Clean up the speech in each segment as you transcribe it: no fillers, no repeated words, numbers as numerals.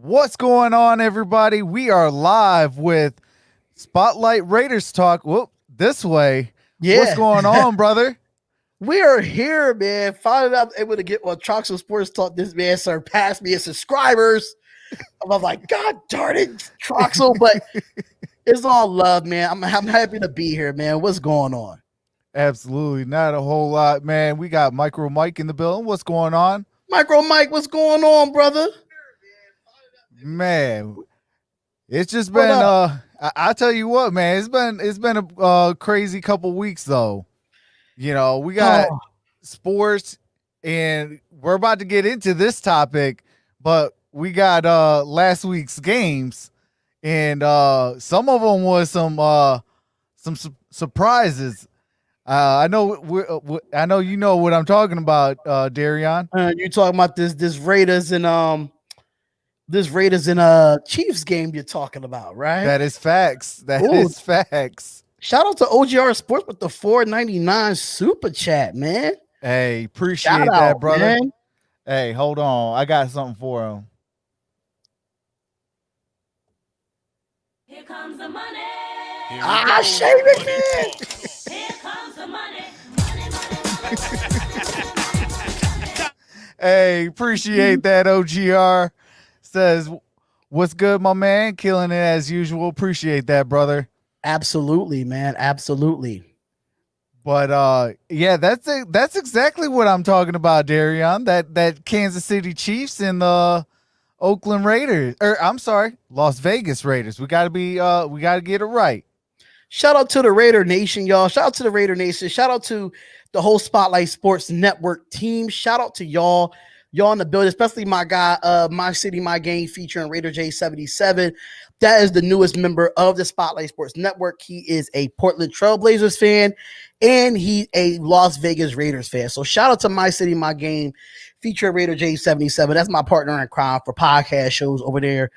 What's going on, everybody? We are live with Spotlight Raiders Talk. Whoop, this way. What's Yeah, going on, brother? we are here, man. Finally, I'm able to get on Trox Sports Talk. This man surpassed me in subscribers. I'm like, God darn it, Troxel, but it's all love, man. I'm happy to be here, man. What's going on? Absolutely not a whole lot, man. We got MicroMike in the building. What's going on? MicroMike, what's going on, brother? Man, it's just What been up? I tell you what, man, it's been a crazy couple weeks though. We got Oh, sports, and we're about to get into this topic, but we got last week's games, and some of them was some surprises. I know you know what I'm talking about, Derrn. you talking about this Raiders and Chiefs game you're talking about, right? That is facts. That Ooh, is facts. shout out to OGR Sports with the 4.99 super chat, man. Hey, Shout appreciate that, out, brother. man. Hey, hold on. I got something for him. Here comes the money. Shave it, man. Here comes the money. Money. Hey, appreciate that, OGR. Says, what's good, my man? Killing it as usual. Appreciate that, brother. Absolutely, man. Absolutely. But yeah, that's exactly what I'm talking about, Derrn. That Kansas City Chiefs and the Oakland Raiders, or I'm sorry, Las Vegas Raiders. We gotta get it right. Shout out to the Raider Nation, y'all. Shout out to the Raider Nation. Shout out to the whole Spotlight Sports Network team. Shout out to y'all. Y'all in the building, especially my guy, My City, My Game, featuring Raider J77. That is the newest member of the Spotlight Sports Network. He is a Portland Trailblazers fan, and he's a Las Vegas Raiders fan. So shout out to My City, My Game, featuring Raider J77. That's my partner in crime for podcast shows over there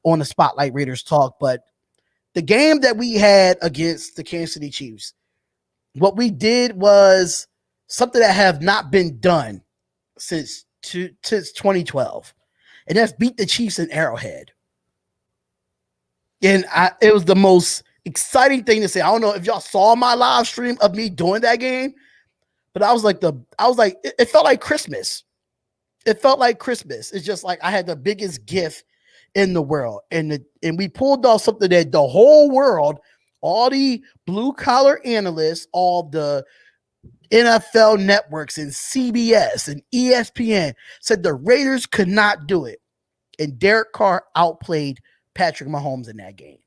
on the Spotlight Raiders Talk. But the game that we had against the Kansas City Chiefs, what we did was something that have not been done since 2012, and that's beat the Chiefs in Arrowhead. And it was the most exciting thing to say. I don't know if y'all saw my live stream of me doing that game, but it felt like Christmas. It felt like Christmas. It's just like I had the biggest gift in the world, and we pulled off something that the whole world, all the blue collar analysts, all the NFL networks and CBS and ESPN said the Raiders could not do it. And Derek Carr outplayed Patrick Mahomes in that game.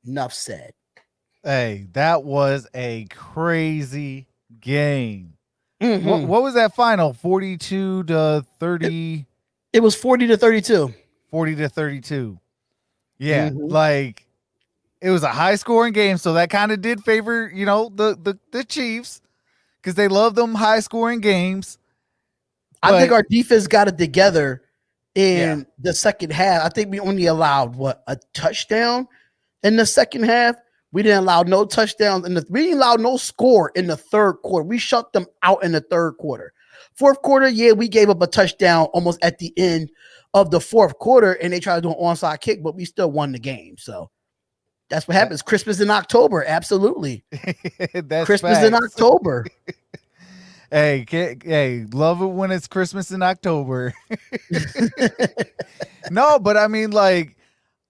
Enough said. Hey, that was a crazy game. Mm-hmm. What was that final? 42 to 30. It was 40-32. 40 to 32. Yeah, Mm-hmm. like it was a high scoring game, so that kind of did favor, the Chiefs, because they love them high scoring games. I think our defense got it together in the second half. I think we only allowed a touchdown in the second half. We didn't allow no touchdowns we didn't allow no score in the third quarter. We shut them out in the third quarter. Fourth quarter, yeah, we gave up a touchdown almost at the end of the fourth quarter, and they tried to do an onside kick, but we still won the game. So that's what happens. Christmas in October, absolutely. That's Christmas facts. in October. Hey, love it when it's Christmas in October. No, but I mean, like,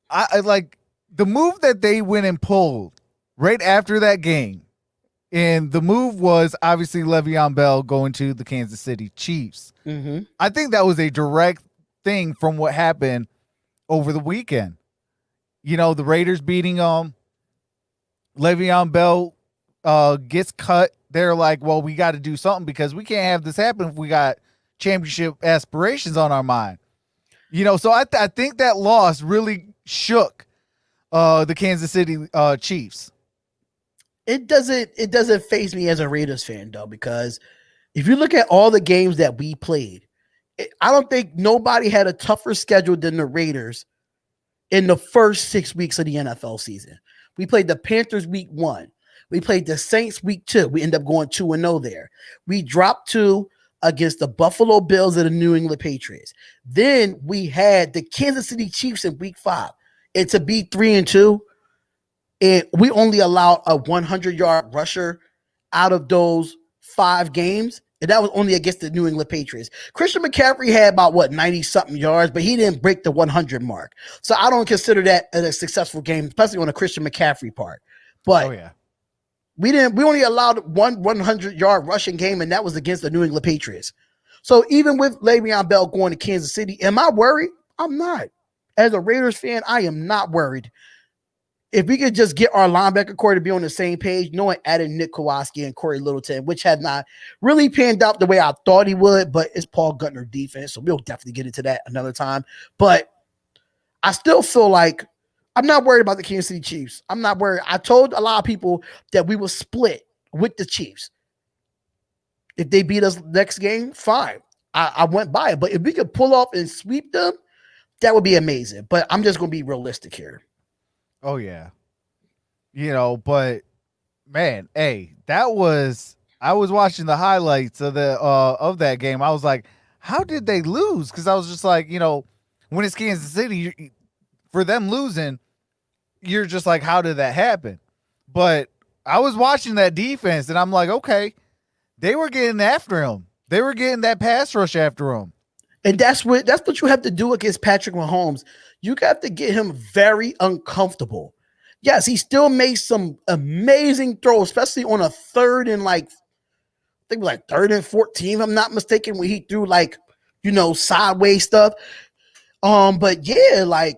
I like the move that they went and pulled right after that game. And the move was obviously Le'Veon Bell going to the Kansas City Chiefs. Mm-hmm. I think that was a direct thing from what happened over the weekend. The Raiders beating Le'Veon Bell gets cut. They're like, well, we got to do something because we can't have this happen if we got championship aspirations on our mind. So I think that loss really shook the Kansas City Chiefs. It doesn't faze me as a Raiders fan, though, because if you look at all the games that we played, I don't think nobody had a tougher schedule than the Raiders in the first 6 weeks of the NFL season. We played the Panthers week 1. We played the Saints week 2. We end up going 2-0 there. We dropped to against the Buffalo Bills and the New England Patriots. Then we had the Kansas City Chiefs in week 5. And to be 3-2, and we only allowed a 100-yard rusher out of those 5 games. And that was only against the New England Patriots. Christian McCaffrey had about 90-something yards, but he didn't break the 100 mark. So I don't consider that a successful game, especially on a Christian McCaffrey part. But we only allowed one 100-yard rushing game, and that was against the New England Patriots. So even with Le'Veon Bell going to Kansas City, am I worried? I'm not. As a Raiders fan, I am not worried. If we could just get our linebacker core to be on the same page, knowing adding Nick Kowalski and Corey Littleton, which have not really panned out the way I thought he would, but it's Paul Gardner defense, so we'll definitely get into that another time. But I still feel like I'm not worried about the Kansas City Chiefs. I'm not worried. I told a lot of people that we will split with the Chiefs. If they beat us next game, fine. I went by it. But if we could pull off and sweep them, that would be amazing. But I'm just going to be realistic here. Oh yeah. But man, hey, I was watching the highlights of that game. I was like, how did they lose? Because I was just like, when it's Kansas City, for them losing, you're just like, how did that happen? But I was watching that defense and I'm like, okay, they were getting after him. They were getting that pass rush after him. And that's what you have to do against Patrick Mahomes. You have to get him very uncomfortable. Yes, he still made some amazing throws, especially on a 3rd and I think 3rd and 14, if I'm not mistaken, when he threw sideways stuff. But yeah,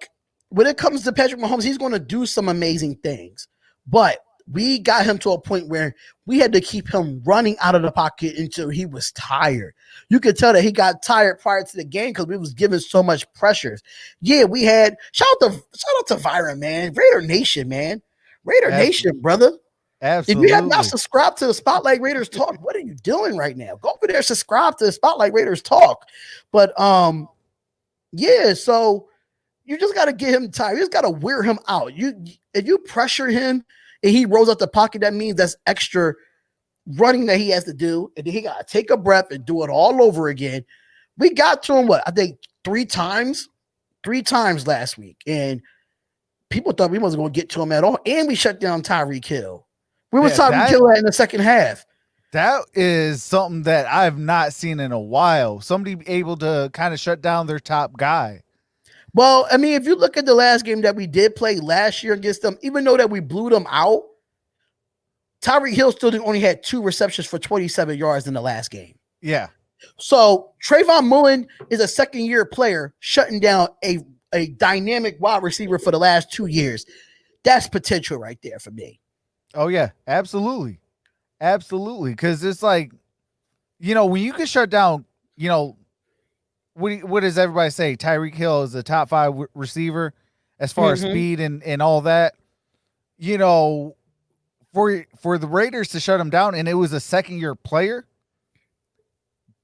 when it comes to Patrick Mahomes, he's going to do some amazing things. But we got him to a point where we had to keep him running out of the pocket until he was tired. You could tell that he got tired prior to the game because we was giving so much pressures. Yeah, we had shout out to Viron, man. Raider Nation, man. Raider Nation, brother. Absolutely. If you have not subscribed to the Spotlight Raiders Talk, what are you doing right now? Go over there, subscribe to the Spotlight Raiders Talk. But yeah, so you just got to get him tired. You just got to wear him out. If you pressure him and he rolls out the pocket, that means that's extra running that he has to do. And then he got to take a breath and do it all over again. We got to him, I think 3 times last week. And people thought we wasn't going to get to him at all. And we shut down Tyreek Hill. Where was Tyreek Hill at in the second half? That is something that I've not seen in a while. Somebody able to kind of shut down their top guy. Well, I mean, if you look at the last game that we did play last year against them, even though that we blew them out, Tyreek Hill still only had 2 receptions for 27 yards in the last game. Yeah. So Trayvon Mullen is a 2nd-year player shutting down a dynamic wide receiver for the last 2 years. That's potential right there for me. Oh, yeah, absolutely. Absolutely. Because it's like, when you can shut down, what does everybody say? Tyreek Hill is a top 5 receiver as far as speed and all that. For the Raiders to shut him down, and it was a 2nd-year player,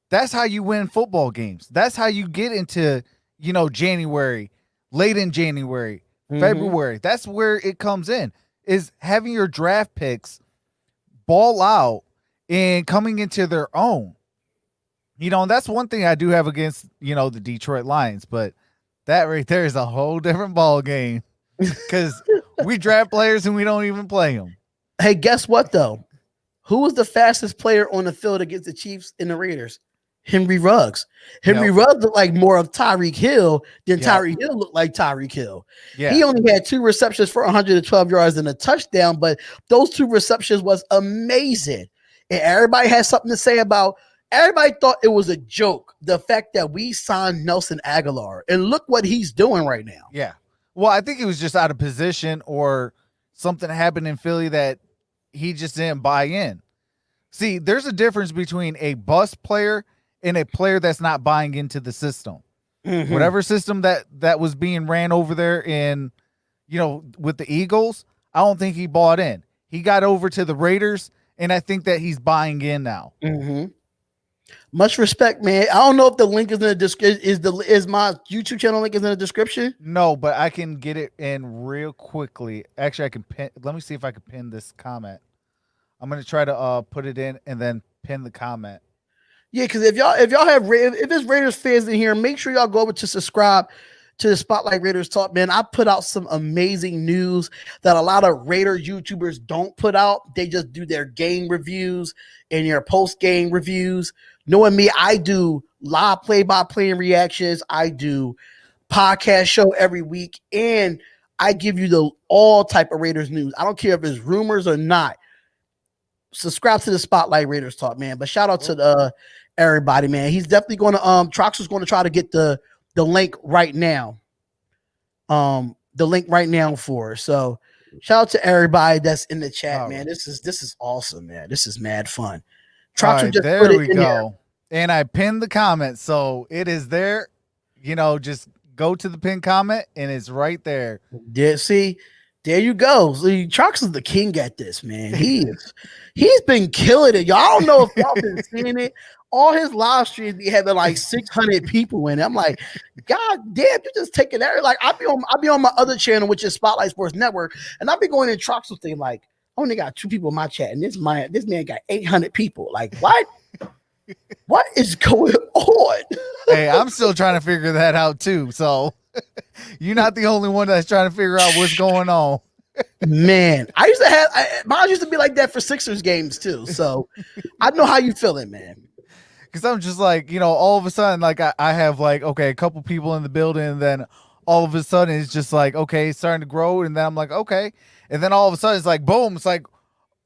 that's how you win football games. That's how you get into, January, late in January, February. That's where it comes in, is having your draft picks ball out and coming into their own. And that's one thing I do have against, the Detroit Lions, but that right there is a whole different ball game because we draft players and we don't even play them. Hey, guess what, though? Who was the fastest player on the field against the Chiefs and the Raiders? Henry Ruggs. Henry Ruggs looked like more of Tyreek Hill than Tyreek Hill looked like Tyreek Hill. Yeah. He only had 2 receptions for 112 yards and a touchdown, but those 2 receptions was amazing. And everybody had something to say about everybody thought it was a joke, the fact that we signed Nelson Aguilar. And look what he's doing right now. Yeah. Well, I think he was just out of position or something happened in Philly that he just didn't buy in. See, there's a difference between a bust player and a player that's not buying into the system. Whatever system that was being ran over there in, with the Eagles, I don't think he bought in. He got over to the Raiders, and I think that he's buying in now. Much respect, man. I don't know if the link is in the description. Is my YouTube channel link is in the description? No, but I can get it in real quickly. Actually, I can pin. Let me see if I can pin this comment. I'm going to try to put it in and then pin the comment. Yeah, because if y'all have if there's Raiders fans in here, make sure y'all go over to subscribe to the Spotlight Raiders Talk, man. I put out some amazing news that a lot of Raider YouTubers don't put out. They just do their game reviews and their post-game reviews. Knowing me, I do live play-by-play and reactions. I do podcast show every week, and I give you the all type of Raiders news. I don't care if it's rumors or not. Subscribe to the Spotlight Raiders Talk, man. But shout out to everybody, man. He's definitely going to Trox is going to try to get the link right now. The link right now for us. So shout out to everybody that's in the chat, man. This is awesome, man. This is mad fun. Trox just there put it we in go. There. And I pinned the comment, so it is there. You know, just go to the pinned comment, and it's right there. Yeah, see, there you go. See, Trox is the king at this, man. He's been killing it. Y'all don't know if y'all been seeing it. All his live streams be having like 600 people in it. I'm like, God damn, you just taking that. Like, I'll be on my other channel, which is Spotlight Sports Network, and I'll be going in Trox's thing like, I only got 2 people in my chat, and this man got 800 people. Like, what? What is going on? Hey, I'm still trying to figure that out too. So you're not the only one that's trying to figure out what's going on. Man, mine used to be like that for Sixers games too. So I know how you feeling, man. Because I'm just like, you know, all of a sudden, like I have like, okay, a couple people in the building, and then all of a sudden it's just like, okay, it's starting to grow, and then I'm like, okay, and then all of a sudden it's like, boom, it's like,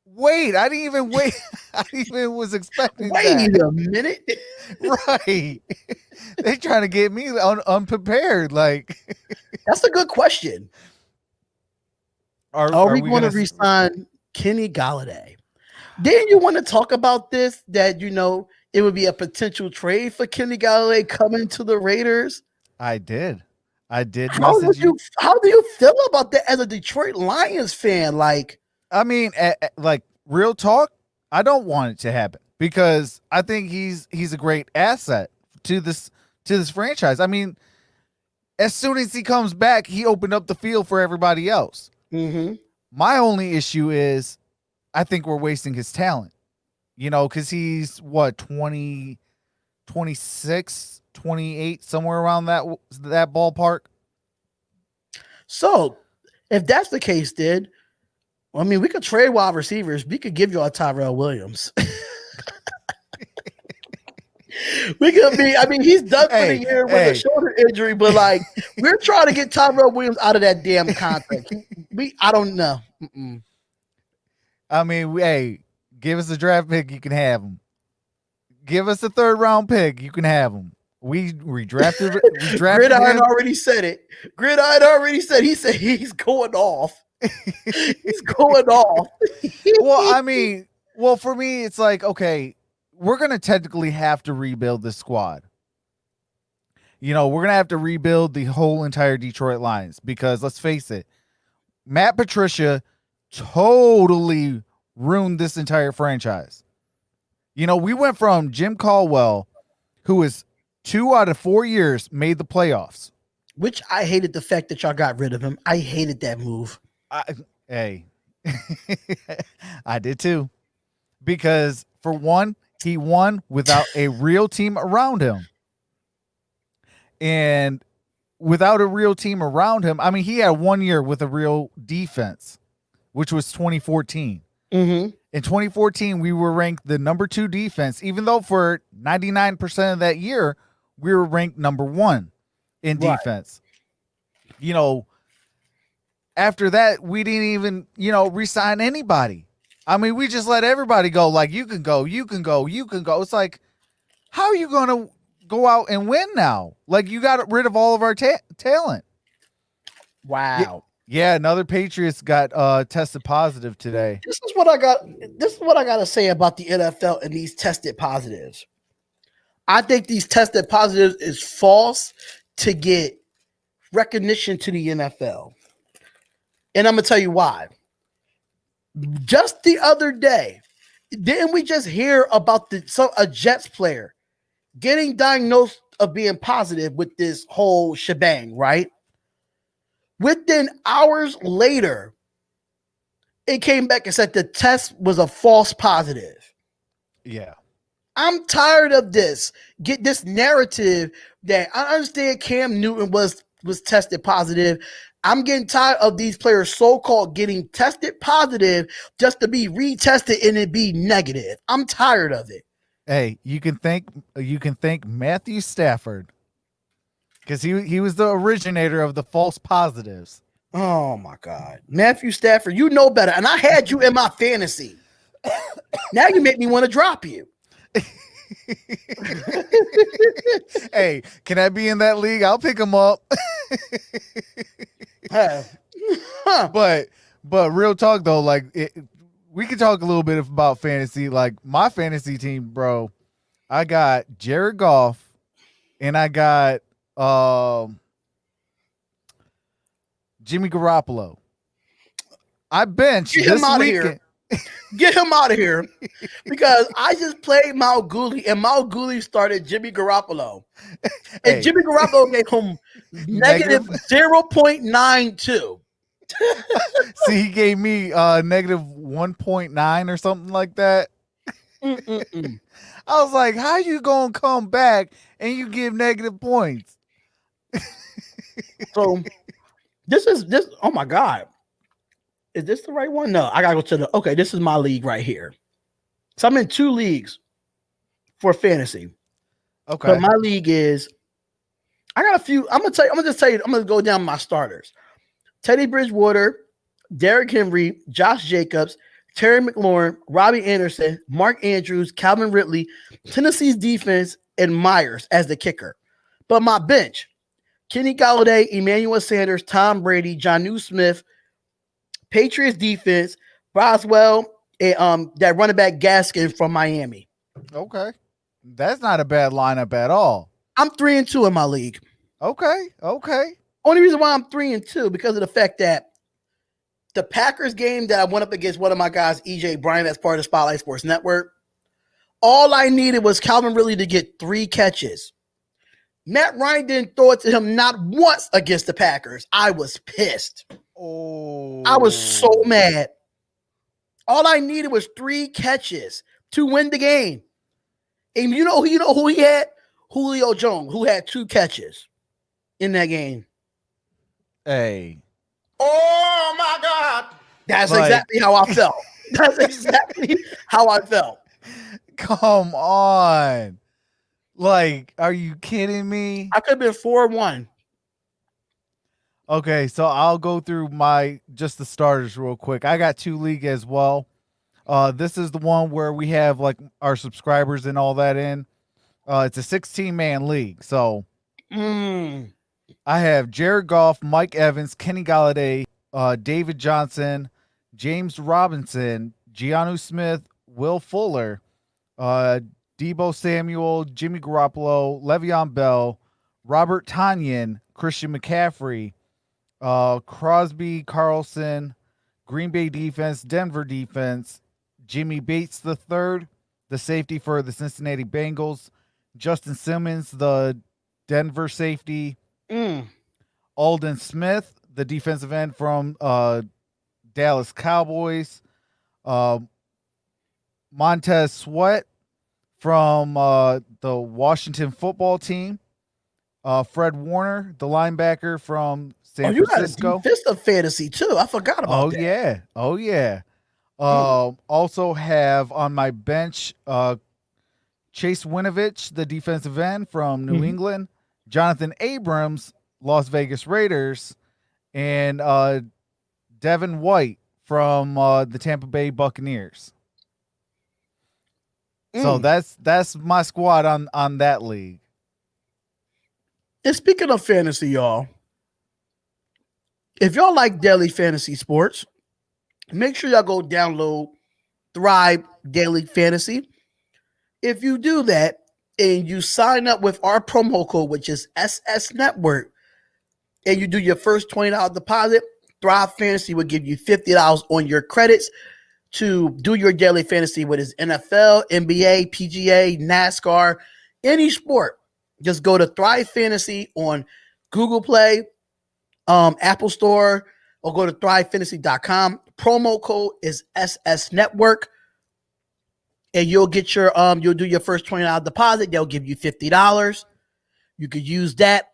wait, I didn't even wait. I didn't even was expecting wait that. a minute. Right. They trying to get me unprepared. Like, that's a good question. Are we going to resign Kenny Golladay? Didn't you want to talk about this? That, you know, it would be a potential trade for Kenny Golladay coming to the Raiders? I did. How do you feel about that as a Detroit Lions fan? Like, I mean, like, real talk, I don't want it to happen because I think he's a great asset to this franchise. I mean, as soon as he comes back, he opened up the field for everybody else. Mm-hmm. My only issue is I think we're wasting his talent, you know, because he's 20, 26, 28, somewhere around that ballpark. So if that's the case, then, I mean, we could trade wide receivers. We could give you a Tyrell Williams. He's done for the year with a shoulder injury, but like, we're trying to get Tyrell Williams out of that damn contract. I don't know. Mm-mm. I mean, give us a draft pick, you can have him. Give us a 3rd round pick, you can have him. We drafted Gridiron already said it. Gridiron already said he's going off. He's going off. Well, for me, it's like, okay, we're going to technically have to rebuild this squad. You know, we're going to have to rebuild the whole entire Detroit Lions because let's face it, Matt Patricia totally ruined this entire franchise. You know, we went from Jim Caldwell, who is 2 out of 4 years made the playoffs. Which I hated the fact that y'all got rid of him. I hated that move. I did too. Because for one, he won without a real team around him. And without a real team around him, I mean, he had 1 year with a real defense, which was 2014. Mm-hmm. In 2014, we were ranked the number 2 defense, even though for 99% of that year, we were ranked number 1 in defense. Right. You know, after that, we didn't even, re-sign anybody. I mean, we just let everybody go. Like, you can go, you can go, you can go. It's like, how are you going to go out and win now? Like, you got rid of all of our talent. Wow. Yeah, another Patriots got tested positive today. This is what I got to say about the NFL and these tested positives. I think these tested positives is false to get recognition to the NFL. And I'm going to tell you why. Just the other day, didn't we just hear about a Jets player getting diagnosed of being positive with this whole shebang, right? Within hours later, it came back and said the test was a false positive. Yeah. I'm tired of this. Get this narrative that I understand Cam Newton was tested positive. I'm getting tired of these players so-called getting tested positive just to be retested and it be negative. I'm tired of it. Hey, you can thank Matthew Stafford because he was the originator of the false positives. Oh my God. Matthew Stafford, you know better. And I had you in my fantasy. Now you make me want to drop you. Hey, can I be in that league? I'll pick him up. But real talk though, like we could talk a little bit about fantasy. Like my fantasy team, bro. I got Jared Goff, and I got Jimmy Garoppolo. I benched Get him this out of weekend. here. Get him out of here. Because I just played Mount Gooley, and Mount Gooley started Jimmy Garoppolo. And Hey. Jimmy Garoppolo gave him negative 0.92. See, he gave me negative 1.9 or something like that. Mm-mm-mm. I was like, how you gonna come back and you give negative points? So this. Oh my God. Is this the right one? No, I gotta go to the. Okay, this is my league right here. So I'm in 2 leagues for fantasy. Okay. But my league is. I got a few. I'm gonna just tell you. I'm gonna go down my starters: Teddy Bridgewater, Derrick Henry, Josh Jacobs, Terry McLaurin, Robbie Anderson, Mark Andrews, Calvin Ridley, Tennessee's defense, and Myers as the kicker. But my bench: Kenny Golladay, Emmanuel Sanders, Tom Brady, Jonnu Smith, Patriots defense, Boswell, and that running back Gaskin from Miami. Okay. That's not a bad lineup at all. I'm 3-2 in my league. Okay. Only reason why I'm 3-2 because of the fact that the Packers game that I went up against one of my guys, EJ Bryant, that's part of the Spotlight Sports Network. All I needed was Calvin Ridley to get 3 catches. Matt Ryan didn't throw it to him not once against the Packers. I was pissed. Oh, I was so mad. All I needed was 3 catches to win the game. And you know who he had? Julio Jones, who had 2 catches in that game. Hey. Oh my God. That's Like- exactly how I felt. That's exactly how I felt. Come on. Like, are you kidding me? I could have been 4-1. Okay, so I'll go through just the starters real quick. I got 2 league as well. This is the one where we have like our subscribers and all that in. It's a 16-man league. So I have Jared Goff, Mike Evans, Kenny Golladay, David Johnson, James Robinson, Jonnu Smith, Will Fuller, Debo Samuel, Jimmy Garoppolo, Le'Veon Bell, Robert Tonyan, Christian McCaffrey, Crosby, Carlson, Green Bay defense, Denver defense, Jimmy Bates III, the safety for the Cincinnati Bengals, Justin Simmons, the Denver safety, Alden Smith, the defensive end from Dallas Cowboys, Montez Sweat from the Washington football team, Fred Warner, the linebacker from San Francisco. You got a fist of fantasy too. I forgot about that. Oh yeah. Also have on my bench Chase Winovich, the defensive end from New England, Jonathan Abrams, Las Vegas Raiders, and Devin White from the Tampa Bay Buccaneers. So that's my squad on that league. And speaking of fantasy, y'all, if y'all like daily fantasy sports, make sure y'all go download Thrive Daily Fantasy. If you do that and you sign up with our promo code, which is SS Network, and you do your first $20 deposit, Thrive Fantasy will give you $50 on your credits to do your daily fantasy with his NFL, NBA, PGA, NASCAR, any sport. Just go to Thrive Fantasy on Google Play, Apple Store, or go to thrivefantasy.com. Promo code is SS Network. and you'll get your you'll do your first $20 deposit. They'll give you $50. You could use that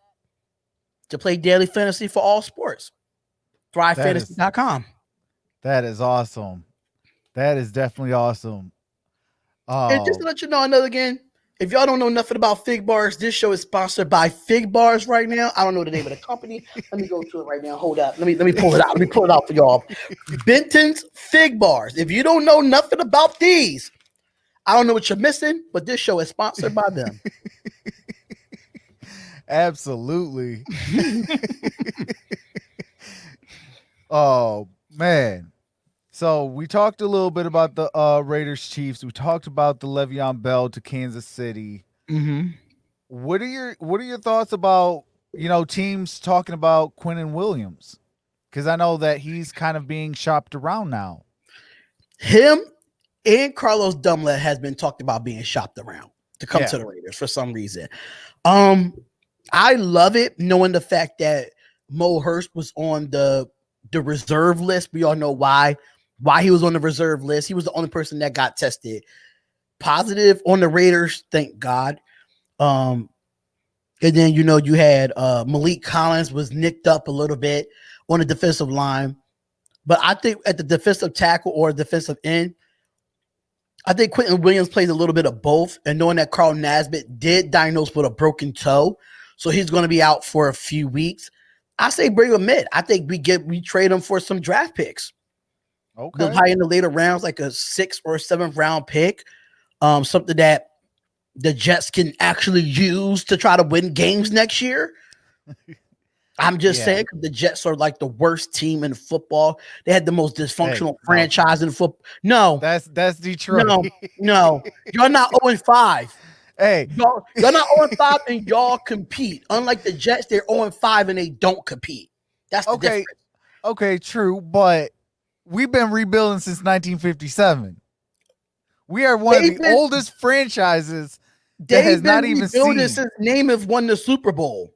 to play daily fantasy for all sports. ThriveFantasy.com. That is awesome. That is definitely awesome. And just to let you know another again, if y'all don't know nothing about Fig Bars, this show is sponsored by Fig Bars right now. I don't know the name of the company. Let me go to it right now. Hold up. Let me pull it out. Let me pull it out for y'all. Benton's Fig Bars. If you don't know nothing about these, I don't know what you're missing, but this show is sponsored by them. Absolutely. Oh man. So we talked a little bit about the Raiders Chiefs. We talked about the Le'Veon Bell to Kansas City. Mm-hmm. What are your thoughts about, teams talking about Quinnen Williams? Because I know that he's kind of being shopped around now. Him and Carlos Dunlap has been talked about being shopped around to come to the Raiders for some reason. I love it knowing the fact that Mo Hurst was on the reserve list. We all know why he was on the reserve list. He was the only person that got tested positive on the Raiders, thank God. And then you had Malik Collins was nicked up a little bit on the defensive line. But I think at the defensive tackle or defensive end, I think Quinnen Williams plays a little bit of both. And knowing that Carl Nassib did diagnose with a broken toe, so he's going to be out for a few weeks, I say bring him in. I think we trade him for some draft picks. Okay. High in the later rounds, like a 6th or 7th round pick. Something that the Jets can actually use to try to win games next year. I'm just saying, the Jets are like the worst team in football. They had the most dysfunctional franchise in football. No, that's Detroit. No, you're not 0-5. Hey, you're not 0-5 and y'all compete. Unlike the Jets, they're 0-5 and they don't compete. That's the difference. Okay, true, but we've been rebuilding since 1957. We are one of the oldest franchises that has not even seen. Since Namath won the Super Bowl.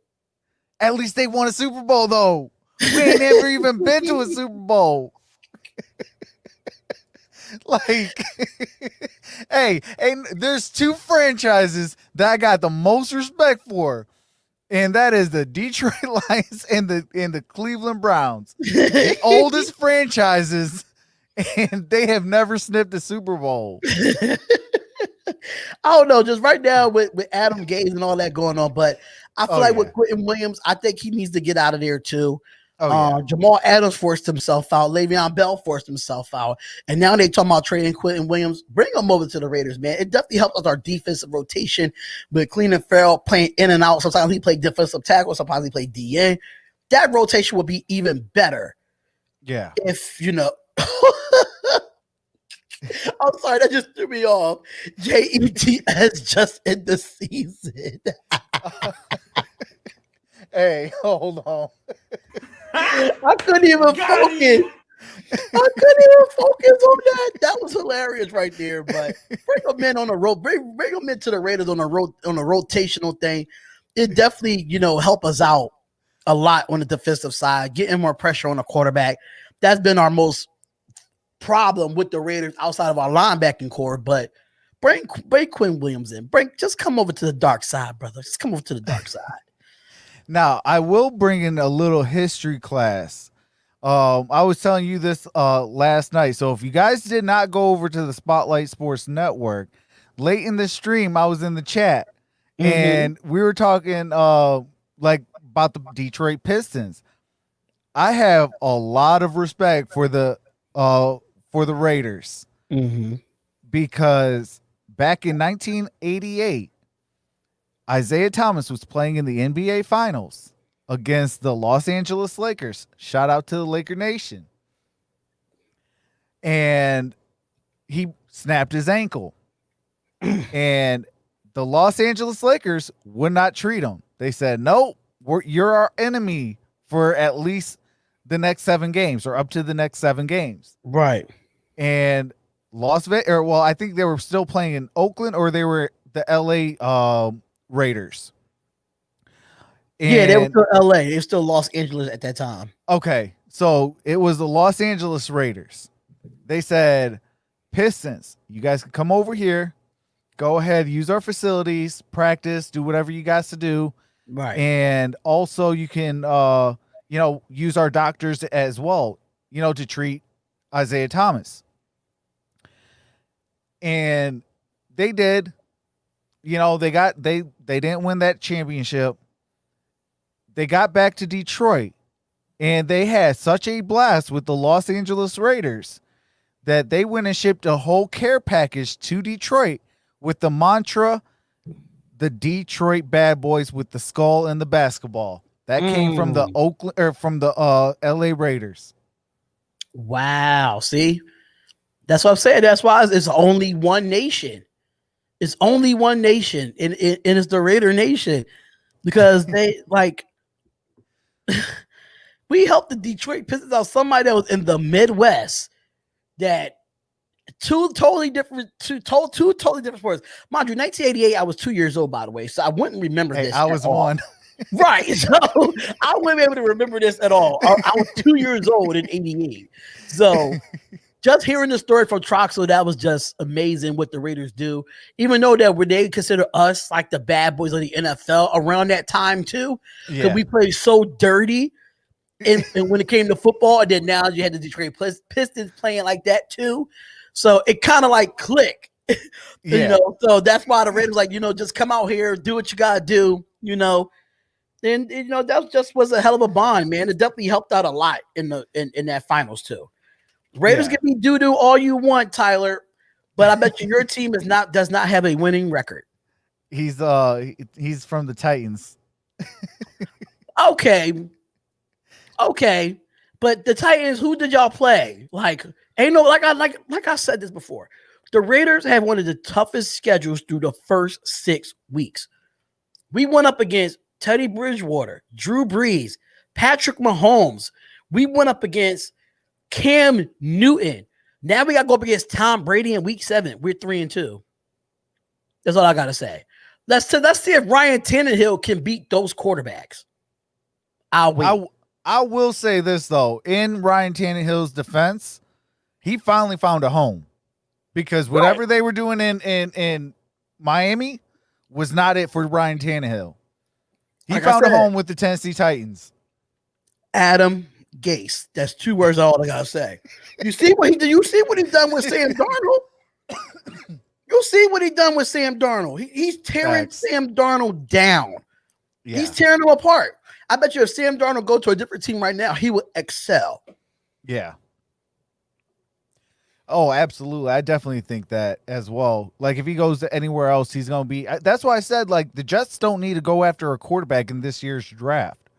At least they won a Super Bowl, though. We ain't never even been to a Super Bowl. Hey, there's 2 franchises that I got the most respect for, and that is the Detroit Lions and the Cleveland Browns. The oldest franchises, and they have never sniffed a Super Bowl. I don't know, just right now with Adam Gase and all that going on, but I feel with Quinnen Williams, I think he needs to get out of there too. Jamal Adams forced himself out. Le'Veon Bell forced himself out. And now they talking about trading Quinnen Williams. Bring him over to the Raiders, man. It definitely helps with our defensive rotation with Cleveland Farrell playing in and out. Sometimes he played defensive tackle. Sometimes he played DN. That rotation would be even better. Yeah. If, I'm sorry, that just threw me off. JETS just in the season. Hey, hold on. I couldn't even focus. On that. That was hilarious right there. But bring them in on the road. Bring them into the Raiders on a rotational thing. It definitely, help us out a lot on the defensive side, getting more pressure on the quarterback. That's been our most problem with the Raiders outside of our linebacking core. But bring Quinnen Williams in. Just come over to the dark side, brother. Just come over to the dark side. Now, I will bring in a little history class. I was telling you this last night. So if you guys did not go over to the Spotlight Sports Network, late in the stream, I was in the chat and we were talking about the Detroit Pistons. I have a lot of respect for the Raiders because back in 1988, Isaiah Thomas was playing in the NBA Finals against the Los Angeles Lakers. Shout out to the Laker Nation. And he snapped his ankle. And the Los Angeles Lakers would not treat him. They said, nope, you're our enemy for at least the next 7 games or up to the next 7 games. Right. And I think they were still playing in Oakland or they were the LA Raiders. Yeah, they were still LA. They were still Los Angeles at that time. Okay, so it was the Los Angeles Raiders. They said, Pistons, you guys can come over here. Go ahead, use our facilities, practice, do whatever you guys to do. Right. And also you can, use our doctors as well, to treat Isaiah Thomas. And they did, they didn't win that championship. They got back to Detroit and they had such a blast with the Los Angeles Raiders that they went and shipped a whole care package to Detroit with the mantra, the Detroit Bad Boys with the skull and the basketball. That came from the LA Raiders. Wow. See, that's what I'm saying. That's why it's only one nation. It's only one nation, and it's the Raider Nation, because they we helped the Detroit Pistons out. Somebody that was in the Midwest, that two totally different sports. Mind you, 1988, I was 2 years old, by the way, so I wouldn't remember this. I was one. Right. So I wouldn't be able to remember this at all. I was 2 years old in 88. So just hearing the story from Troxel, that was just amazing what the Raiders do. Even though that they consider us like the bad boys of the NFL around that time too. Because we played so dirty. And when it came to football, and then now you had the Detroit Pistons playing like that too. So it kind of like click. So that's why the Raiders just come out here, do what you gotta do, And that just was a hell of a bond, man. It definitely helped out a lot in that finals too. Raiders can be doo-doo all you want, Tyler, but I bet your team does not have a winning record. He's from the Titans. Okay, but the Titans, who did y'all play? Like I said this before, the Raiders have one of the toughest schedules through the first 6 weeks. We went up against Teddy Bridgewater, Drew Brees, Patrick Mahomes. We went up against Cam Newton. Now we got to go up against Tom Brady in week 7. We're 3-2. That's all I got to say. Let's see if Ryan Tannehill can beat those quarterbacks. I'll wait. I will say this, though. In Ryan Tannehill's defense, he finally found a home, because whatever they were doing in Miami was not it for Ryan Tannehill. He found a home with the Tennessee Titans. Adam Gase. That's 2 words. All I gotta say. You see what he did? You see what he done with Sam Darnold? You see what he done with Sam Darnold? He's tearing Sam Darnold down. Yeah. He's tearing him apart. I bet you if Sam Darnold go to a different team right now, he would excel. Yeah. Oh, absolutely. I definitely think that as well. Like, if he goes to anywhere else, he's going to be. That's why I said, the Jets don't need to go after a quarterback in this year's draft.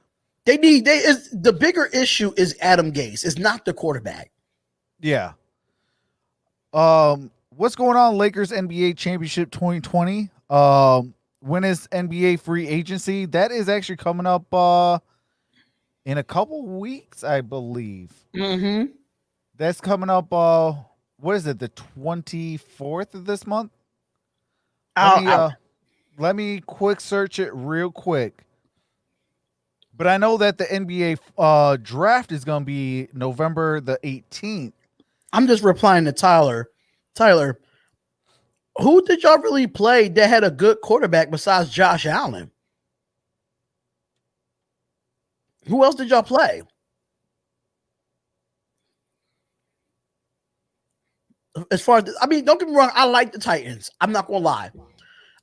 The bigger issue is Adam Gase. It's not the quarterback. Yeah. What's going on, Lakers NBA Championship 2020? When is NBA free agency? That is actually coming up in a couple weeks, I believe. Mm-hmm. That's coming up. What is it? The 24th of this month? Let me quick search it real quick. But I know that the NBA draft is going to be November the 18th. I'm just replying to Tyler. Tyler, who did y'all really play that had a good quarterback besides Josh Allen? Who else did y'all play? As far as don't get me wrong, I like the Titans. I'm not gonna lie,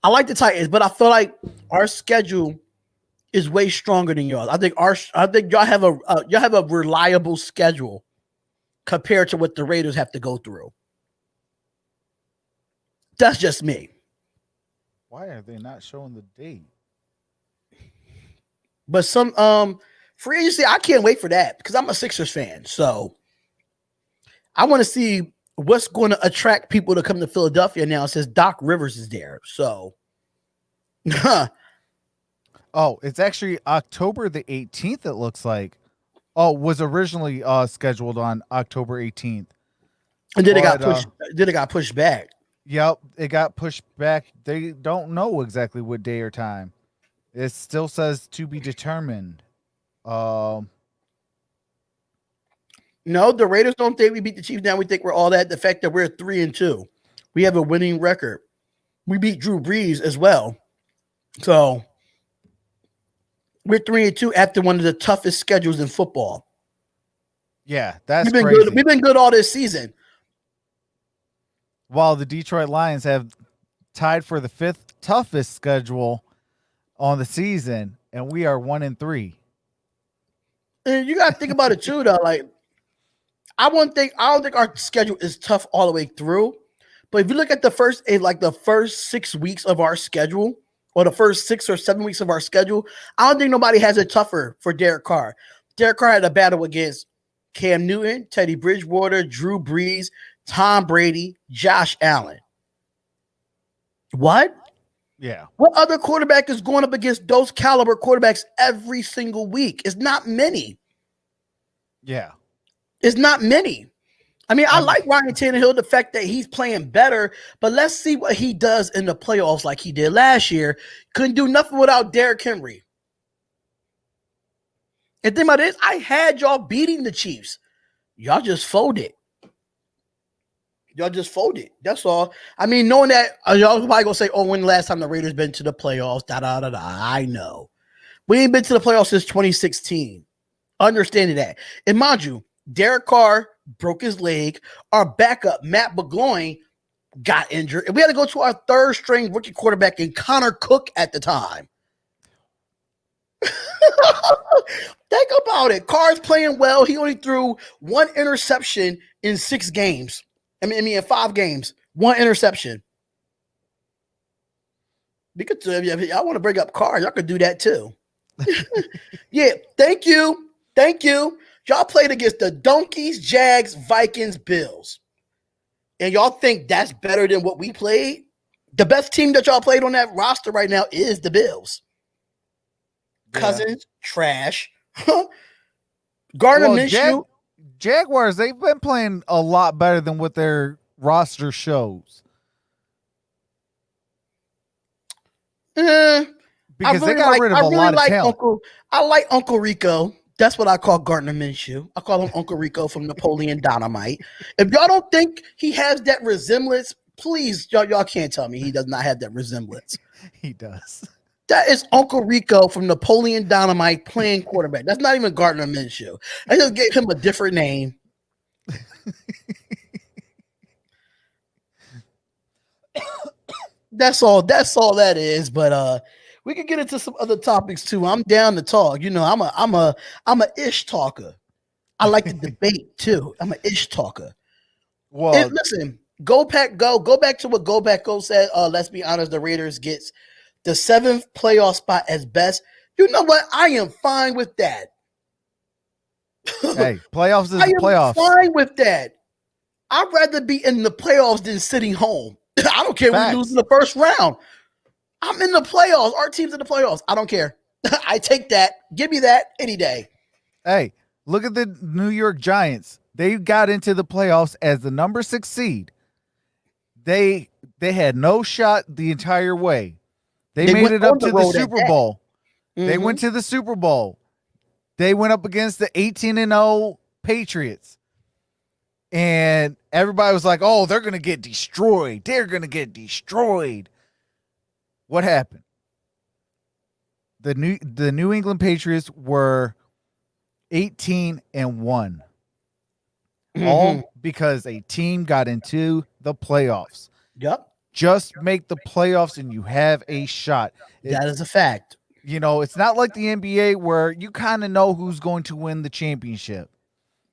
I like the Titans, but I feel like our schedule is way stronger than yours. I think y'all have a reliable schedule compared to what the Raiders have to go through. That's just me. Why are they not showing the date? But some free agency, I can't wait for that because I'm a Sixers fan. So I want to see what's going to attract people to come to Philadelphia now. It says Doc Rivers is there. So oh, it's actually October the 18th, it looks like. Oh, was originally scheduled on October 18th. And then it got pushed back. Yep, it got pushed back. They don't know exactly what day or time. It still says to be determined. No, the Raiders don't think we beat the Chiefs. Now we think we're all that. The fact that we're 3-2, we have a winning record. We beat Drew Brees as well, so we're 3-2 after one of the toughest schedules in football. Yeah, that's We've been crazy. good. We've been good all this season. While the Detroit Lions have tied for the 5th toughest schedule on the season, and we are 1-3. And you got to think about it too, though. Like, I don't think our schedule is tough all the way through. But if you look at the first 6 weeks of our schedule, or the first 6 or 7 weeks of our schedule, I don't think nobody has it tougher for Derek Carr. Derek Carr had a battle against Cam Newton, Teddy Bridgewater, Drew Brees, Tom Brady, Josh Allen. What? Yeah. What other quarterback is going up against those caliber quarterbacks every single week? It's not many. Yeah. It's not many. I mean, I like Ryan Tannehill, the fact that he's playing better, but let's see what he does in the playoffs like he did last year. Couldn't do nothing without Derrick Henry. And think about this, I had y'all beating the Chiefs. Y'all just folded. Y'all just folded. That's all. I mean, knowing that, y'all probably going to say, oh, when the last time the Raiders been to the playoffs, da-da-da-da. I know. We ain't been to the playoffs since 2016. Understanding that. And mind you, Derek Carr broke his leg. Our backup, Matt Burgoyne, got injured. And we had to go to our third-string rookie quarterback in Connor Cook at the time. Think about it. Carr's playing well. He only threw 1 interception in 6 games. I mean, in 5 games. 1 interception. Because if y'all want to bring up Carr, y'all could do that too. Yeah, thank you. Thank you. Y'all played against the Donkeys, Jags, Vikings, Bills. And y'all think that's better than what we played? The best team that y'all played on that roster right now is the Bills. Yeah. Cousins, trash. Gardner Minshew. Jaguars, they've been playing a lot better than what their roster shows. Because they got rid of a lot of talent. I like Uncle Rico. That's what I call Gardner Minshew. I call him Uncle Rico from Napoleon Dynamite. If y'all don't think he has that resemblance, please, y'all can't tell me he does not have that resemblance. He does. That is Uncle Rico from Napoleon Dynamite playing quarterback. That's not even Gardner Minshew. I just gave him a different name. That's all that is. But we can get into some other topics too. I'm down to talk. You know, I'm a ish talker. I like to debate too. I'm an ish talker. Well, And listen, go pack go. Go back to what Go Pack Go said. Let's be honest, the Raiders gets the 7th playoff spot as best. You know what? I am fine with that. hey, playoffs is I am playoffs. fine with that. I'd rather be in the playoffs than sitting home. I don't care if we lose in the first round. I'm in the playoffs. Our team's in the playoffs. I don't care. I take that. Give me that any day. Hey, look at the New York Giants. They got into the playoffs as the number 6 seed. They had no shot the entire way. They made it up to the Super Bowl. Mm-hmm. They went to the Super Bowl. They went up against the 18-0 Patriots. And everybody was like, oh, they're going to get destroyed. They're going to get destroyed. What happened? The New England Patriots were 18-1. Mm-hmm. All because a team got into the playoffs. Yep. Just make the playoffs and you have a shot. That is a fact. You know, it's not like the NBA where you kind of know who's going to win the championship.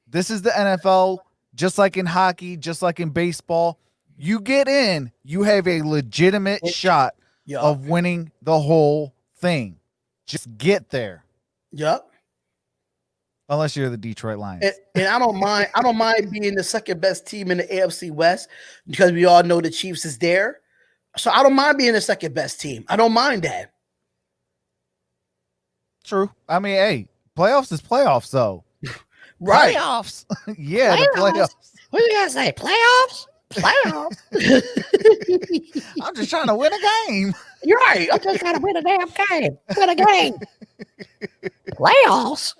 This is the NFL, just like in hockey, just like in baseball. You get in, you have a legitimate shot of winning the whole thing. Just get there. Yep. Unless you're the Detroit Lions. And I don't mind being the second best team in the AFC West because we all know the Chiefs is there. So I don't mind being the second best team. I don't mind that. True. I mean, hey, playoffs is playoffs, though. Right. Playoffs. Yeah, the playoffs. What are you gonna say? Playoffs? Playoffs. I'm just trying to win a game. You're right. I'm just trying to win a damn game. Win a game. Playoffs.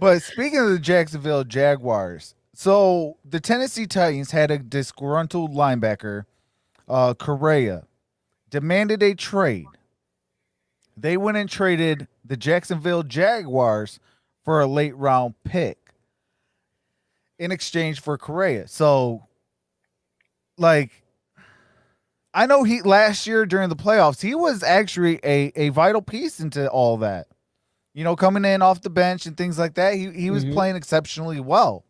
But speaking of the Jacksonville Jaguars, so the Tennessee Titans had a disgruntled linebacker, Correa, demanded a trade. They went and traded the Jacksonville Jaguars for a late round pick in exchange for Correa. So, like, I know he last year during the playoffs, he was actually a vital piece into all that. You know, coming in off the bench and things like that, he was playing exceptionally well.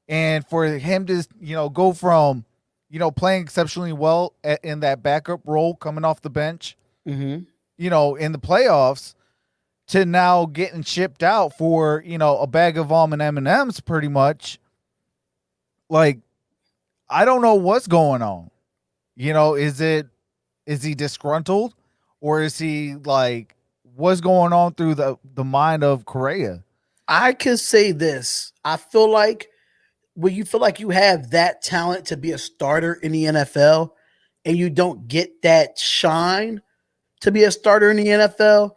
And for him to, you know, go from, you know, playing exceptionally well in that backup role coming off the bench, you know, in the playoffs, to now getting shipped out for, you know, a bag of almond M&Ms pretty much. Like, I don't know what's going on. You know, is he disgruntled, or is he like, what's going on through the mind of Correa? I could say this. I feel like when you feel like you have that talent to be a starter in the NFL and you don't get that shine to be a starter in the NFL,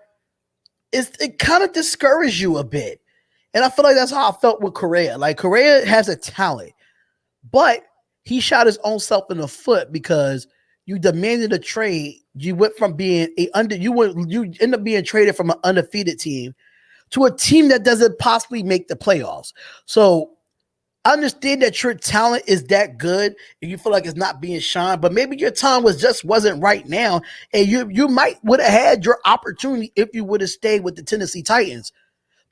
it kind of discourages you a bit. And I feel like that's how I felt with Correa. Like, Correa has a talent, but he shot his own self in the foot because you demanded a trade. You went from being you end up being traded from an undefeated team to a team that doesn't possibly make the playoffs. So I understand that your talent is that good and you feel like it's not being shined, but maybe your time wasn't right now, and you might would have had your opportunity if you would have stayed with the Tennessee Titans.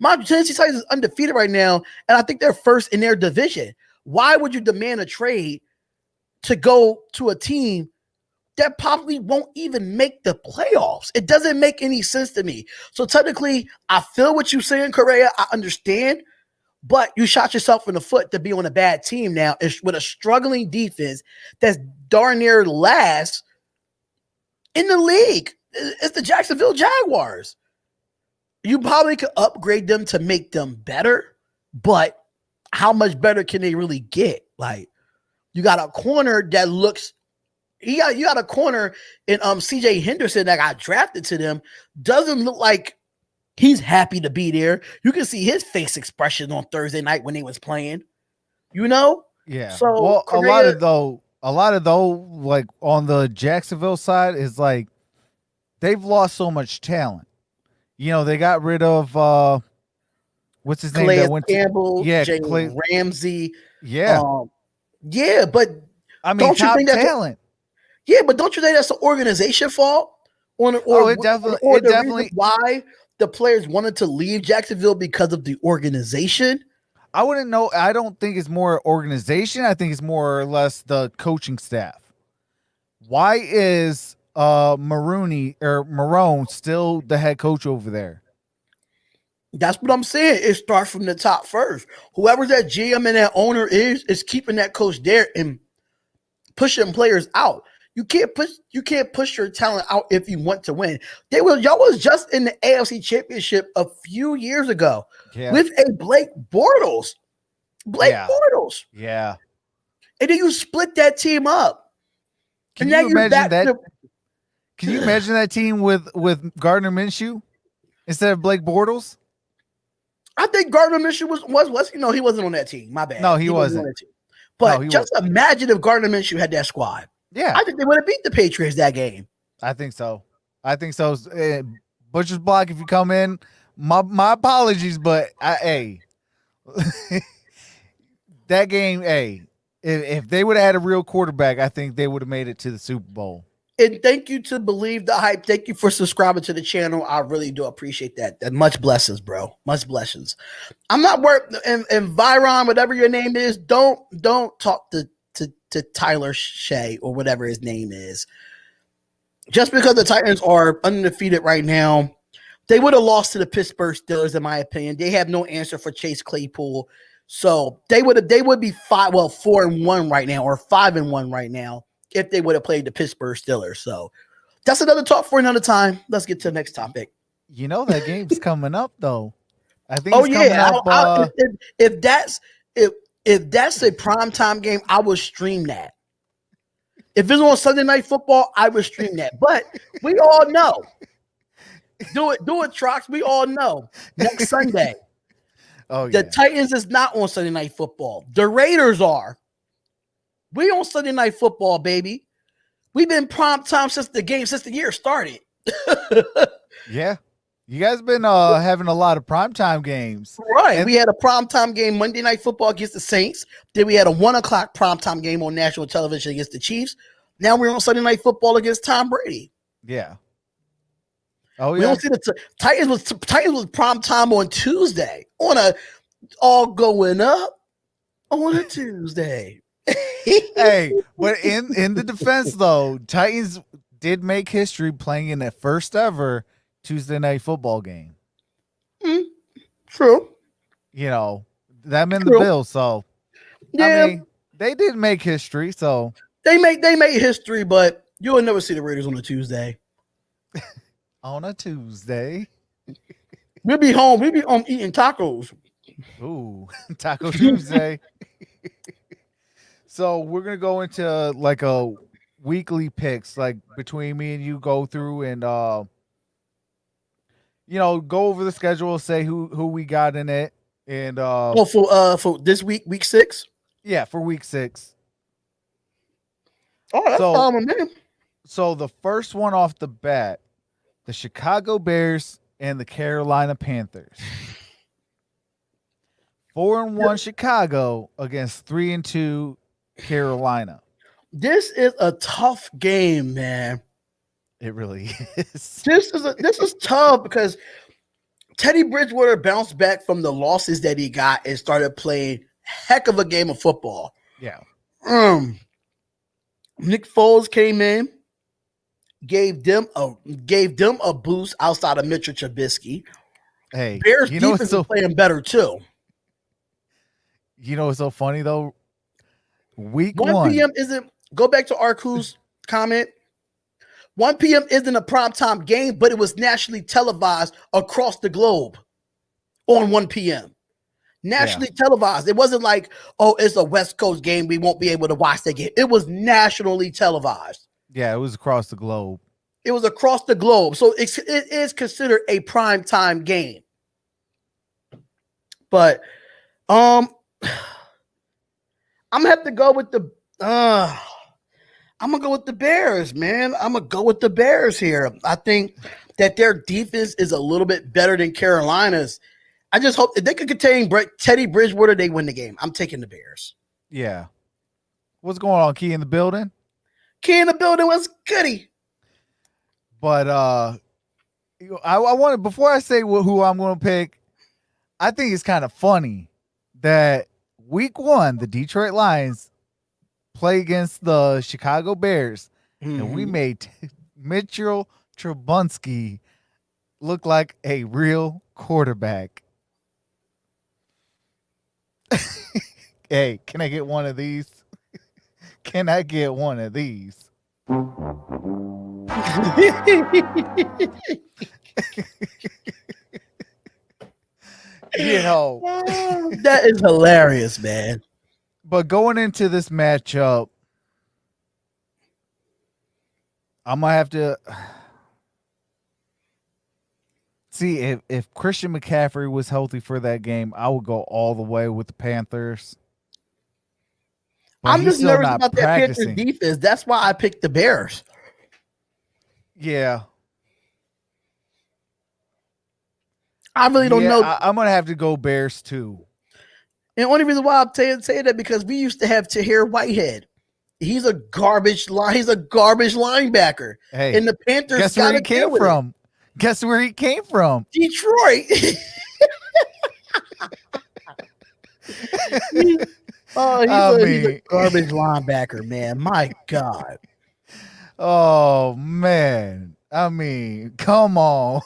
My Tennessee Titans is undefeated right now, and I think they're first in their division. Why would you demand a trade to go to a team that probably won't even make the playoffs? It doesn't make any sense to me. So technically, I feel what you're saying, Correa. I understand, but you shot yourself in the foot to be on a bad team now with a struggling defense that's darn near last in the league. It's the Jacksonville Jaguars. You probably could upgrade them to make them better, but how much better can they really get? Like, you got a corner that looks – you got a corner in CJ Henderson that got drafted to them. Doesn't look like he's happy to be there. You can see his face expression on Thursday night when he was playing. You know? Yeah. So well, Correa, a lot of though, like on the Jacksonville side is like they've lost so much talent. You know, they got rid of what's his name Calais that went Campbell, to Jalen Ramsey. Yeah. Yeah, but I mean, don't you top think that's talent. Yeah, but don't you think that's the organization fault? It definitely why the players wanted to leave Jacksonville because of the organization. I wouldn't know. I don't think it's more organization. I think it's more or less the coaching staff. Why is Marone still the head coach over there? That's what I'm saying. It starts from the top first. Whoever that GM and that owner is keeping that coach there and pushing players out. You can't push your talent out if you want to win. Y'all was just in the AFC Championship a few years ago with a Blake Bortles. Bortles. Yeah. And then you split that team up. Can you imagine that? Can you imagine that team with Gardner Minshew instead of Blake Bortles? I think Gardner Minshew was he wasn't on that team. My bad. No, he wasn't. On that team. But just imagine if Gardner Minshew had that squad. Yeah. I think they would have beat the Patriots that game. I think so. Butcher's Block, if you come in, my apologies, but that game, if they would have had a real quarterback, I think they would have made it to the Super Bowl. And thank you to Believe the Hype. Thank you for subscribing to the channel. I really do appreciate that. And much blessings, bro. Much blessings. I'm not worried. And Viron, whatever your name is, don't talk to Tyler Shea or whatever his name is. Just because the Titans are undefeated right now, they would have lost to the Pittsburgh Steelers, in my opinion. They have no answer for Chase Claypool. So they would be 4-1 right now, or 5-1 right now, if they would have played the Pittsburgh Steelers. So that's another talk for another time. Let's get to the next topic. You know that game's coming up though. I think. If that's a primetime game, I would stream that. If it's on Sunday Night Football, I would stream that. But we all know. Do it, Trox. We all know. Next Sunday. Oh, The yeah. Titans is not on Sunday Night Football. The Raiders are. We on Sunday Night Football, baby. We've been primetime since the year started. Yeah. You guys been having a lot of primetime games. Right. And- we had a primetime game Monday Night Football against the Saints. Then we had a 1 o'clock primetime game on national television against the Chiefs. Now we're on Sunday Night Football against Tom Brady. Yeah. Oh, We yeah. don't see the Titans was primetime on Tuesday. On a all going up on a Tuesday. Hey, but in the defense though, Titans did make history playing in their first ever Tuesday Night Football game. True. You know, them and the True. Bills. So Yeah, I mean, they did make history. So they made history, but you will never see the Raiders on a Tuesday. on a Tuesday, We'll be home. We'll be eating tacos. ooh, Taco Tuesday. So we're gonna go into like a weekly picks, like between me and you, go through and you know, go over the schedule, say who we got in it, and For this week 6. yeah, for week 6. Oh, that's So- fine with me. So the first one off the bat, the Chicago Bears and the Carolina Panthers. 4-1 Chicago against 3-2 Carolina. This is a tough game, man. It really is. This is tough because Teddy Bridgewater bounced back from the losses that he got and started playing heck of a game of football. Yeah. Nick Foles came in, gave them a boost outside of Mitchell Trubisky. Hey, Bears you know defense what's so is playing better too. you know what's so funny though? Week 1 1. p.m. isn't, go back to Arku's comment. 1 p.m. isn't a primetime game, but it was nationally televised across the globe on 1 p.m. Nationally televised. It wasn't like, oh, it's a West Coast game. We won't be able to watch that game. It was nationally televised. Yeah, it was across the globe. It was across the globe. So it is considered a primetime game. But I'm gonna have to go with the I'm gonna go with the Bears, man. I'm gonna go with the Bears here. I think that their defense is a little bit better than Carolina's. I just hope if they could contain Teddy Bridgewater, they win the game. I'm taking the Bears. Yeah. What's going on, Key in the building? Key in the building was goody. But I want to, before I say who I'm going to pick, I think it's kind of funny that week 1, the Detroit Lions play against the Chicago Bears, and we made Mitchell Trubisky look like a real quarterback. Hey, can I get one of these? Can I get one of these? You know, That is hilarious, man. but going into this matchup, I'm gonna have to see if Christian McCaffrey was healthy for that game. I would go all the way with the Panthers. But I'm he's just still nervous not about that Panthers practicing. defense. That's why I picked the Bears. Yeah, I really don't know. I'm gonna have to go Bears too. And the only reason why I'm saying that because we used to have Tahir Whitehead. He's a garbage linebacker. Hey, And the Panthers guess where got he to deal came with it. from? Guess where he came from? Detroit. He's a garbage linebacker, man. My God. Oh man, I mean, come on.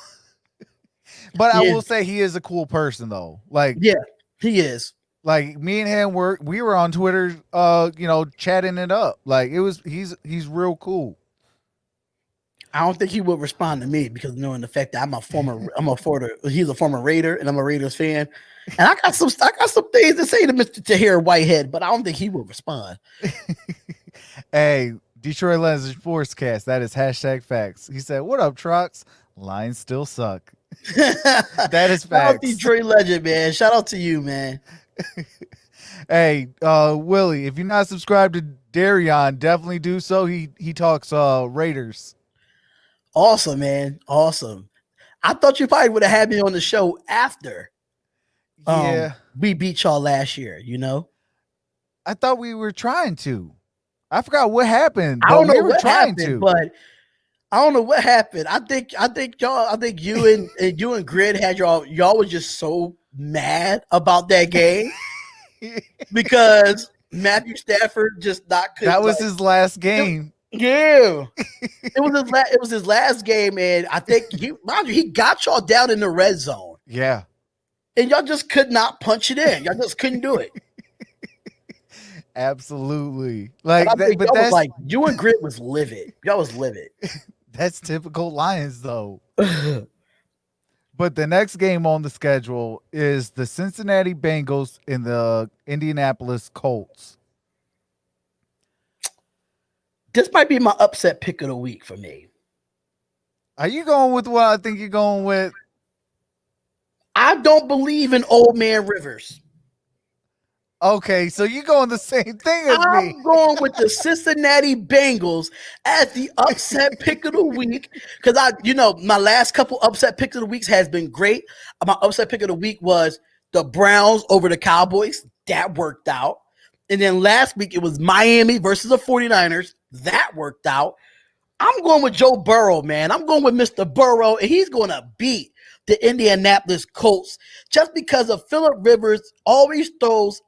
But I Yeah. will say he is a cool person though. Like, Yeah, he is. like me and him we were on Twitter, you know, chatting it up. Like he's real cool. I don't think he would respond to me because knowing the fact that he's a former Raider and I'm a Raiders fan. And I got some things to say to Mr. Tahir Whitehead, but I don't think he will respond. Hey, Detroit Lions Sportscast. That is #facts. He said, "What up, Trox? Lions still suck." That is Shout out facts. Detroit legend, man. Shout out to you, man. Hey, Willie, if you're not subscribed to Derrn, definitely do so. He talks Raiders. Awesome, man. Awesome. I thought you probably would have had me on the show after Yeah, we beat y'all last year, you know? I thought we were trying to. I forgot what happened. I But don't know we were what trying happened, to. but I don't know what happened. I think you and you and Grid had y'all was just so mad about that game because Matthew Stafford just not could. That was his last game. Yeah, it was his last game, and I think he got y'all down in the red zone, Yeah. and y'all just could not punch it in. Y'all just couldn't do it. Absolutely. And Like, I think but y'all was that's like you and Grit was livid. Y'all was livid. that's typical Lions, though. But the next game on the schedule is the Cincinnati Bengals and the Indianapolis Colts. This might be my upset pick of the week for me. Are you going with what I think you're going with? I don't believe in old man Rivers. Okay, so you're going the same thing as me. I'm going with the Cincinnati Bengals as the upset pick of the week because my last couple upset picks of the weeks has been great. My upset pick of the week was the Browns over the Cowboys. That worked out. And then last week it was Miami versus the 49ers. That worked out. I'm going with Joe Burrow, man. I'm going with Mr. Burrow, and he's going to beat the Indianapolis Colts just because of Phillip Rivers always throws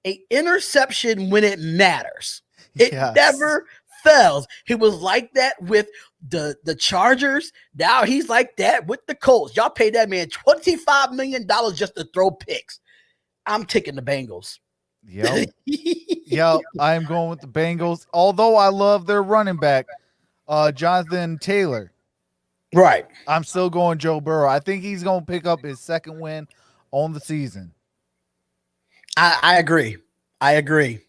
an interception when it matters. It Yes. never fails. He was like that with the Chargers. Now he's like that with the Colts. Y'all paid that man $25 million just to throw picks. I'm taking the Bengals. Yep. Yep. I am going with the Bengals. Although I love their running back, Jonathan Taylor. Right. I'm still going Joe Burrow. I think he's going to pick up his second win on the season. I agree. I agree.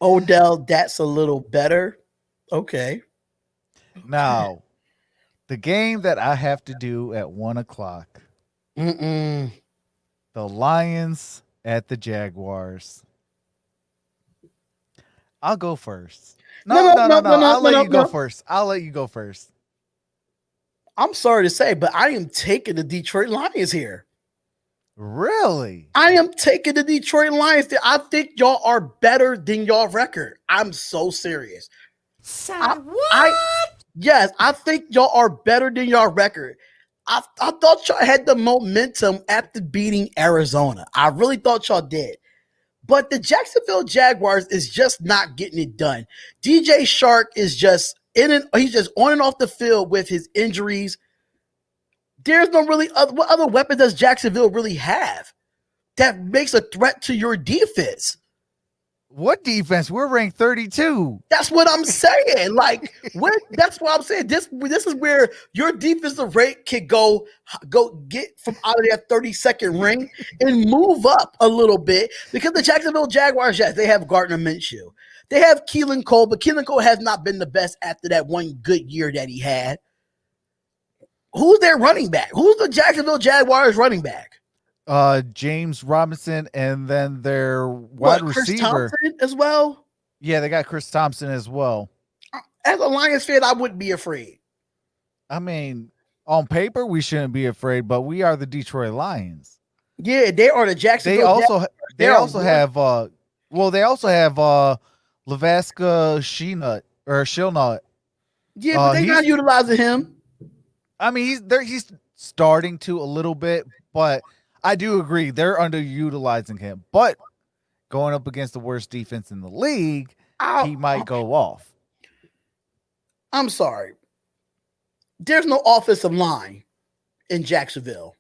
Odell, that's a little better. Okay. Now, the game that I have to do at 1:00, Mm-mm. the Lions at the Jaguars. I'll go first. No. I'll let you go first. I'll let you go first. I'm sorry to say, but I am taking the Detroit Lions here. Really? I am taking the Detroit Lions. I think y'all are better than y'all record. I'm so serious. Yes, I think y'all are better than y'all record. I thought y'all had the momentum after beating Arizona. I really thought y'all did. But the Jacksonville Jaguars is just not getting it done. DJ Shark is just he's just on and off the field with his injuries. There's no really what other weapon does Jacksonville really have that makes a threat to your defense? What defense? We're ranked 32. That's what I'm saying. Like, that's what I'm saying. This is where your defensive rate can go get from out of that 30-second ring and move up a little bit because the Jacksonville Jaguars, yes, they have Gardner Minshew. They have Keelan Cole, but Keelan Cole has not been the best after that one good year that he had. Who's their running back? Who's the Jacksonville Jaguars running back? James Robinson, and then their wide Chris receiver Thompson as well. Yeah, they got Chris Thompson as well. As a Lions fan, I wouldn't be afraid. I mean, on paper, we shouldn't be afraid, but we are the Detroit Lions. Yeah, they are the Jacksonville. They also have Lavaska Shilnut. Yeah, but they're not utilizing him. I mean, he's starting to a little bit, but I do agree they're underutilizing him. But going up against the worst defense in the league, he might go off. I'm sorry. There's no offensive line in Jacksonville.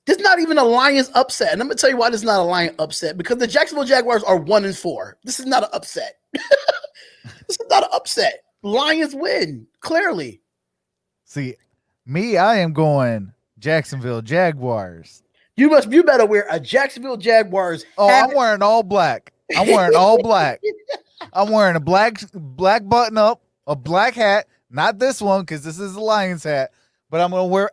There's not even a Lions upset. And I'm going to tell you why this is not a Lions upset. Because the Jacksonville Jaguars are 1-4. This is not an upset. This is not an upset. Lions win, clearly. See, me, I am going Jacksonville Jaguars. You better wear a Jacksonville Jaguars hat. Oh, I'm wearing all black. I'm wearing all black. I'm wearing a black button up, a black hat. Not this one because this is a Lions hat. But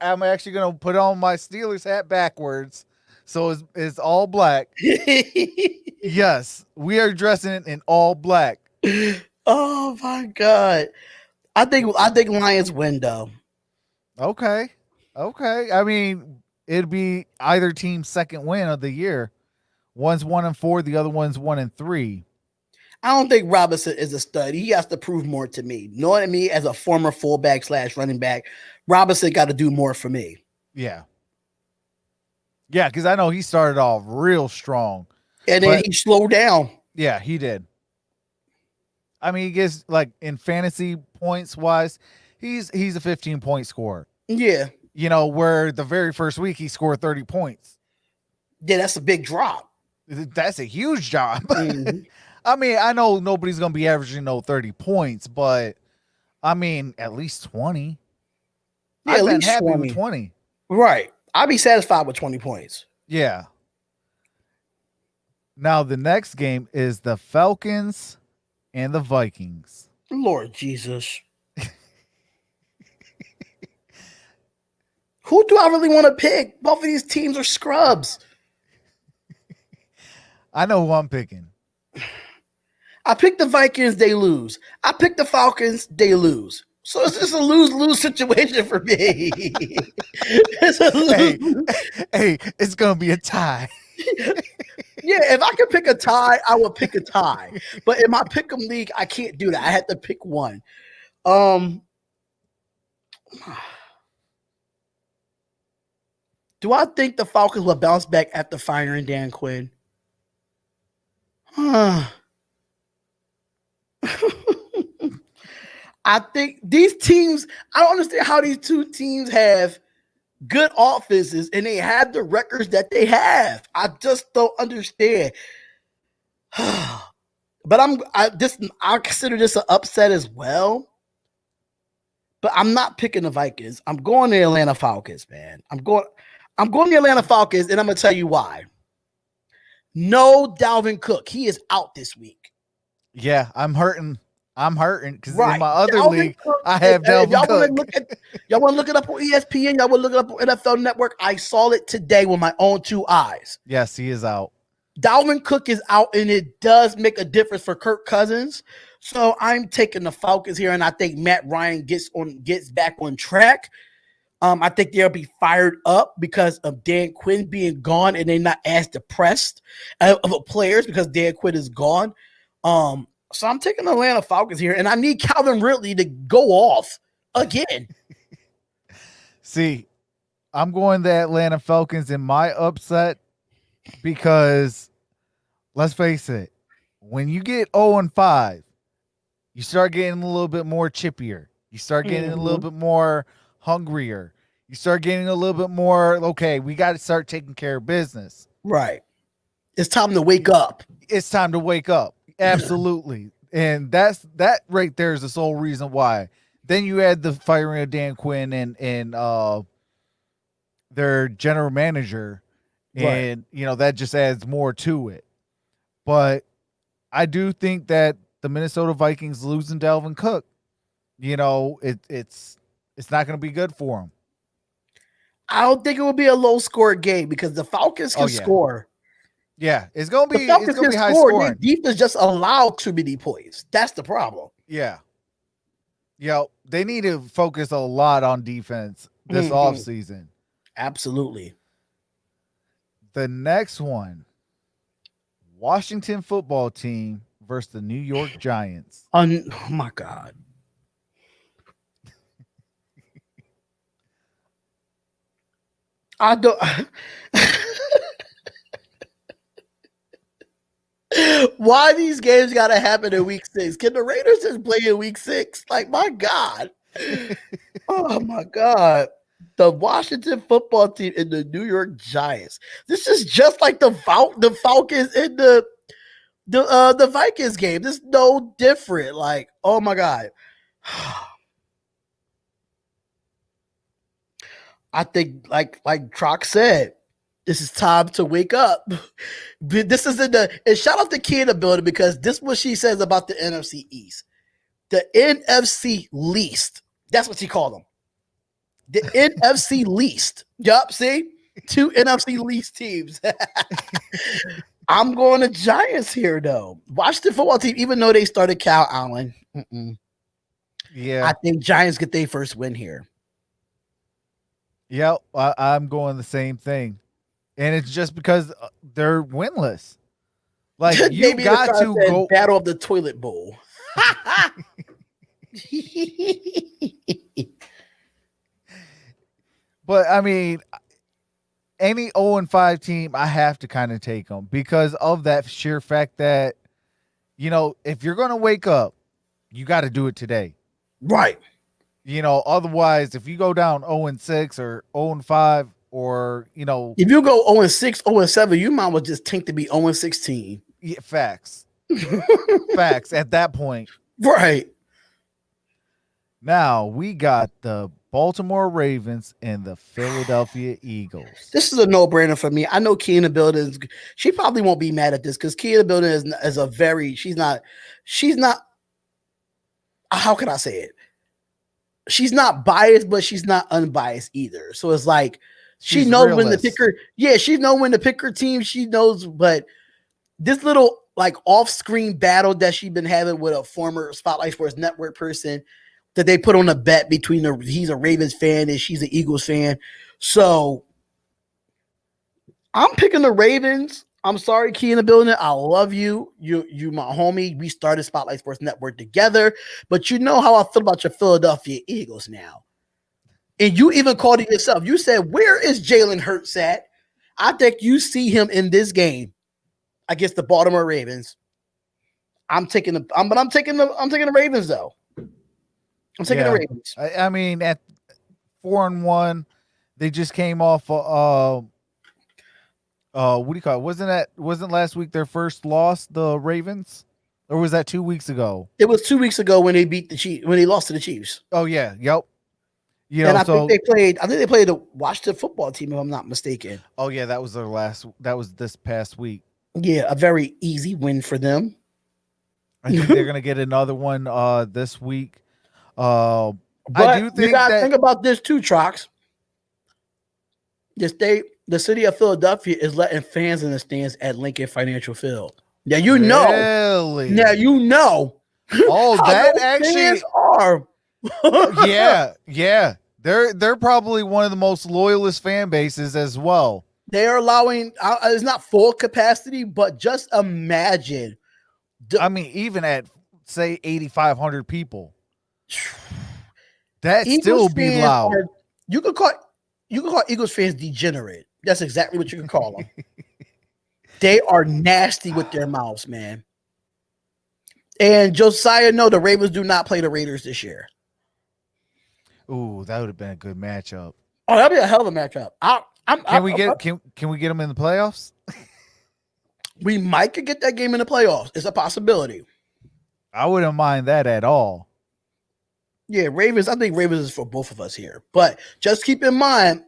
I'm actually gonna put on my Steelers hat backwards, so it's all black. Yes, we are dressing in all black. Oh my god! I think Lions win though. Okay. I mean, it'd be either team's second win of the year. One's 1-4, the other one's 1-3. I don't think Robinson is a stud. He has to prove more to me. Knowing me as a former fullback / running back, Robinson got to do more for me. Yeah. Yeah, because I know he started off real strong. And then he slowed down. Yeah, he did. I mean, he gets like in fantasy points wise, he's a 15-point scorer. Yeah. You know, where the very first week he scored 30 points. Yeah, that's a big drop. That's a huge job. Mm-hmm. I mean, I know nobody's going to be averaging 30 points, but I mean, at least 20. Yeah, I've at been least happy 20. with 20. Right. I'd be satisfied with 20 points. Yeah. Now, the next game is the Falcons and the Vikings. Lord Jesus. Who do I really want to pick? Both of these teams are scrubs. I know who I'm picking. I picked the Vikings, they lose. I picked the Falcons, they lose. So it's just a lose-lose situation for me. It's a lose. Hey, it's going to be a tie. Yeah, if I could pick a tie, I would pick a tie. But in my pick'em league, I can't do that. I had to pick one. Do I think the Falcons will bounce back after firing Dan Quinn? I think these teams, I don't understand how these two teams have good offenses and they have the records that they have. I just don't understand. But I consider this an upset as well. But I'm not picking the Vikings. I'm going to Atlanta Falcons, man. I'm going to Atlanta Falcons, and I'm gonna tell you why. No Dalvin Cook. He is out this week. Yeah, I'm hurting because Right. in my other Dalvin league, Cook, I have Dalvin y'all want to look it up on ESPN? Y'all want to look it up on NFL Network? I saw it today with my own two eyes. Yes, he is out. Dalvin Cook is out, and it does make a difference for Kirk Cousins. So I'm taking the Falcons here, and I think Matt Ryan gets back on track. I think they'll be fired up because of Dan Quinn being gone, and they're not as depressed of players because Dan Quinn is gone. So I'm taking the Atlanta Falcons here, and I need Calvin Ridley to go off again. See, I'm going the Atlanta Falcons in my upset because let's face it, when you get 0-5, you start getting a little bit more chippier. You start getting a little bit more hungrier. You start getting a little bit more, okay, we got to start taking care of business. Right. It's time to wake up. It's time to wake up. Absolutely. And that right there is the sole reason why. Then you add the firing of Dan Quinn and their general manager, and that just adds more to it. But I do think that the Minnesota Vikings losing Dalvin Cook, it's not going to be good for them. I don't think it will be a low score game because the Falcons can score. Yeah, it's going to be high scoring. scoring. Their defense just allowed too many points. That's the problem. Yeah. They need to focus a lot on defense this offseason. Absolutely. The next one, Washington football team versus the New York Giants. Oh my God. I don't. Why these games got to happen in week 6? Can the Raiders just play in week 6? Like, my God. Oh, my God. The Washington football team and the New York Giants. This is just like the Falcons and the Vikings game. This is no different. Like, oh, my God. I think, like Trox said, this is time to wake up. This is and shout out to Key in the building, because this is what she says about the NFC East. The NFC least. That's what she called them. The NFC least. Yup, see? 2 NFC least teams. I'm going to Giants here, though. Watch the football team, even though they started Cal Allen. Yeah. I think Giants get their first win here. Yep, I'm going the same thing. And it's just because they're winless. Like, you Maybe got it's to go. Battle of the Toilet Bowl. But, I mean, any 0-5 team, I have to kind of take them because of that sheer fact that, you know, if you're going to wake up, you got to do it today. Right. You know, otherwise, if you go down 0-6 or 0-5 or, you know. If you go 0-6, 0-7, you might well just think to be 0-16. Yeah, facts. Facts at that point. Right. Now, we got the Baltimore Ravens and the Philadelphia Eagles. This is a no-brainer for me. I know Key in the building. She probably won't be mad at this because Key in the building is a very, she's not, how can I say it? She's not biased, but she's not unbiased either. So it's like, she knows when to pick her. Yeah, she knows when to pick her team. She knows, but this little like off-screen battle that she's been having with a former Spotlight Sports Network person that they put on a bet between he's a Ravens fan and she's an Eagles fan. So I'm picking the Ravens. I'm sorry, Key in the building. I love you. You my homie. We started Spotlight Sports Network together, but you know how I feel about your Philadelphia Eagles now. And you even called it yourself. You said, "Where is Jalen Hurts at?" I think you see him in this game against the Baltimore Ravens. I'm taking the Ravens though. I'm taking the Ravens. I mean, at 4-1, they just came off. What do you call it? Wasn't last week their first loss, the Ravens, or was that 2 weeks ago? It was 2 weeks ago when they beat the Chiefs, when they lost to the Chiefs. Oh yeah, yep. You know, and I think they played the Washington football team, if I'm not mistaken. Oh yeah, that was their last. That was this past week. Yeah, a very easy win for them. I think they're gonna get another one this week. But I do think you gotta think about this too, Trox. The city of Philadelphia is letting fans in the stands at Lincoln Financial Field. Now you know. Really? Now you know. Oh, that actually are. yeah. They're probably one of the most loyalist fan bases as well. They are allowing. It's not full capacity, but just imagine. I mean, even at say 8,500 people, that still be loud. You could call Eagles fans degenerate. That's exactly what you can call them. They are nasty with their mouths, man. And Josiah, no, the Ravens do not play the Raiders this year. Ooh, that would have been a good matchup. Oh, that'd be a hell of a matchup. Can we get them in the playoffs? We might could get that game in the playoffs. It's a possibility. I wouldn't mind that at all. Yeah, Ravens. I think Ravens is for both of us here. But just keep in mind,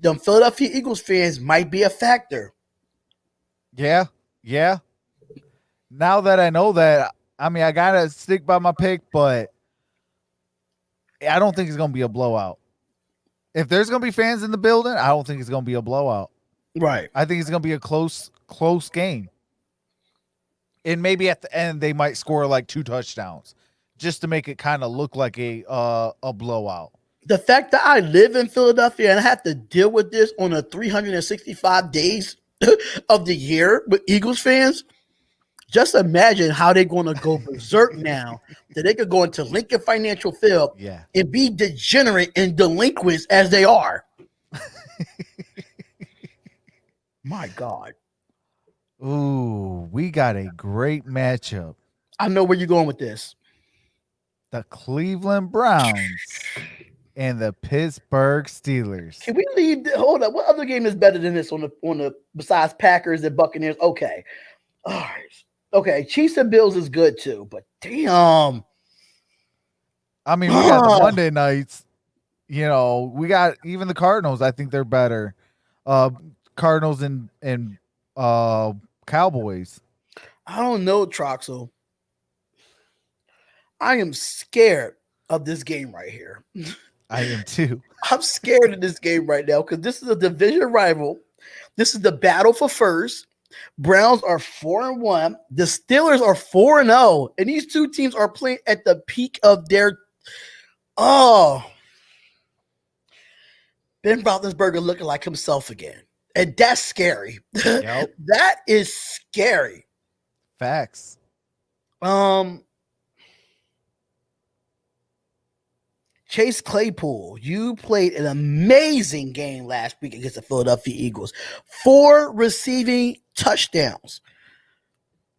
the Philadelphia Eagles fans might be a factor. Yeah. Now that I know that, I mean, I gotta stick by my pick, but I don't think it's gonna be a blowout. If there's gonna be fans in the building, I don't think it's gonna be a blowout. Right. I think it's gonna be a close game. And maybe at the end they might score like 2 touchdowns just to make it kind of look like a blowout. The fact that I live in Philadelphia and I have to deal with this on a 365 days of the year with Eagles fans, just imagine how they're going to go berserk now that they could go into Lincoln Financial Field and be degenerate and delinquents as they are. My God. Ooh, we got a great matchup. I know where you're going with this. The Cleveland Browns and the Pittsburgh Steelers. Can we leave? Hold up. What other game is better than this on the besides Packers and Buccaneers? Okay. All right. Okay. Chiefs and Bills is good too, but damn. I mean, we got the Monday nights. You know, we got even the Cardinals. I think they're better. Cardinals and Cowboys. I don't know, Troxel. I am scared of this game right here. I am too. I'm scared of this game right now because this is a division rival. This is the battle for first. Browns are 4-1. The Steelers are 4-0. And these two teams are playing at the peak of their Ben Roethlisberger looking like himself again. And that's scary. Yep. That is scary. Facts. Chase Claypool, you played an amazing game last week against the Philadelphia Eagles. 4 receiving touchdowns.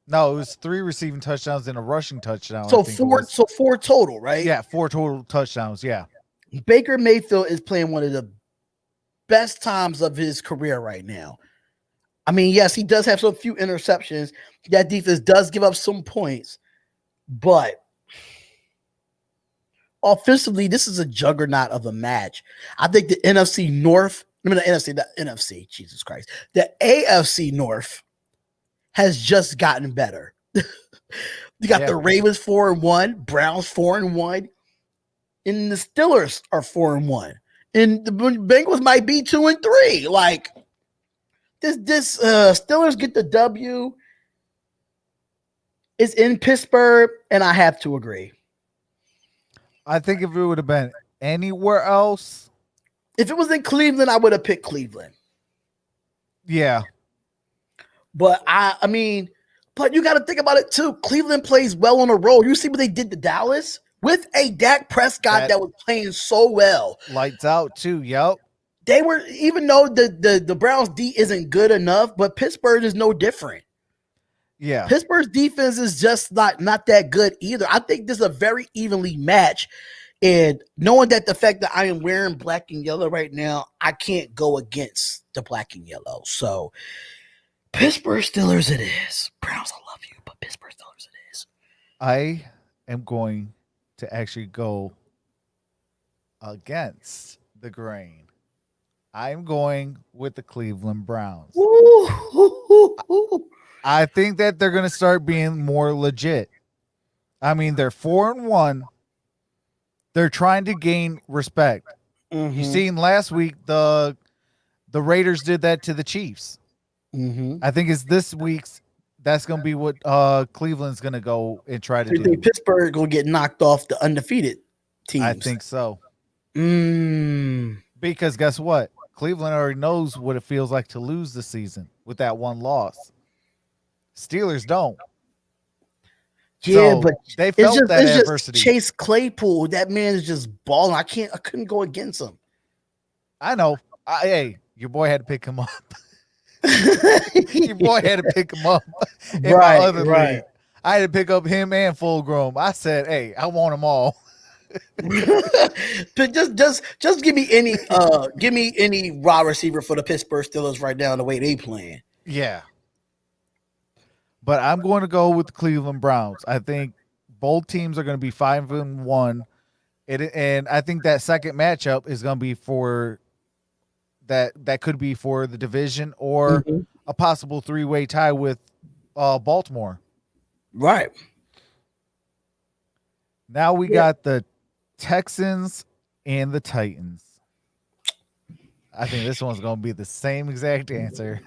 No, it was 3 receiving touchdowns and a rushing touchdown. So I think it was. 4 total, right? Yeah, 4 total touchdowns. Yeah. Baker Mayfield is playing one of the best times of his career right now. I mean, yes, he does have some few interceptions. That defense does give up some points, but offensively, this is a juggernaut of a match. I think the NFC North, Jesus Christ, the AFC North has just gotten better. You got the Ravens 4-1, Browns 4-1, and the Steelers are 4-1, and the Bengals might be 2-3. Like this Steelers get the W. It's in Pittsburgh, and I have to agree. I think if it would have been anywhere else. If it was in Cleveland, I would have picked Cleveland. Yeah. But I mean, you got to think about it too. Cleveland plays well on a roll. You see what they did to Dallas with a Dak Prescott that was playing so well. Lights out too. Yep. They were, even though the Browns D isn't good enough, but Pittsburgh is no different. Yeah. Pittsburgh's defense is just not that good either. I think this is a very evenly match. And knowing that the fact that I am wearing black and yellow right now, I can't go against the black and yellow. So Pittsburgh Steelers it is. Browns, I love you, but Pittsburgh Steelers it is. I am going to actually go against the grain. I'm going with the Cleveland Browns. Ooh. I think that they're going to start being more legit. I mean, they're 4-1. They're trying to gain respect. Mm-hmm. You seen last week the Raiders did that to the Chiefs. Mm-hmm. I think it's this week's. That's going to be what Cleveland's going to go and try to do. You think Pittsburgh going to get knocked off the undefeated teams? I think so. Mm. Because guess what? Cleveland already knows what it feels like to lose the season with that one loss. Steelers don't. Yeah, So but they felt that it's adversity. just Chase Claypool. That man is just balling. I couldn't go against him. I know. Hey, your boy had to pick him up. Your boy had to pick him up in my other league. I had to pick up him and Full Grown. I said, hey, I want them all. But just give me any raw receiver for the Pittsburgh Steelers right now the way they playing. Yeah. But I'm going to go with the Cleveland Browns. I think both teams are going to be 5-1. And I think that second matchup is going to be for that could be for the division or a possible 3-way tie with Baltimore. Right. Now we got the Texans and the Titans. I think this one's going to be the same exact answer.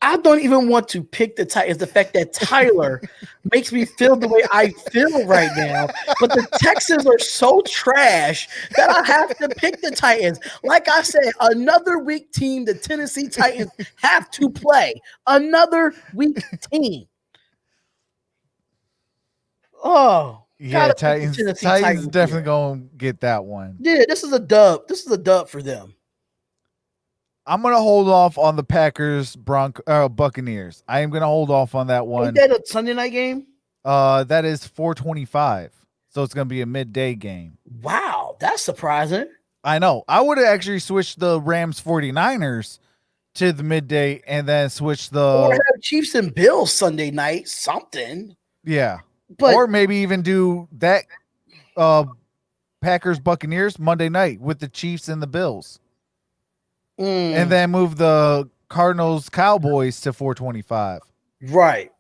I don't even want to pick the Titans. The fact that Tyler makes me feel the way I feel right now. But the Texans are so trash that I have to pick the Titans. Like I said, another weak team the Tennessee Titans have to play. Another weak team. Oh, yeah, Titans definitely going to get that one. Yeah, this is a dub. This is a dub for them. I'm going to hold off on the Packers Buccaneers. I am going to hold off on that one. Is that a Sunday night game? That is 4:25. So it's going to be a midday game. Wow, that's surprising. I know. I would have actually switched the Rams 49ers to the midday and then switch or have Chiefs and Bills Sunday night, something. Yeah. But or maybe even do that Packers Buccaneers Monday night with the Chiefs and the Bills. And then move the Cardinals Cowboys to 425. right.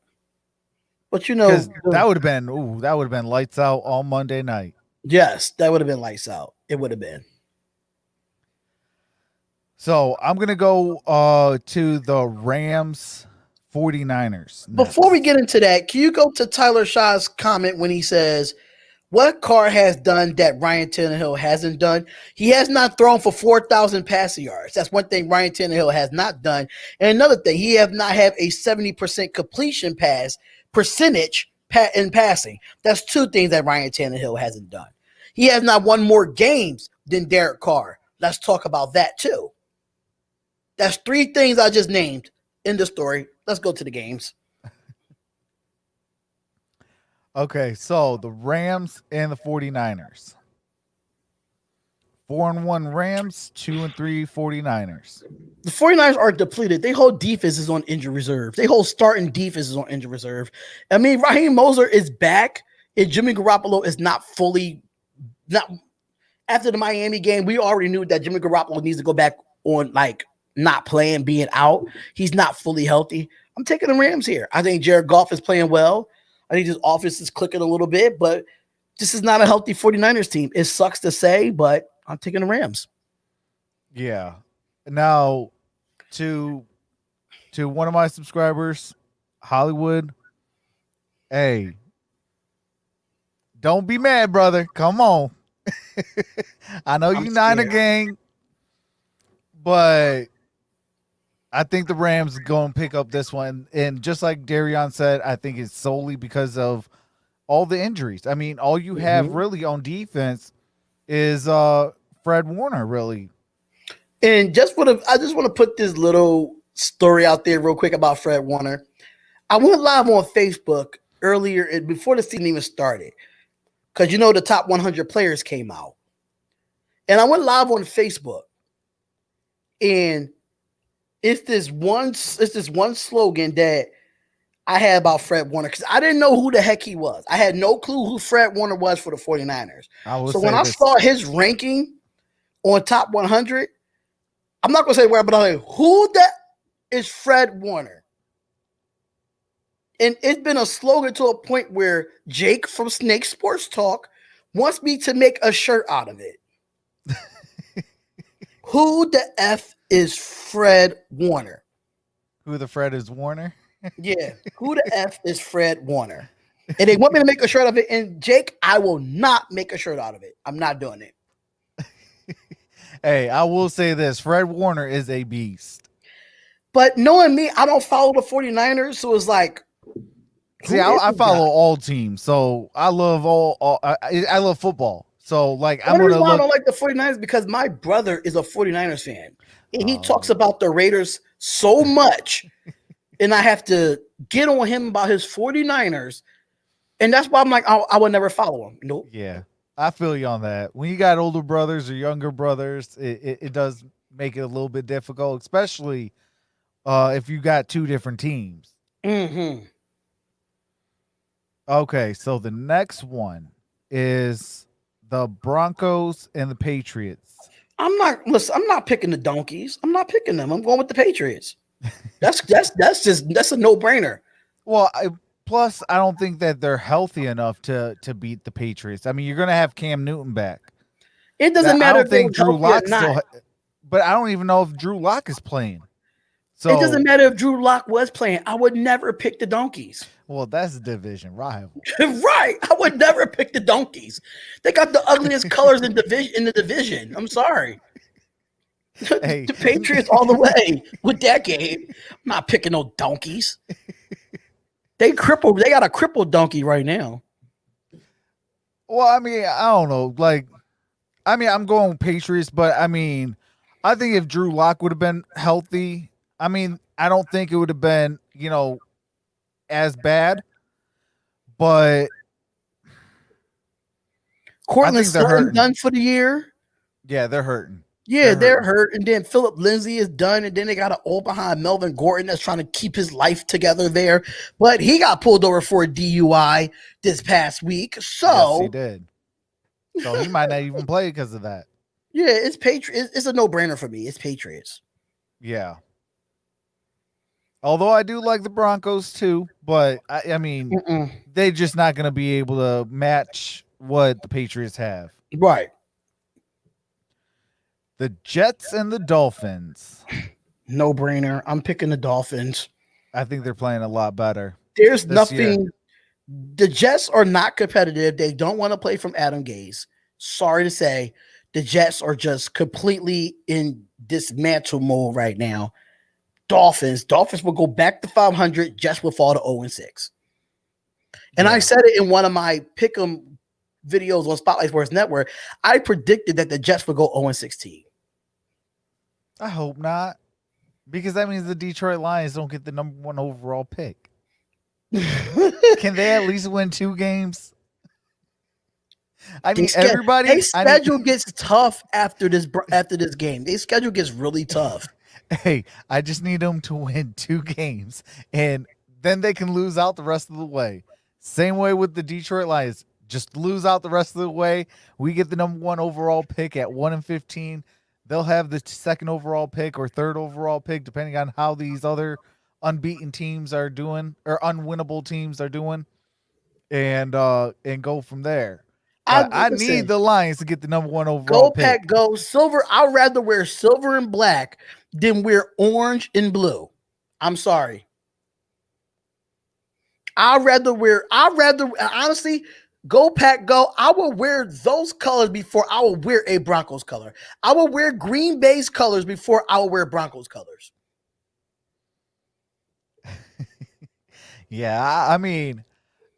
But Because that would have been lights out all Monday night. yes, that would have been lights out. It would have been. So I'm gonna go to the Rams 49ers. Before we get into that, can you go to Tyler Shaw's comment when he says, what Carr has done that Ryan Tannehill hasn't done? He has not thrown for 4,000 passing yards. That's one thing Ryan Tannehill has not done. And another thing, he have not had a 70% completion percentage in passing. That's two things that Ryan Tannehill hasn't done. He has not won more games than Derek Carr. Let's talk about that too. That's three things I just named in the story. Let's go to the games. Okay, so the Rams and the 49ers. 4-1 Rams, 2-3 49ers. The 49ers are depleted. They hold defenses on injury reserve. They hold starting defenses on injury reserve. I mean, Raheem Mostert is back, and Jimmy Garoppolo is not after the Miami game. We already knew that Jimmy Garoppolo needs to go back on not playing, being out. He's not fully healthy. I'm taking the Rams here. I think Jared Goff is playing well. I think his offense is clicking a little bit, but this is not a healthy 49ers team. It sucks to say, but I'm taking the Rams. Yeah. Now, to one of my subscribers, Hollywood, hey, don't be mad, brother. Come on. I know you Niner gang, but I think the Rams are going to pick up this one. And just like Derrn said, I think it's solely because of all the injuries. I mean, all you have really on defense is Fred Warner, really. And I just want to put this little story out there real quick about Fred Warner. I went live on Facebook earlier before the season even started because the top 100 players came out. And I went live on Facebook. And it's this one slogan that I had about Fred Warner because I didn't know who the heck he was. I had no clue who Fred Warner was for the 49ers. So when I saw his ranking on top 100, I'm not going to say where, but I'm like, who that is Fred Warner? And it's been a slogan to a point where Jake from Snake Sports Talk wants me to make a shirt out of it. Who the F is Fred Warner? Who the Fred is Warner? Yeah. Who the F is Fred Warner? And they want me to make a shirt of it. And Jake, I will not make a shirt out of it. I'm not doing it. Hey, I will say this. Fred Warner is a beast. But knowing me, I don't follow the 49ers. So it's like. See, I follow all teams. So I love I love football. So I'm going to look. I don't like the 49ers because my brother is a 49ers fan. And he talks about the Raiders so much. And I have to get on him about his 49ers. And that's why I'm like, I would never follow him. Nope. Yeah, I feel you on that. When you got older brothers or younger brothers, it does make it a little bit difficult, especially if you got two different teams. Mm-hmm. Okay, so the next one is the Broncos and the Patriots. I'm not picking the donkeys. I'm not picking them. I'm going with the Patriots. That's a no-brainer. Well, plus I don't think that they're healthy enough to beat the Patriots. I mean, you're going to have Cam Newton back. It doesn't matter. I don't think Drew Lock still, but I don't even know if Drew Lock is playing. So it doesn't matter if Drew Lock was playing. I would never pick the donkeys. Well, that's a division rival. Right. I would never pick the donkeys. They got the ugliest colors in the division. I'm sorry. Hey. The Patriots all the way with that game. I'm not picking no donkeys. They got a crippled donkey right now. Well, I mean, I don't know. I'm going Patriots, but I mean, I think if Drew Lock would have been healthy, I mean, I don't think it would have been, as bad. But Cortland Sutton done for the year. Yeah, they're hurting. Yeah, they're hurt. hurt. And then Philip Lindsay is done. And then they got an old behind Melvin Gordon that's trying to keep his life together there. But he got pulled over for a DUI this past week. Yes, So, he did. So he might not even play because of that. yeah, it's Patriots. It's a no-brainer for me. It's Patriots. Yeah. Although I do like the Broncos too, but I mean, they're just not going to be able to match what the Patriots have. Right. The Jets and the Dolphins. No-brainer. I'm picking the Dolphins. I think they're playing a lot better. There's this nothing. year. The Jets are not competitive. They don't want to play from Adam Gase. Sorry to say, the Jets are just completely in dismantle mode right now. Dolphins will go back to 500. Jets will fall to 0-6. And Yeah. I said it in one of my pick'em videos on Spotlight Sports Network. I predicted that the Jets would go 0-16. I hope not, because that means the Detroit Lions don't get the number 1 overall pick. Can they at least win 2 games? I mean, everybody. Their schedule gets tough after this game. Their schedule gets really tough. Hey, I just need them to win 2 games, and then they can lose out the rest of the way. Same way with the Detroit Lions. Just lose out the rest of the way. We get the number 1 overall pick at 1-15. They'll have the 2nd overall pick or 3rd overall pick, depending on how these other unbeaten teams are doing or unwinnable teams are doing, and go from there. I need the Lions to get the number 1 overall pick. Go Pack Go silver. I'd rather wear silver and black than wear orange and blue. I'm sorry. Honestly, Go Pack Go. I will wear those colors before I will wear a Broncos color. I will wear Green Bay's colors before I will wear Broncos colors. Yeah, I mean,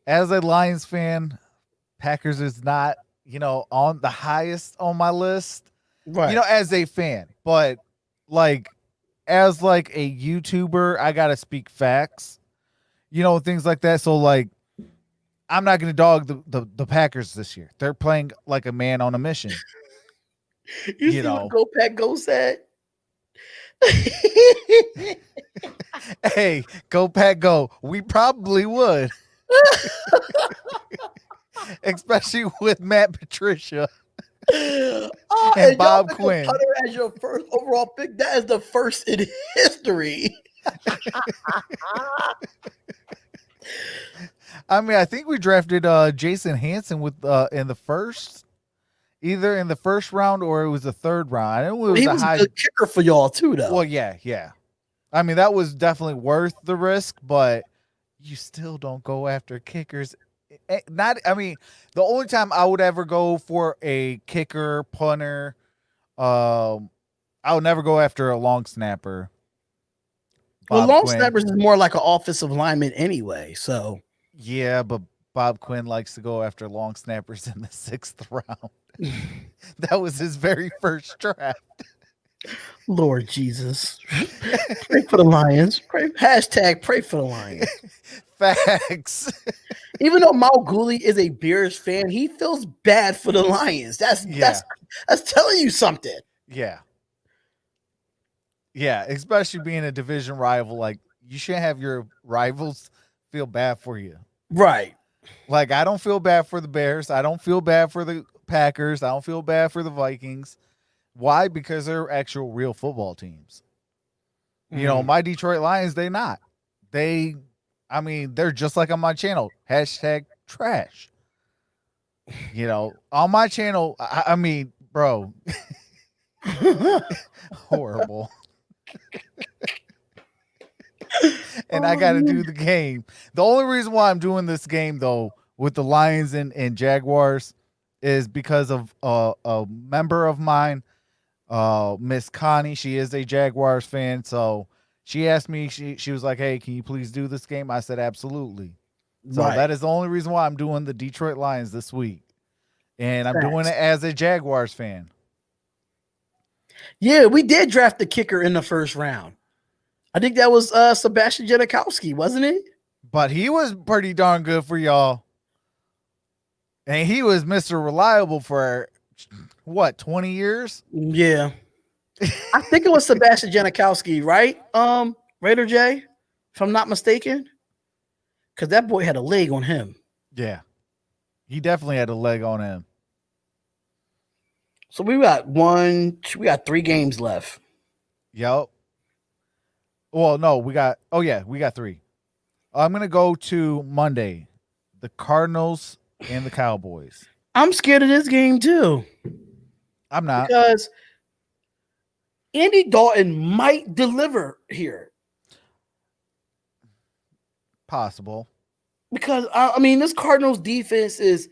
as a Lions fan, Packers is not, on the highest on my list, Right. As a fan, but as a YouTuber, I got to speak facts, things like that. So I'm not going to dog the Packers this year. They're playing like a man on a mission. You see what Go Pack Go said? Hey, Go Pack Go. We probably would. Especially with Matt Patricia and Bob Quinn. Hunter as your first overall pick. That is the first in history. I mean, I think we drafted Jason Hansen with in the first, either in the first round or it was the 3rd round. I know it was he was a good kicker for y'all too, though. Well, yeah. I mean, that was definitely worth the risk, but you still don't go after kickers. The only time I would ever go for a kicker, punter, I would never go after a long snapper. Long snappers is more like an offensive lineman anyway. So yeah, but Bob Quinn likes to go after long snappers in the 6th round. That was his very first draft. Lord Jesus. Pray for the Lions. Pray for the Lions. Facts. Even though Mal Gooley is a Bears fan, he feels bad for the Lions. That's telling you something. Yeah. Yeah, especially being a division rival. You shouldn't have your rivals feel bad for you. Right. I don't feel bad for the Bears. I don't feel bad for the Packers. I don't feel bad for the Vikings. Why? Because they're actual real football teams. My Detroit Lions, they're not. They're just like on my channel. #trash. On my channel, bro. Horrible. And I got to do the game. The only reason why I'm doing this game, though, with the Lions and Jaguars is because of a member of mine, Miss Connie. She is a Jaguars fan. So she asked me, she was like, hey, can you please do this game? I said, absolutely. So that is the only reason why I'm doing the Detroit Lions this week. And I'm doing it as a Jaguars fan. Yeah, we did draft the kicker in the 1st round. I think that was Sebastian Janikowski, wasn't it? But he was pretty darn good for y'all. And he was Mr. Reliable for, 20 years? Yeah. I think it was Sebastian Janikowski, right? Raider J, if I'm not mistaken, because that boy had a leg on him. Yeah. He definitely had a leg on him. So we got we got 3 games left. Yep. Well, no, we got 3. I'm going to go to Monday. The Cardinals and the Cowboys. I'm scared of this game too. I'm not. Because Andy Dalton might deliver here. Possible. Because I mean, this Cardinals defense is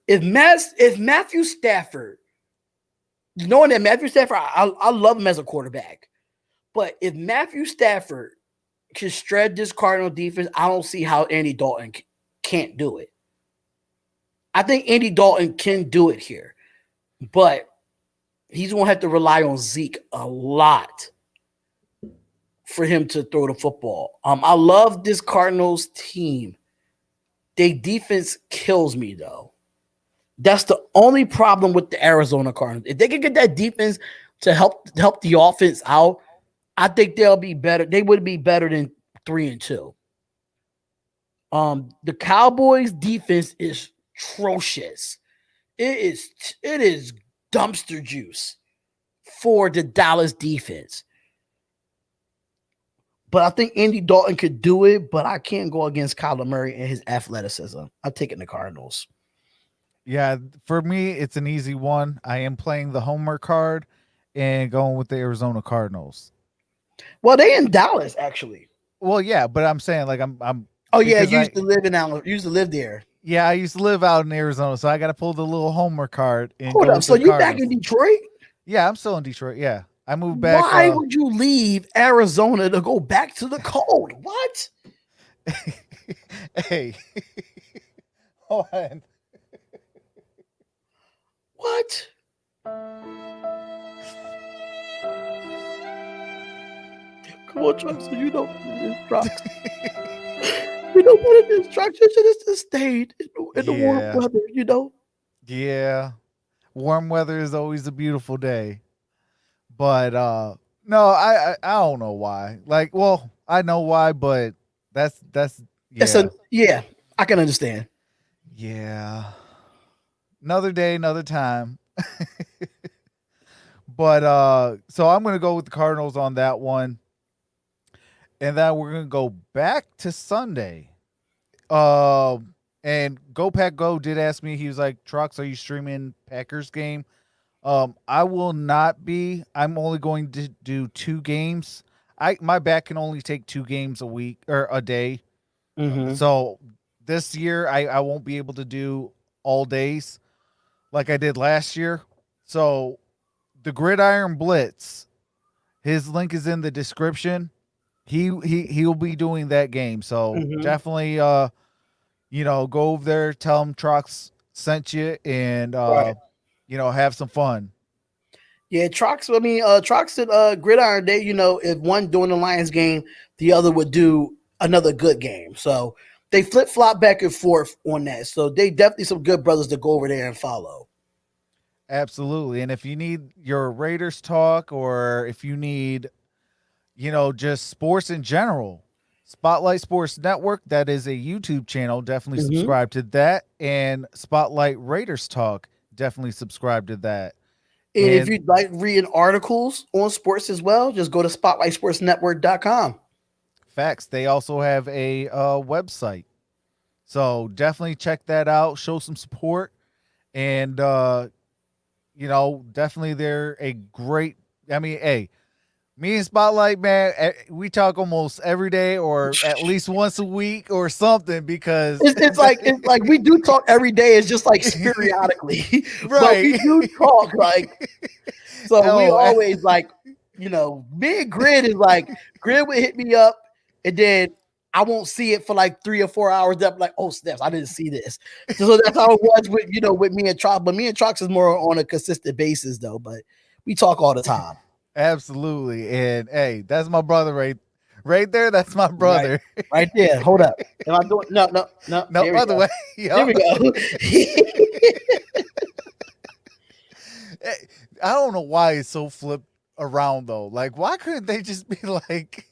if Matthew Stafford, knowing that Matthew Stafford, I love him as a quarterback, but if Matthew Stafford can shred this Cardinal defense, I don't see how Andy Dalton can't do it. I think Andy Dalton can do it here, but he's going to have to rely on Zeke a lot for him to throw the football. I love this Cardinals team. Their defense kills me, though. That's the only problem with the Arizona Cardinals. If they can get that defense to help the offense out, I think they'll be better. They would be better than 3-2. The Cowboys defense is atrocious. It is dumpster juice for the Dallas defense. But I think Andy Dalton could do it, but I can't go against Kyler Murray and his athleticism. I'm taking the Cardinals. Yeah, for me, it's an easy one. I am playing the homer card and going with the Arizona Cardinals. Well, they in Dallas, actually. Well, yeah, but I'm saying like I'm Oh yeah, because you used to live in Alabama. You used to live there. Yeah, I used to live out in Arizona, so I got to pull the little homer card. And Hold go up, with so the you back Cardinals. in Detroit? Yeah, I'm still in Detroit. Yeah, I moved back. Why would you leave Arizona to go back to the cold? What? Hey, hold on. What? Come on, Trox, so you know this Trox. You know what it is, Trox. You should have just stayed in the warm Yeah. weather, you know? Yeah, warm weather is always a beautiful day, but no, I don't know why. Like, well, I know why, but that's Yeah, I can understand. yeah. Another day, another time. But so I'm gonna go with the Cardinals on that one. And then we're gonna go back to Sunday. And GOPACKGO did ask me, he was like, Trox, are you streaming Packers game? I will not be. I'm only going to do 2 games. My back can only take 2 games a week or a day. Mm-hmm. So this year I won't be able to do all days like I did last year. So the Gridiron Blitz, his link is in the description. He'll be doing that game. So definitely go over there, tell him Trox sent you, and Right. have some fun. Yeah, Trox. I mean, Trox did Gridiron Day. If one doing the Lions game, the other would do another good game. So they flip flop back and forth on that. So they definitely some good brothers to go over there and follow. Absolutely. And if you need your Raiders talk, or if you need, just sports in general, Spotlight Sports Network, that is a YouTube channel. Definitely subscribe to that. And Spotlight Raiders Talk, definitely subscribe to that. And if you'd like reading articles on sports as well, just go to spotlightsportsnetwork.com. Facts. They also have a website. So definitely check that out. Show some support. And, definitely they're a great, hey, me and Spotlight, man, we talk almost every day or at least once a week or something, because it's like we do talk every day. It's just like periodically, but we do talk like. So we always like, me and Grid is like, Grid would hit me up, and then I won't see it for like 3 or 4 hours. Up like, oh snaps, I didn't see this. So that's how it was with me and Trox. But me and Trox is more on a consistent basis though. But we talk all the time. Absolutely. And hey, that's my brother right there. That's my brother. Right there. Hold up. Am I doing no, by the way. There we go. I don't know why it's so around though. Like, why couldn't they just be like,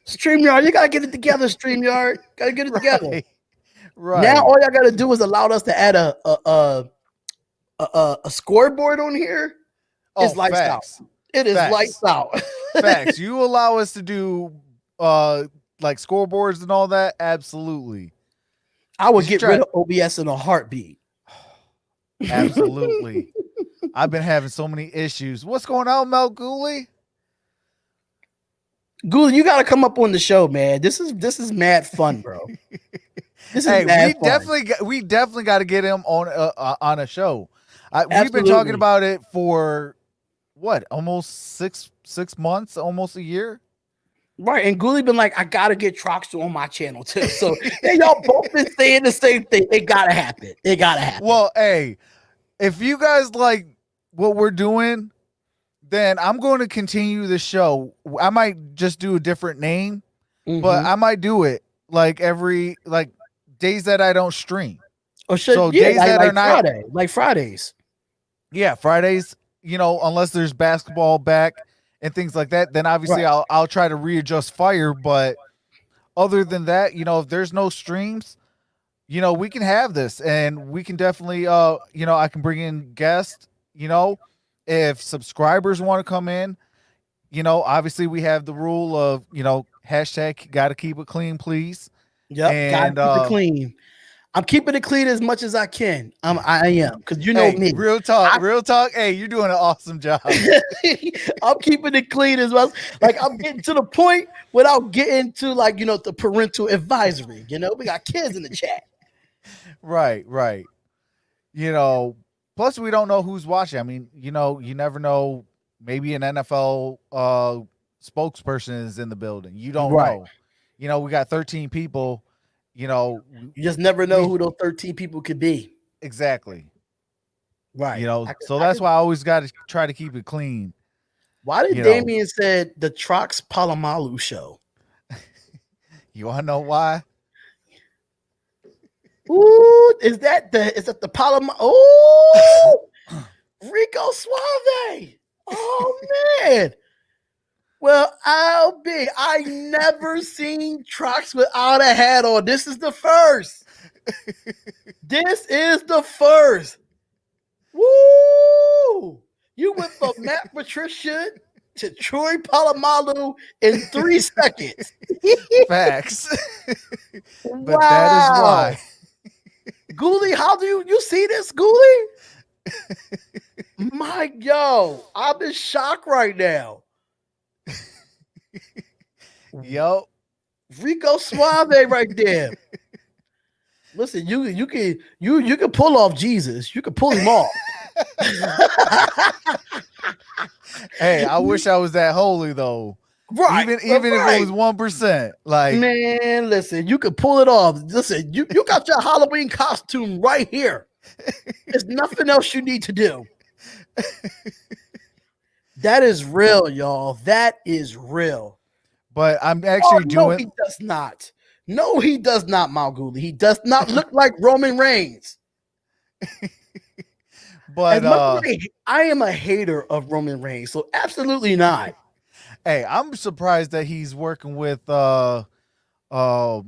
StreamYard, you gotta get it together, StreamYard. Gotta get it together. right, right? Now all y'all gotta do is allow us to add a scoreboard on here. It's lights facts. out. It is Facts. lights out. Facts. You allow us to do like scoreboards and all that? Absolutely. I would Just get rid of OBS in a heartbeat. Absolutely. I've been having so many issues. What's going on, Mel Gooley? Gooley, you got to come up on the show, man. This is mad fun, bro. This is Hey, mad we definitely got to get him on a show. We've been Absolutely. talking about it for what, almost six months, almost a year. Right, and Gooley been like, I gotta get Trox on my channel too. So y'all both been saying the same thing. It gotta happen. It gotta happen. Well, hey, if you guys like what we're doing, then I'm going to continue the show. I might just do a different name, but I might do it like every days that I don't stream. Or should So yeah, days that are not Friday, like Fridays. Yeah, Fridays, you know, unless there's basketball back and things like that, then obviously I'll try to readjust fire. But other than that, you know, if there's no streams, you know, we can have this and we can definitely you know, I can bring in guests, you know, if subscribers want to come in, you know, obviously we have the rule of, you know, hashtag gotta keep it clean, please. Yep, And gotta keep it clean. I'm keeping it clean as much as I can. I am, because you know me. Real talk. Hey, you're doing an awesome job. I'm keeping it clean as well. Like, I'm getting to the point without getting to, like, you know, the parental advisory. You know, we got kids in the chat. Right. You know, plus we don't know who's watching. I mean, you know, you never know. Maybe an NFL spokesperson is in the building. You don't know. You know, we got 13 people. You know, you just never know who those 13 people could be. Exactly. Right. You know, so that's why I always got to try to keep it clean. Why did Damian said the Trox Palomalu show? You want to know why? Ooh, is that the Paloma? Oh, Rico Suave. Oh man. Well, I never seen Trox without a hat on. This is the first. This is the first. Woo! You went from Matt Patricia to Troy Polamalu in 3 seconds. Facts. But wow. That is why. Gooley, how do you see this, Gooley? I'm in shock right now. Yo, Rico Suave right there. Listen, you can pull off Jesus. You can pull him off. Hey, I wish I was that holy though. Right. Even if it was 1%. Like, man, listen, you can pull it off. Listen, you got your Halloween costume right here. There's nothing else you need to do. That is real, y'all. That is real. But I'm actually doing. No, he does not. No, he does not, Malguli. He does not look like Roman Reigns. But I am a hater of Roman Reigns, so absolutely not. Hey, I'm surprised that he's working with what's that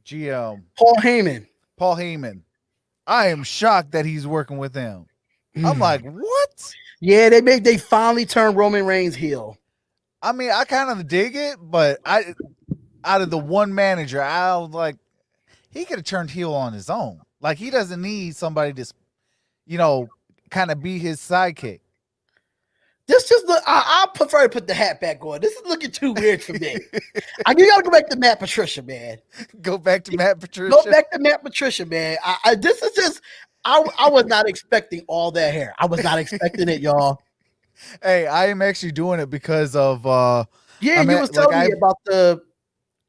GM? Paul Heyman. I am shocked that he's working with him. I'm like, what? Yeah, they finally turned Roman Reigns heel. I mean, I kind of dig it, but out of the one manager, I was like, he could have turned heel on his own. Like, he doesn't need somebody to, you know, kind of be his sidekick. This just look. I prefer to put the hat back on. This is looking too weird for me. You gotta go back to Matt Patricia, man. Go back to Matt Patricia. Go back to Matt Patricia, man. This is just. I was not expecting all that hair. I was not expecting it, y'all. Hey, I am actually doing it because of you was telling me about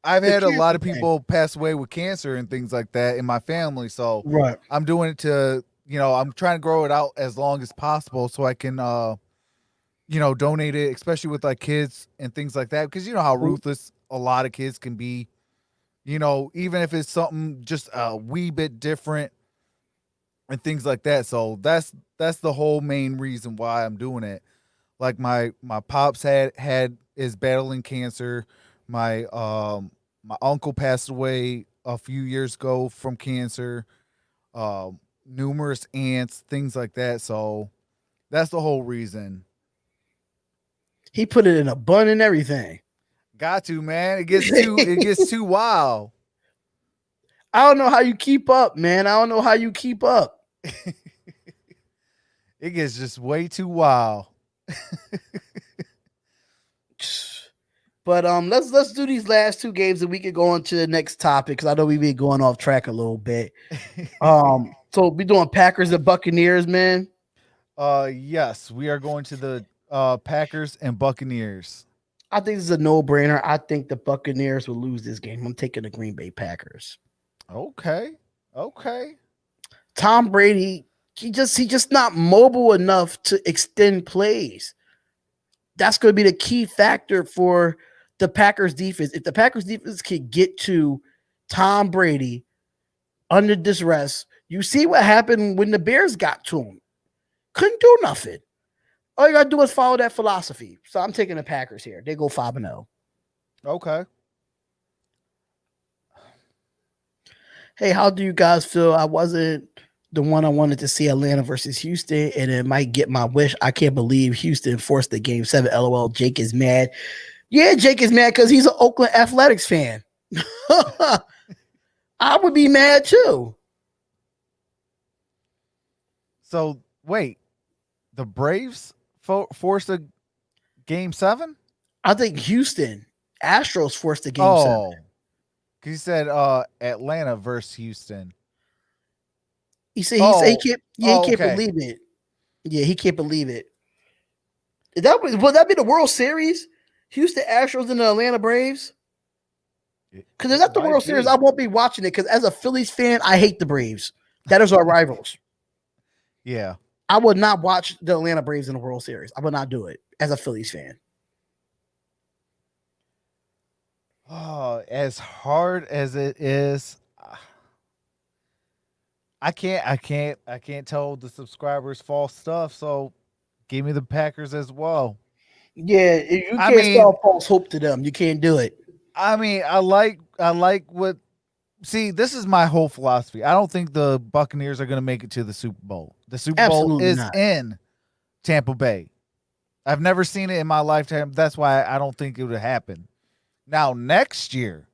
I've had a lot of people pass away with cancer and things like that in my family, so right. I'm doing it to, you know, I'm trying to grow it out as long as possible so I can you know, donate it, especially with like kids and things like that, because you know how ruthless a lot of kids can be. You know, even if it's something just a wee bit different, and things like that. So that's the whole main reason why I'm doing it. Like my pops had is battling cancer. My uncle passed away a few years ago from cancer. Numerous aunts, things like that. So that's the whole reason. He put it in a bun and everything. Got to, man. It gets too wild. I don't know how you keep up, man. I don't know how you keep up. It gets just way too wild. But let's do these last two games and we can go on to the next topic because I know we've been going off track a little bit. So we doing Packers and Buccaneers, man. Yes, we are going to the Packers and Buccaneers. I think this is a no-brainer. I think the Buccaneers will lose this game. I'm taking the Green Bay Packers. Okay. Tom Brady, he just not mobile enough to extend plays. That's going to be the key factor for the Packers defense. If the Packers defense can get to Tom Brady under duress, you see what happened when the Bears got to him. Couldn't do nothing. All you got to do is follow that philosophy. So I'm taking the Packers here. They go 5-0. Okay. Hey, how do you guys feel? I wasn't the one I wanted to see Atlanta versus Houston, and it might get my wish. I can't believe Houston forced the game 7. LOL. Jake is mad. Yeah, Jake is mad because he's an Oakland Athletics fan. I would be mad too. So wait, the Braves forced a game 7? I think Houston Astros forced the game 7. Because you said Atlanta versus Houston. He said he can't. Yeah, he can't okay. believe it. Yeah, he can't believe it. Would that be the World Series? Houston Astros and the Atlanta Braves? Because if that's the World Series, I won't be watching it. Because as a Phillies fan, I hate the Braves. That is our rivals. Yeah. I would not watch the Atlanta Braves in the World Series. I would not do it as a Phillies fan. Oh, as hard as it is, I can't tell the subscribers false stuff. So give me the Packers as well. Yeah, you can't sell false hope to them. You can't do it. I mean, I like what. See, this is my whole philosophy. I don't think the Buccaneers are going to make it to the Super Bowl. The Super Bowl is in Tampa Bay. I've never seen it in my lifetime. That's why I don't think it would happen. Now, next year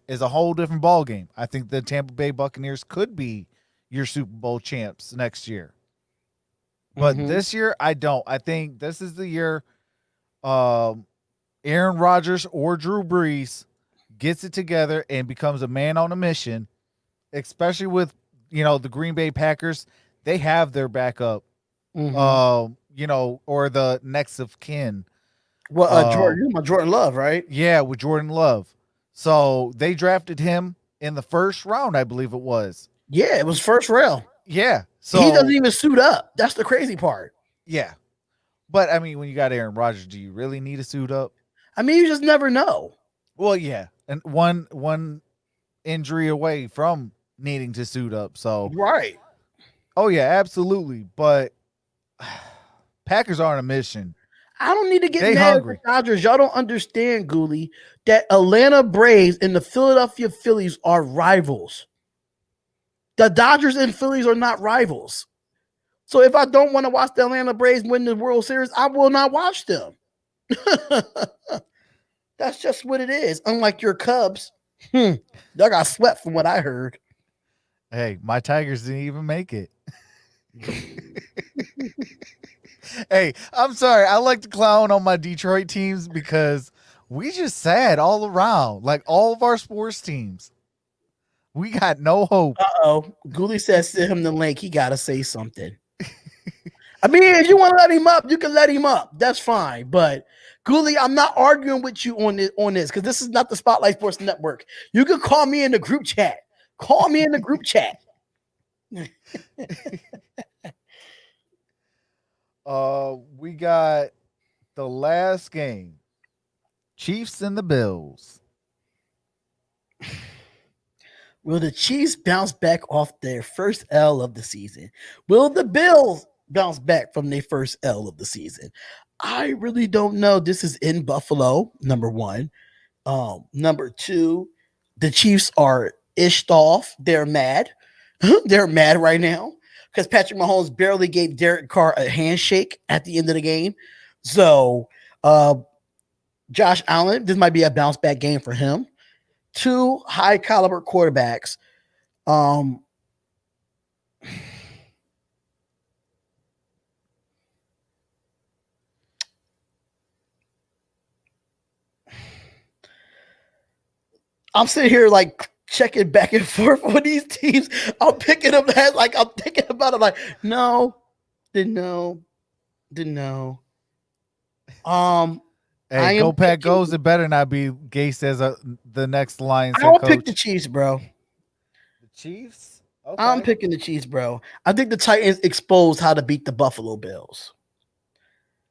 is a whole different ball game. I think the Tampa Bay Buccaneers could be your Super Bowl champs next year. But this year, I don't. I think this is the year Aaron Rodgers or Drew Brees gets it together and becomes a man on a mission, especially with, the Green Bay Packers. They have their backup, or the next of kin. Well, Jordan Love, right? Yeah, with Jordan Love. So they drafted him in the first round, I believe it was. Yeah, it was first round. Yeah. So he doesn't even suit up. That's the crazy part. Yeah. But, I mean, when you got Aaron Rodgers, do you really need to suit up? I mean, you just never know. Well, yeah. And one injury away from needing to suit up. So right. Oh, yeah, absolutely. But Packers are on a mission. I don't need to get mad at the Dodgers. Y'all don't understand, Ghoulie, that Atlanta Braves and the Philadelphia Phillies are rivals. The Dodgers and Phillies are not rivals. So if I don't want to watch the Atlanta Braves win the World Series, I will not watch them. That's just what it is. Unlike your Cubs, y'all got swept from what I heard. Hey, my Tigers didn't even make it. Hey, I'm sorry. I like to clown on my Detroit teams because we just sad all around. Like all of our sports teams. We got no hope. Uh-oh. Ghoulie says send him the link. He got to say something. I mean, if you want to let him up, you can let him up. That's fine. But Ghoulie, I'm not arguing with you on this because this is not the Spotlight Sports Network. You can call me in the group chat. Call me in the group chat. We got the last game. Chiefs and the Bills. Will the Chiefs bounce back off their first L of the season? Will the Bills bounce back from their first L of the season? I really don't know. This is in Buffalo, number one. Number two, the Chiefs are ished off. They're mad. They're mad right now because Patrick Mahomes barely gave Derek Carr a handshake at the end of the game. So, Josh Allen, this might be a bounce back game for him. Two high caliber quarterbacks. I'm sitting here like checking back and forth with these teams. I'm picking them as like I'm thinking about it like no, didn't know. Hey, go pack goes. It better not be Gase as the next Lions I head don't coach. pick the Chiefs, bro. The Chiefs? Okay. I'm picking the Chiefs, bro. I think the Titans exposed how to beat the Buffalo Bills.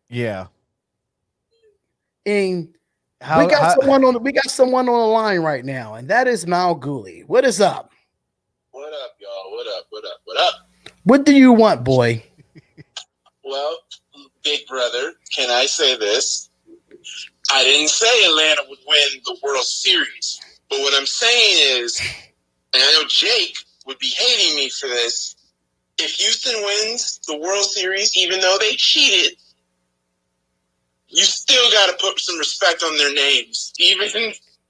Yeah. And we got someone on the line right now, and that is Mal Gooley. What is up? What up, y'all? What up? What do you want, boy? Well, big brother, can I say this? I didn't say Atlanta would win the World Series, but what I'm saying is, and I know Jake would be hating me for this, if Houston wins the World Series, even though they cheated, you still got to put some respect on their names, even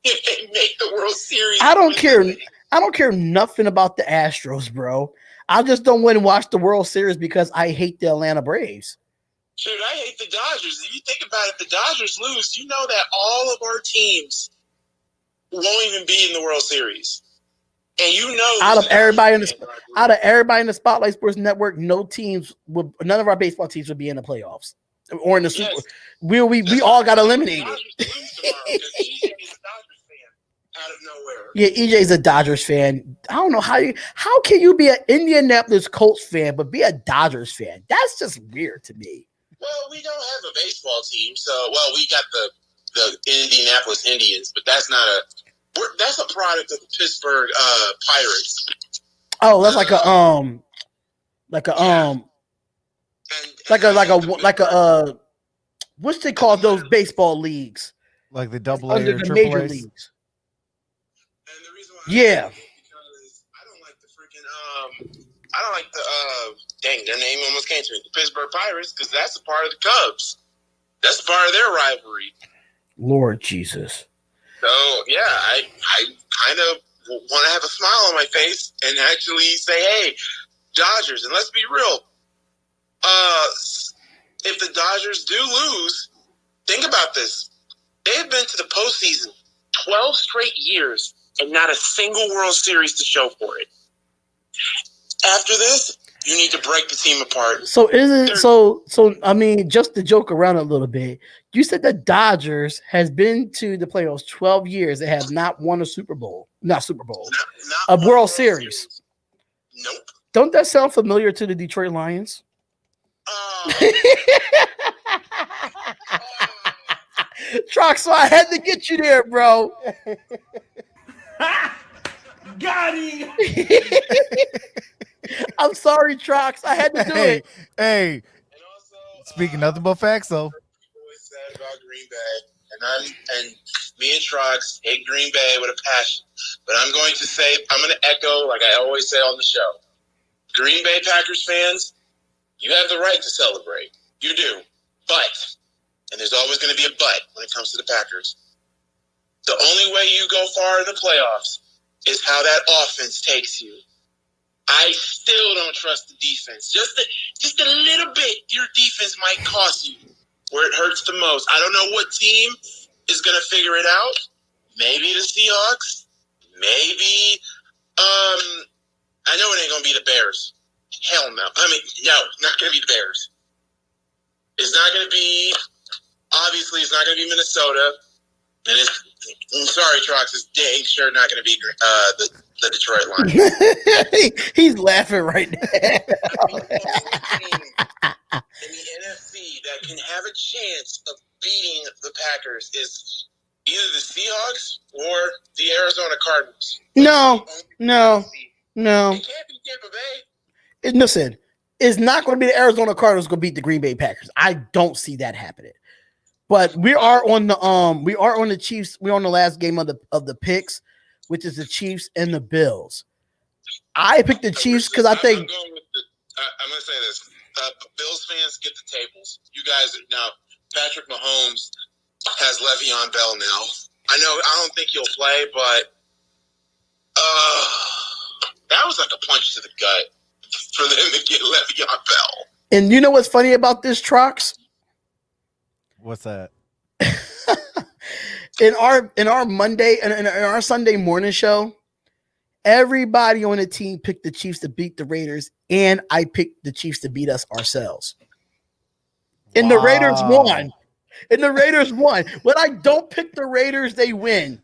if they make the World Series. I don't care. I don't care nothing about the Astros, bro. I just don't want to watch the World Series because I hate the Atlanta Braves. Shoot, I hate the Dodgers. If you think about it, if the Dodgers lose, you know that all of our teams won't even be in the World Series. And you know out of everybody in the Spotlight Sports Network, none of our baseball teams would be in the playoffs or in the Super. We all got eliminated. Out of nowhere. Yeah, EJ's a Dodgers fan. I don't know how can you be an Indianapolis Colts fan but be a Dodgers fan? That's just weird to me. Well, we don't have a baseball team, so we got the Indianapolis Indians, but that's a product of the Pittsburgh Pirates. Oh, that's like a what's they call those baseball leagues? Like the double A under or the triple major A's? leagues. And the reason why Yeah. because I don't like the freaking their name almost came to me. The Pittsburgh Pirates, because that's a part of the Cubs. That's a part of their rivalry. Lord Jesus. So yeah, I kind of want to have a smile on my face and actually say, hey, Dodgers, and let's be real. If the Dodgers do lose, think about this. They have been to the postseason 12 straight years and not a single World Series to show for it. After this, you need to break the team apart. So I mean, just to joke around a little bit, you said the Dodgers has been to the playoffs 12 years. They have not won a Super Bowl. Not Super Bowl. Not A World Series. Nope. Don't that sound familiar to the Detroit Lions? Trox, so I had to get you there, bro. Got him. I'm sorry, Trox. I had to do it. Hey, And also, speaking nothing but facts, though. People always said about Green Bay, and me and Trox hate Green Bay with a passion. But I'm going to echo like I always say on the show. Green Bay Packers fans, you have the right to celebrate. You do. But, and there's always going to be a but when it comes to the Packers, the only way you go far in the playoffs is how that offense takes you. I still don't trust the defense. Just a little bit, your defense might cost you where it hurts the most. I don't know what team is going to figure it out. Maybe the Seahawks. Maybe, I know it ain't going to be the Bears. Hell no. No, not going to be the Bears. It's not going to be, obviously, it's not going to be Minnesota. And I'm sorry, Trox, it's dang sure not going to be the Detroit Lions. He's laughing right now. In the NFC that can have a chance of beating the Packers is either the Seahawks or the Arizona Cardinals. No. It can't be Tampa Bay. Listen, it's not going to be the Arizona Cardinals going to beat the Green Bay Packers. I don't see that happening. But we are on the Chiefs. We're on the last game of the picks, which is the Chiefs and the Bills. I picked the Chiefs because I think I'm going to say this. Bills fans, get the tables. You guys now. Patrick Mahomes has Le'Veon Bell now. I don't think he'll play, but that was like a punch to the gut for them to get Le'Veon Bell. And you know what's funny about this, Trox? What's that? in our Monday and in our Sunday morning show, everybody on the team picked the Chiefs to beat the Raiders, and I picked the Chiefs to beat us ourselves. And the Raiders won. And the Raiders won. When I don't pick the Raiders, they win.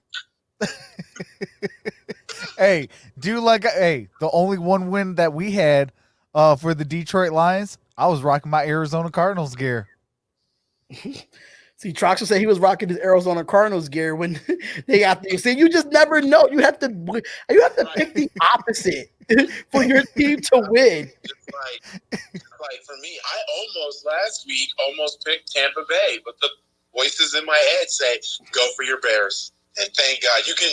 Hey, the only one win that we had for the Detroit Lions, I was rocking my Arizona Cardinals gear. See, Trox will say he was rocking his Arizona Cardinals gear when they got there. See, you just never know. You have to pick the opposite for your team to win. Like for me, I last week picked Tampa Bay, but the voices in my head say, go for your Bears. And thank God you can.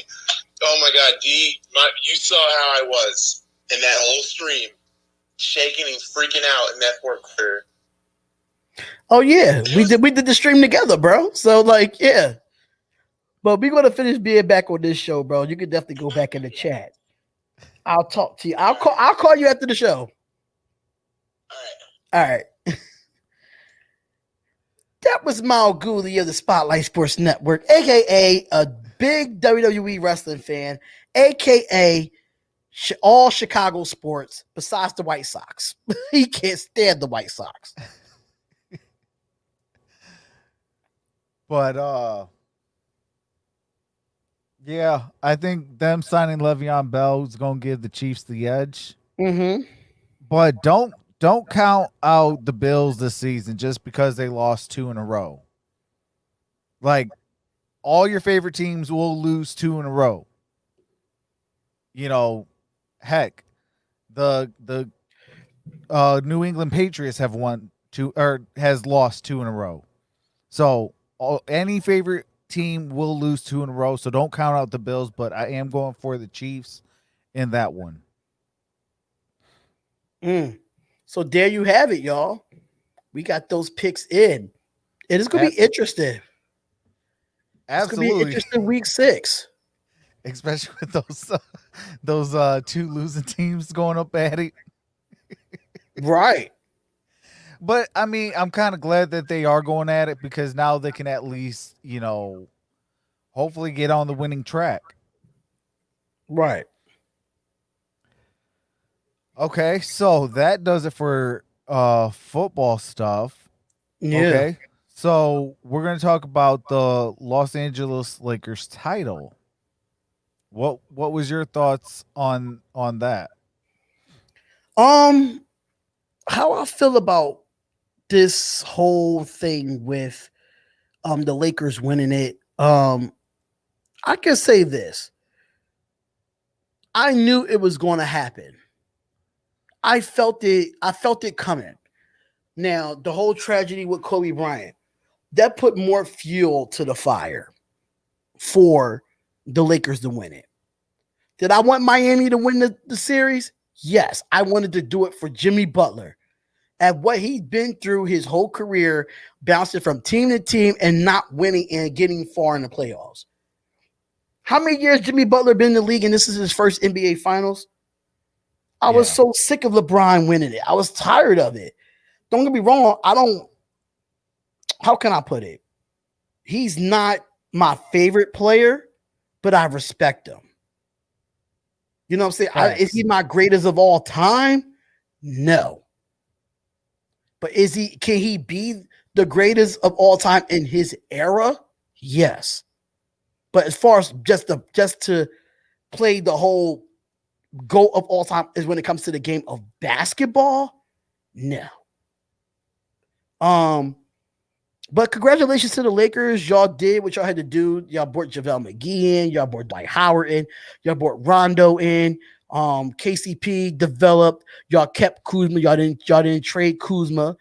Oh my God, D, you saw how I was in that whole stream, shaking and freaking out in that fourth quarter. Oh yeah, we did the stream together, bro. So yeah. But we're gonna finish being back on this show, bro. You can definitely go back in the chat. I'll talk to you. I'll call you after the show. All right. That was Mal Gooley of the Spotlight Sports Network, aka a big WWE wrestling fan, aka all Chicago sports besides the White Sox. He can't stand the White Sox. But yeah, I think them signing Le'Veon Bell is going to give the Chiefs the edge. Mm-hmm. But don't count out the Bills this season just because they lost 2 in a row. Like, all your favorite teams will lose 2 in a row. You know, heck, the New England Patriots have has lost 2 in a row. So any favorite team will lose 2 in a row. So don't count out the Bills, but I am going for the Chiefs in that one. So there you have it, y'all. We got those picks in. It is going to be interesting. Absolutely. It's going to be interesting week 6. Especially with those 2 losing teams going up at it. Right. But, I mean, I'm kind of glad that they are going at it because now they can at least, hopefully get on the winning track. Right. Okay, so that does it for football stuff. Yeah. Okay, so we're going to talk about the Los Angeles Lakers title. What was your thoughts on that? How I feel about this whole thing with the Lakers winning it. I can say this. I knew it was going to happen. I felt it coming. Now, the whole tragedy with Kobe Bryant, that put more fuel to the fire for the Lakers to win it. Did I want Miami to win the series? Yes, I wanted to do it for Jimmy Butler. At what he's been through his whole career, bouncing from team to team and not winning and getting far in the playoffs. How many years Jimmy Butler been in the league and this is his first NBA Finals? I was so sick of LeBron winning it. I was tired of it. Don't get me wrong. How can I put it? He's not my favorite player, but I respect him. You know what I'm saying? Is he my greatest of all time? No. But can he be the greatest of all time in his era? Yes. But as far as just to play the whole GOAT of all time is when it comes to the game of basketball, no. But congratulations to the Lakers. Y'all did what y'all had to do. Y'all brought JaVale McGee in. Y'all brought Dwight Howard in. Y'all brought Rondo in. KCP developed. Y'all kept Kuzma. Y'all didn't trade Kuzma.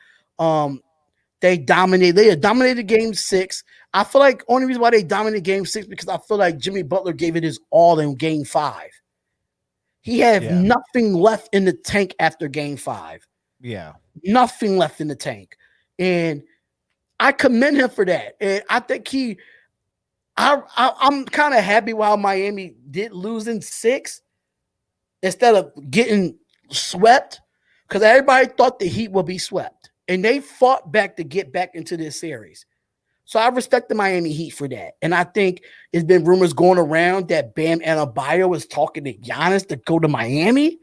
They dominated. They had dominated game 6. I feel like only reason why they dominated game 6 because I feel like Jimmy Butler gave it his all in game 5. He had nothing left in the tank after game 5. Yeah. Nothing left in the tank. And I commend him for that. And I think I'm kind of happy while Miami did lose in 6 instead of getting swept because everybody thought the Heat would be swept. And they fought back to get back into this series. So I respect the Miami Heat for that. And I think there's been rumors going around that Bam Adebayo is talking to Giannis to go to Miami.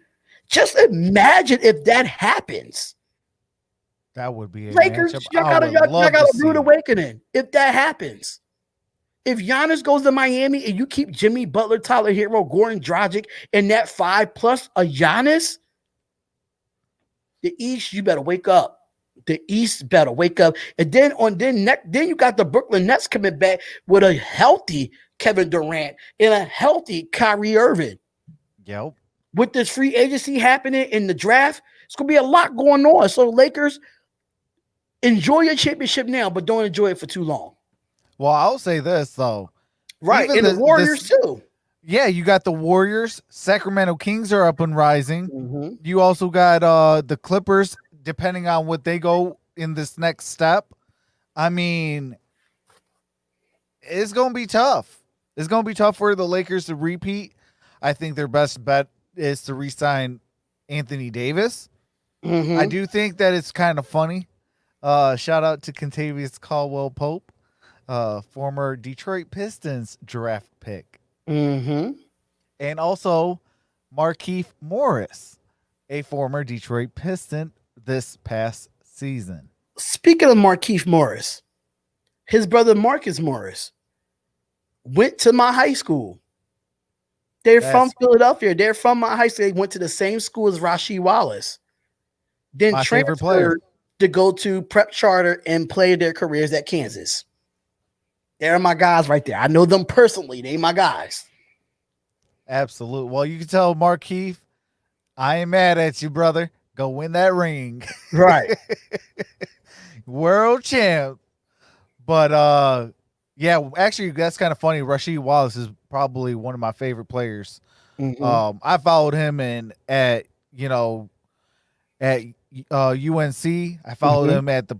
Just imagine if that happens. That would be a Lakers, matchup y'all I would got love a to rude see. awakening if that happens. If Giannis goes to Miami and you keep Jimmy Butler, Tyler Hero, Goran Dragic, and that 5 plus a Giannis, the East, you better wake up. The East better wake up. And then then you got the Brooklyn Nets coming back with a healthy Kevin Durant and a healthy Kyrie Irving. Yep. With this free agency happening in the draft, it's going to be a lot going on. So Lakers, enjoy your championship now, but don't enjoy it for too long. Well, I'll say this though. Right. Even And the Warriors too. Yeah, you got the Warriors. Sacramento Kings are up and rising. Mm-hmm. You also got the Clippers, depending on what they go in this next step. I mean, it's going to be tough. It's going to be tough for the Lakers to repeat. I think their best bet is to re-sign Anthony Davis. Mm-hmm. I do think that it's kind of funny. Shout out to Kentavious Caldwell-Pope, former Detroit Pistons draft pick. Mm-hmm. And also Markieff Morris, a former Detroit Piston this past season. Speaking of Markieff Morris, his brother Marcus Morris went to my high school. They're from Philadelphia. They're from my high school. They went to the same school as Rasheed Wallace. Then My favorite player. transferred to go to prep charter and play their careers at Kansas. They're my guys right there. I know them personally. They my guys. Absolutely. Well, you can tell Markieff, I ain't mad at you, brother. Go win that ring. Right. World champ. But yeah, actually that's kind of funny. Rasheed Wallace is probably one of my favorite players. Mm-hmm. I followed him at UNC. I followed him at the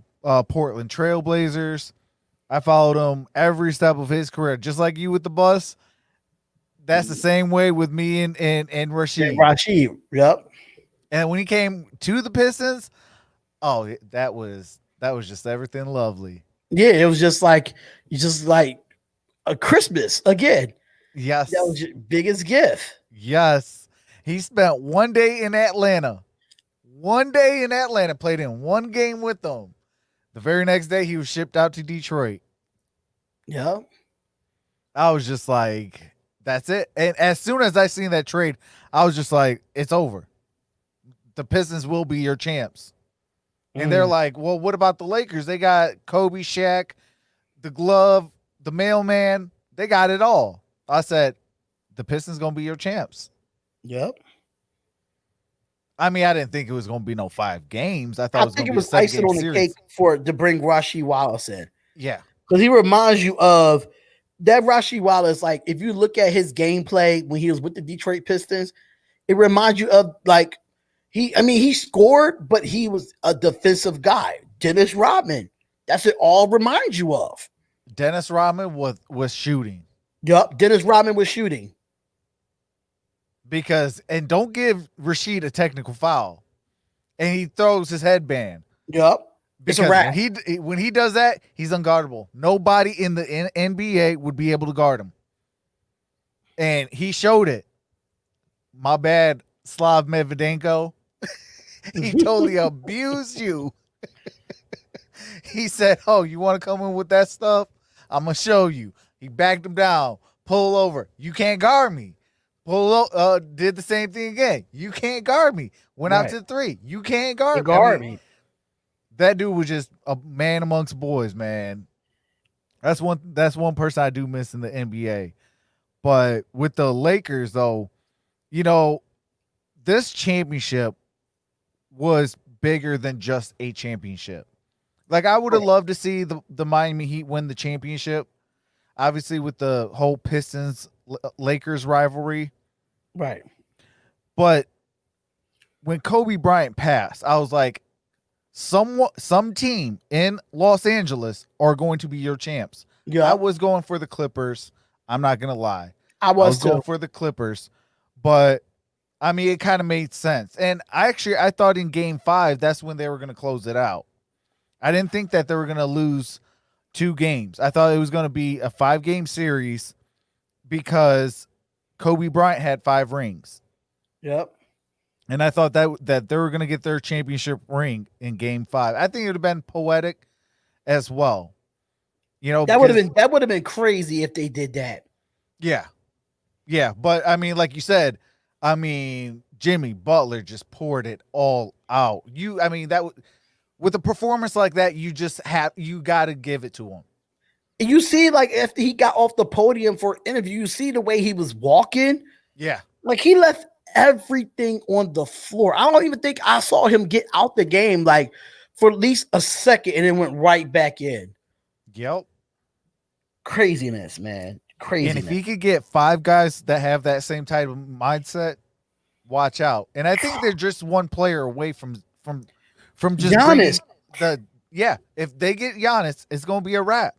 Portland Trailblazers. I followed him every step of his career, just like you with the bus. That's the same way with me and Rasheed. Rasheed, yep. And when he came to the Pistons, oh, that was just everything lovely. Yeah, it was just like a Christmas again. Yes, That was your biggest gift. yes. He spent one day in Atlanta. Played in one game with them. The very next day, he was shipped out to Detroit. Yeah. I was just like, that's it. And as soon as I seen that trade, I was just like, it's over. The Pistons will be your champs. And they're like, well, what about the Lakers? They got Kobe, Shaq, the glove, the mailman. They got it all. I said, the Pistons going to be your champs. Yep. I mean, I didn't think it was going to be no 5 games. I thought I think it was going to icing on the cake to bring Rasheed Wallace in. Yeah. Because he reminds you of that Rasheed Wallace. Like, if you look at his gameplay when he was with the Detroit Pistons, it reminds you of like, he scored, but he was a defensive guy. Dennis Rodman. That's what it all reminds you of. Dennis Rodman was shooting. Yup. Dennis Rodman was shooting. And don't give Rasheed a technical foul. And he throws his headband. Yup. It's a wrap. When he does that, he's unguardable. Nobody in the NBA would be able to guard him. And he showed it. My bad, Slav Medvedenko. He totally abused you. He said, oh, you want to come in with that stuff? I'm going to show you. He backed him down. Pull over. You can't guard me. Did the same thing again. You can't guard me. Went out to 3. You can't guard me. that dude was just a man amongst boys, man. That's one person I do miss in the NBA. But with the Lakers, though, this championship was bigger than just a championship. Like, I would have loved to see the Miami Heat win the championship. Obviously, with the whole Pistons Lakers rivalry. Right. But when Kobe Bryant passed, I was like, some team in Los Angeles are going to be your champs. Yeah. I was going for the Clippers. I'm not going to lie. I was going for the Clippers. But, I mean, it kind of made sense. And I thought in Game 5, that's when they were going to close it out. I didn't think that they were going to lose 2 games. I thought it was going to be a 5-game series because Kobe Bryant had 5 rings. Yep. And I thought that they were going to get their championship ring in Game 5. I think it would have been poetic as well. That would have been crazy if they did that. Yeah. Yeah, but I mean, like you said, Jimmy Butler just poured it all out. With a performance like that, you got to give it to him. And you see, like, after he got off the podium for an interview, you see the way he was walking. Yeah. Like, he left everything on the floor. I don't even think I saw him get out the game, like, for at least a second, and then went right back in. Yep. Craziness, man. Craziness. And if he could get 5 guys that have that same type of mindset, watch out. And I think they're just one player away from just Giannis. If they get Giannis, it's going to be a wrap.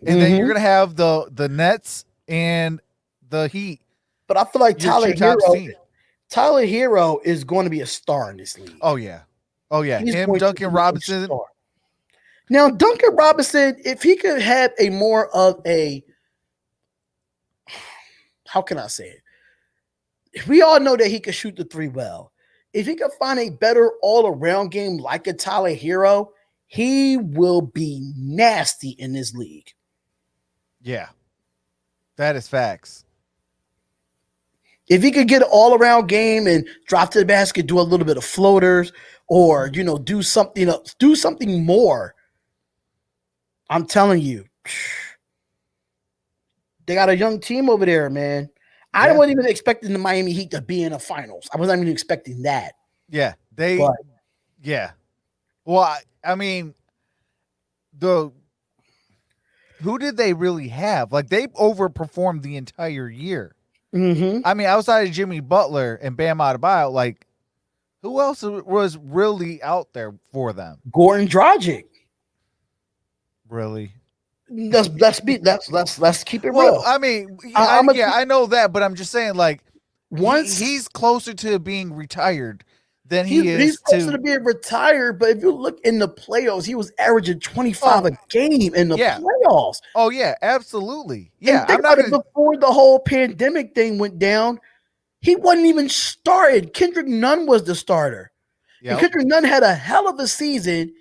And then you're going to have the Nets and the Heat. But I feel like Tyler Hero is going to be a star in this league. Oh, yeah. He's Him, going to Duncan be a Robinson. star. Now, Duncan Robinson, if he could have a more of a, how can I say it? We all know that he could shoot the 3 well. If he could find a better all-around game like a Tyler Hero, he will be nasty in this league. Yeah. That is facts. If he could get an all-around game and drop to the basket, do a little bit of floaters, or do something more, I'm telling you, they got a young team over there, man. I wasn't even expecting the Miami Heat to be in the finals. I wasn't even expecting that. Yeah, yeah. Well, I mean, who did they really have? Like, they overperformed the entire year. Mm-hmm. I mean, outside of Jimmy Butler and Bam Adebayo, like, who else was really out there for them? Goran Dragic. Really? Let's keep it real. Well, I mean, I know that, but I'm just saying, like, once he's closer to being retired than he's closer to being retired. But if you look in the playoffs, he was averaging 25 a game in the playoffs. Oh yeah, absolutely. Yeah, and before the whole pandemic thing went down, he wasn't even started. Kendrick Nunn was the starter. Yep. And Kendrick Nunn had a hell of a season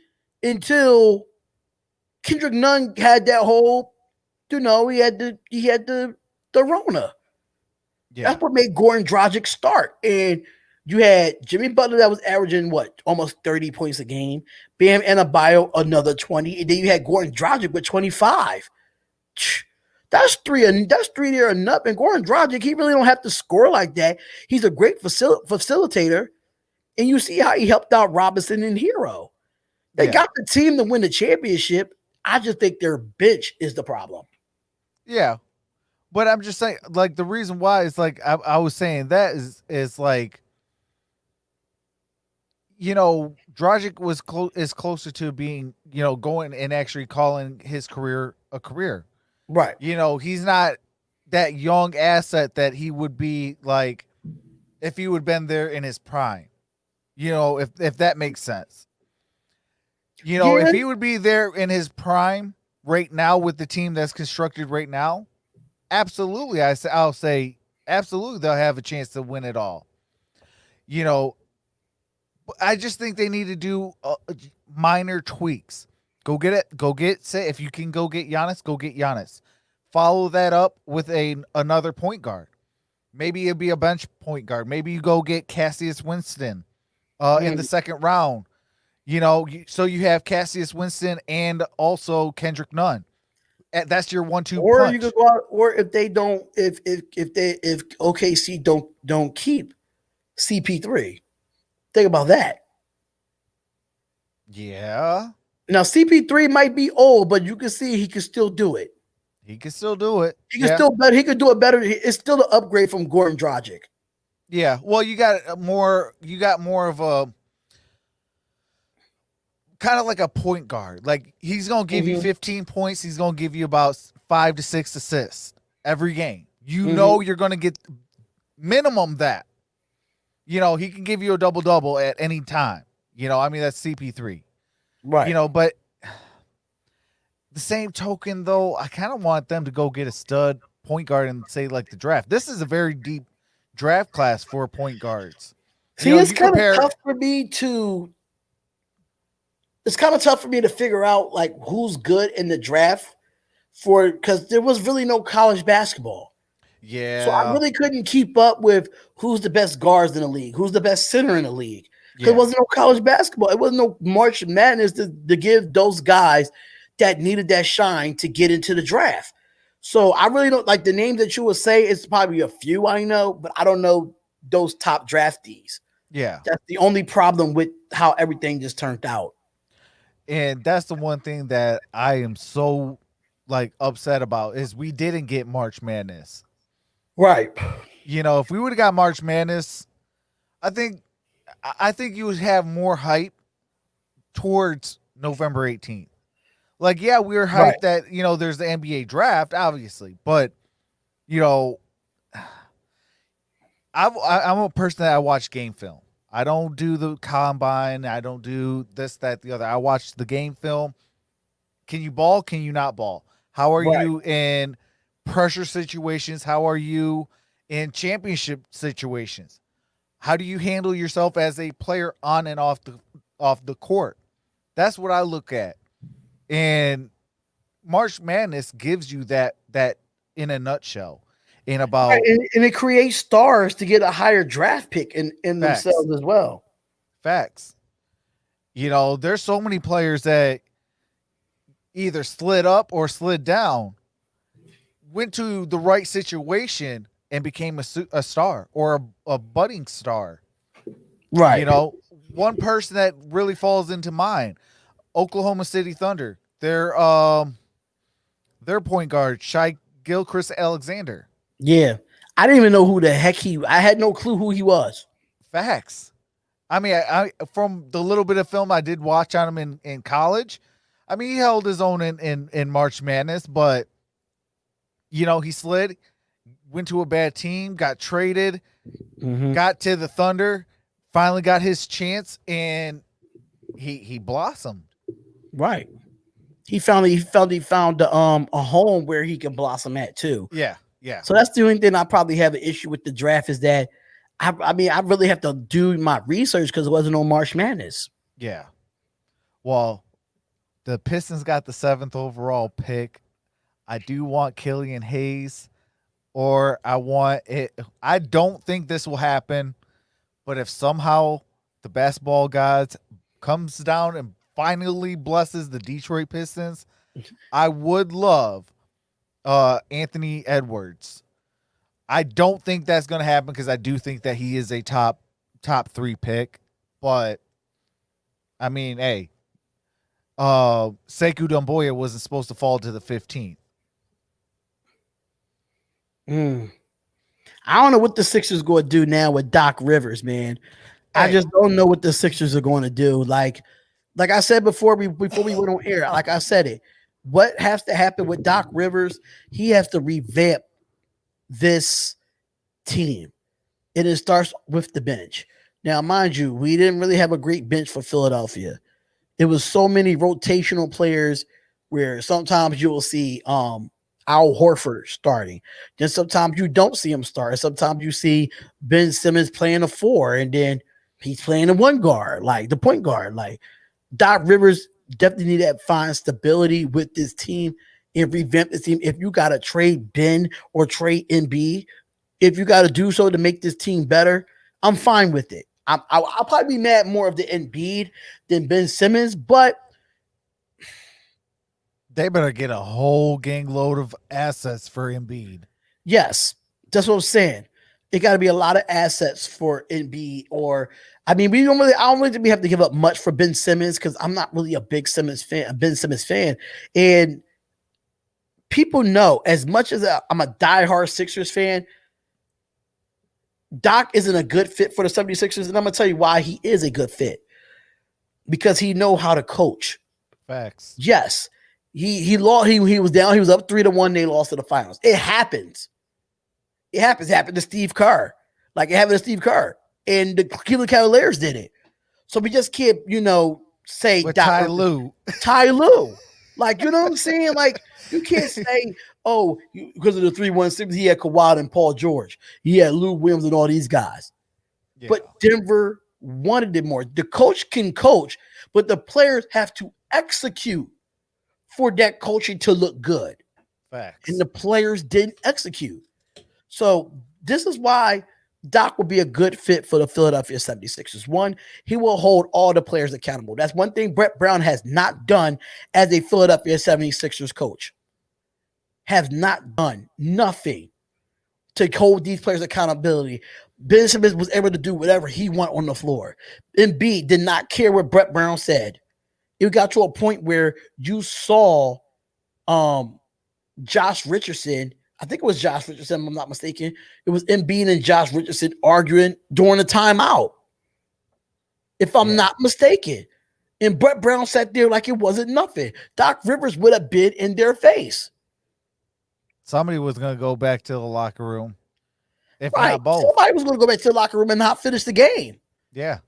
until Kendrick Nunn had that whole, he had the Rona. Yeah. That's what made Goran Dragic start. And you had Jimmy Butler that was averaging almost 30 points a game. Bam Adebayo another 20, and then you had Goran Dragic with 25. That's three there enough. And Goran Dragic, he really don't have to score like that. He's a great facilitator, and you see how he helped out Robinson and Hero. They got the team to win the championship. I just think their bench is the problem. Yeah. But I'm just saying, like, the reason why is, like, I was saying that is like, Dragic is closer to being, going and actually calling his career a career. Right. He's not that young asset that he would be, like, if he would have been there in his prime. If that makes sense. If he would be there in his prime right now with the team that's constructed right now, absolutely, I'll say absolutely they'll have a chance to win it all. I just think they need to do minor tweaks. Go get it. Say if you can go get Giannis, go get Giannis. Follow that up with another point guard. Maybe it'd be a bench point guard. Maybe you go get Cassius Winston in the second round. So you have Cassius Winston and also Kendrick Nunn. That's your 1-2 Or punch. you could go out, or if they don't, if OKC don't keep CP3, think about that. Yeah, Now CP3 might be old, but you can see he can still do it. he can still do it. He can still better. He could do it better. It's still an upgrade from Gordon Dragic. Yeah. Well, you got more. You got more of a kind of like a point guard. Like he's gonna give you 15 points. He's gonna give you about 5 to 6 assists every game. You know you're gonna get minimum that. He can give you a double at any time. I mean that's CP3. Right. But the same token though, I kind of want them to go get a stud point guard and say like the draft. This is a very deep draft class for point guards. See, it's kind of tough for me to. It's kind of tough for me to figure out like who's good in the draft because there was really no college basketball. Yeah. So I really couldn't keep up with who's the best guards in the league, who's the best center in the league. Because it wasn't no college basketball. It wasn't no March Madness to give those guys that needed that shine to get into the draft. So I really don't like the names that you would say. It's probably a few I know, but I don't know those top draftees. Yeah. That's the only problem with how everything just turned out. And that's the one thing that I am so like upset about is we didn't get March Madness. Right. If we would have got March Madness, I think you would have more hype towards November 18th. Like, yeah, we were hyped that, there's the NBA draft, obviously. But, I'm a person that I watch game film. I don't do the combine. I don't do this, that, the other. I watch the game film. Can you ball? Can you not ball? How are you in pressure situations? How are you in championship situations? How do you handle yourself as a player on and off the court? That's what I look at. And March Madness gives you that in a nutshell. And it creates stars to get a higher draft pick in themselves as well. Facts. There's so many players that either slid up or slid down, went to the right situation and became a star or a budding star. Right. One person that really falls into mind, Oklahoma City Thunder. Their point guard, Shai Gilgeous-Alexander. Yeah. I didn't even know who the heck I had no clue who he was. Facts. I mean, I from the little bit of film I did watch on him in college, I mean, he held his own in March Madness, but he slid, went to a bad team, got traded, got to the Thunder, finally got his chance, and he blossomed. Right. He found a home where he can blossom at too. Yeah. Yeah. So that's the only thing I probably have an issue with the draft is that I mean, I really have to do my research because it wasn't on March Madness. Yeah. Well, the Pistons got the 7th overall pick. I do want Killian Hayes, or I want it. I don't think this will happen, but if somehow the basketball gods comes down and finally blesses the Detroit Pistons, I would love Anthony Edwards. I don't think that's going to happen because I do think that he is a top 3 pick, but I mean, hey, Sekou Doumbouya wasn't supposed to fall to the 15th. I don't know what the Sixers going to do now with Doc Rivers, man. I just don't know what the Sixers are going to do. Like I said before we went on air, like I said it, what has to happen with Doc Rivers? He has to revamp this team, and it starts with the bench. Now, mind you, we didn't really have a great bench for Philadelphia. It was so many rotational players where sometimes you will see Al Horford starting. Then sometimes you don't see him start. Sometimes you see Ben Simmons playing a 4, and then he's playing a 1 guard, like the point guard. Like Doc Rivers definitely need to find stability with this team and revamp this team. If you got to trade Ben or trade NB, if you got to do so to make this team better, I'm fine with it. I'll probably be mad more of the Embiid than Ben Simmons, but They better get a whole gang load of assets for Embiid. yes, that's what I'm saying. It got to be a lot of assets for Embiid, or I mean, I don't really think we have to give up much for Ben Simmons because I'm not really a Ben Simmons fan, and people know as much as I'm a diehard Sixers fan, Doc isn't a good fit for the 76ers, and I'm gonna tell you why he is a good fit. Because he know how to coach. Facts. Yes. He lost, he was down, he was up 3-1, they lost to the finals. It happens. It happened to Steve Kerr. Like it happened to Steve Kerr. And the Cleveland Cavaliers did it. So we just can't, say With Doc Ty Rivers. Lue. Ty Lue. Like, you know what I'm saying? Like, you can't say, because of the 3-1-6, he had Kawhi and Paul George. He had Lou Williams and all these guys. Yeah. But Denver wanted it more. The coach can coach, but the players have to execute for that coaching to look good. Facts. And the players didn't execute. So this is why Doc will be a good fit for the Philadelphia 76ers. One, he will hold all the players accountable. That's one thing Brett Brown has not done as a Philadelphia 76ers coach. Has not done nothing to hold these players accountability. Ben Simmons was able to do whatever he wanted on the floor. Embiid did not care what Brett Brown said. It got to a point where you saw Josh Richardson. I think it was Josh Richardson, if I'm not mistaken. It was Embiid and Josh Richardson arguing during the timeout, if I'm not mistaken. And Brett Brown sat there like it wasn't nothing. Doc Rivers would have been in their face. Somebody was going to go back to the locker room. If Right. not both. Somebody was going to go back to the locker room and not finish the game. Yeah.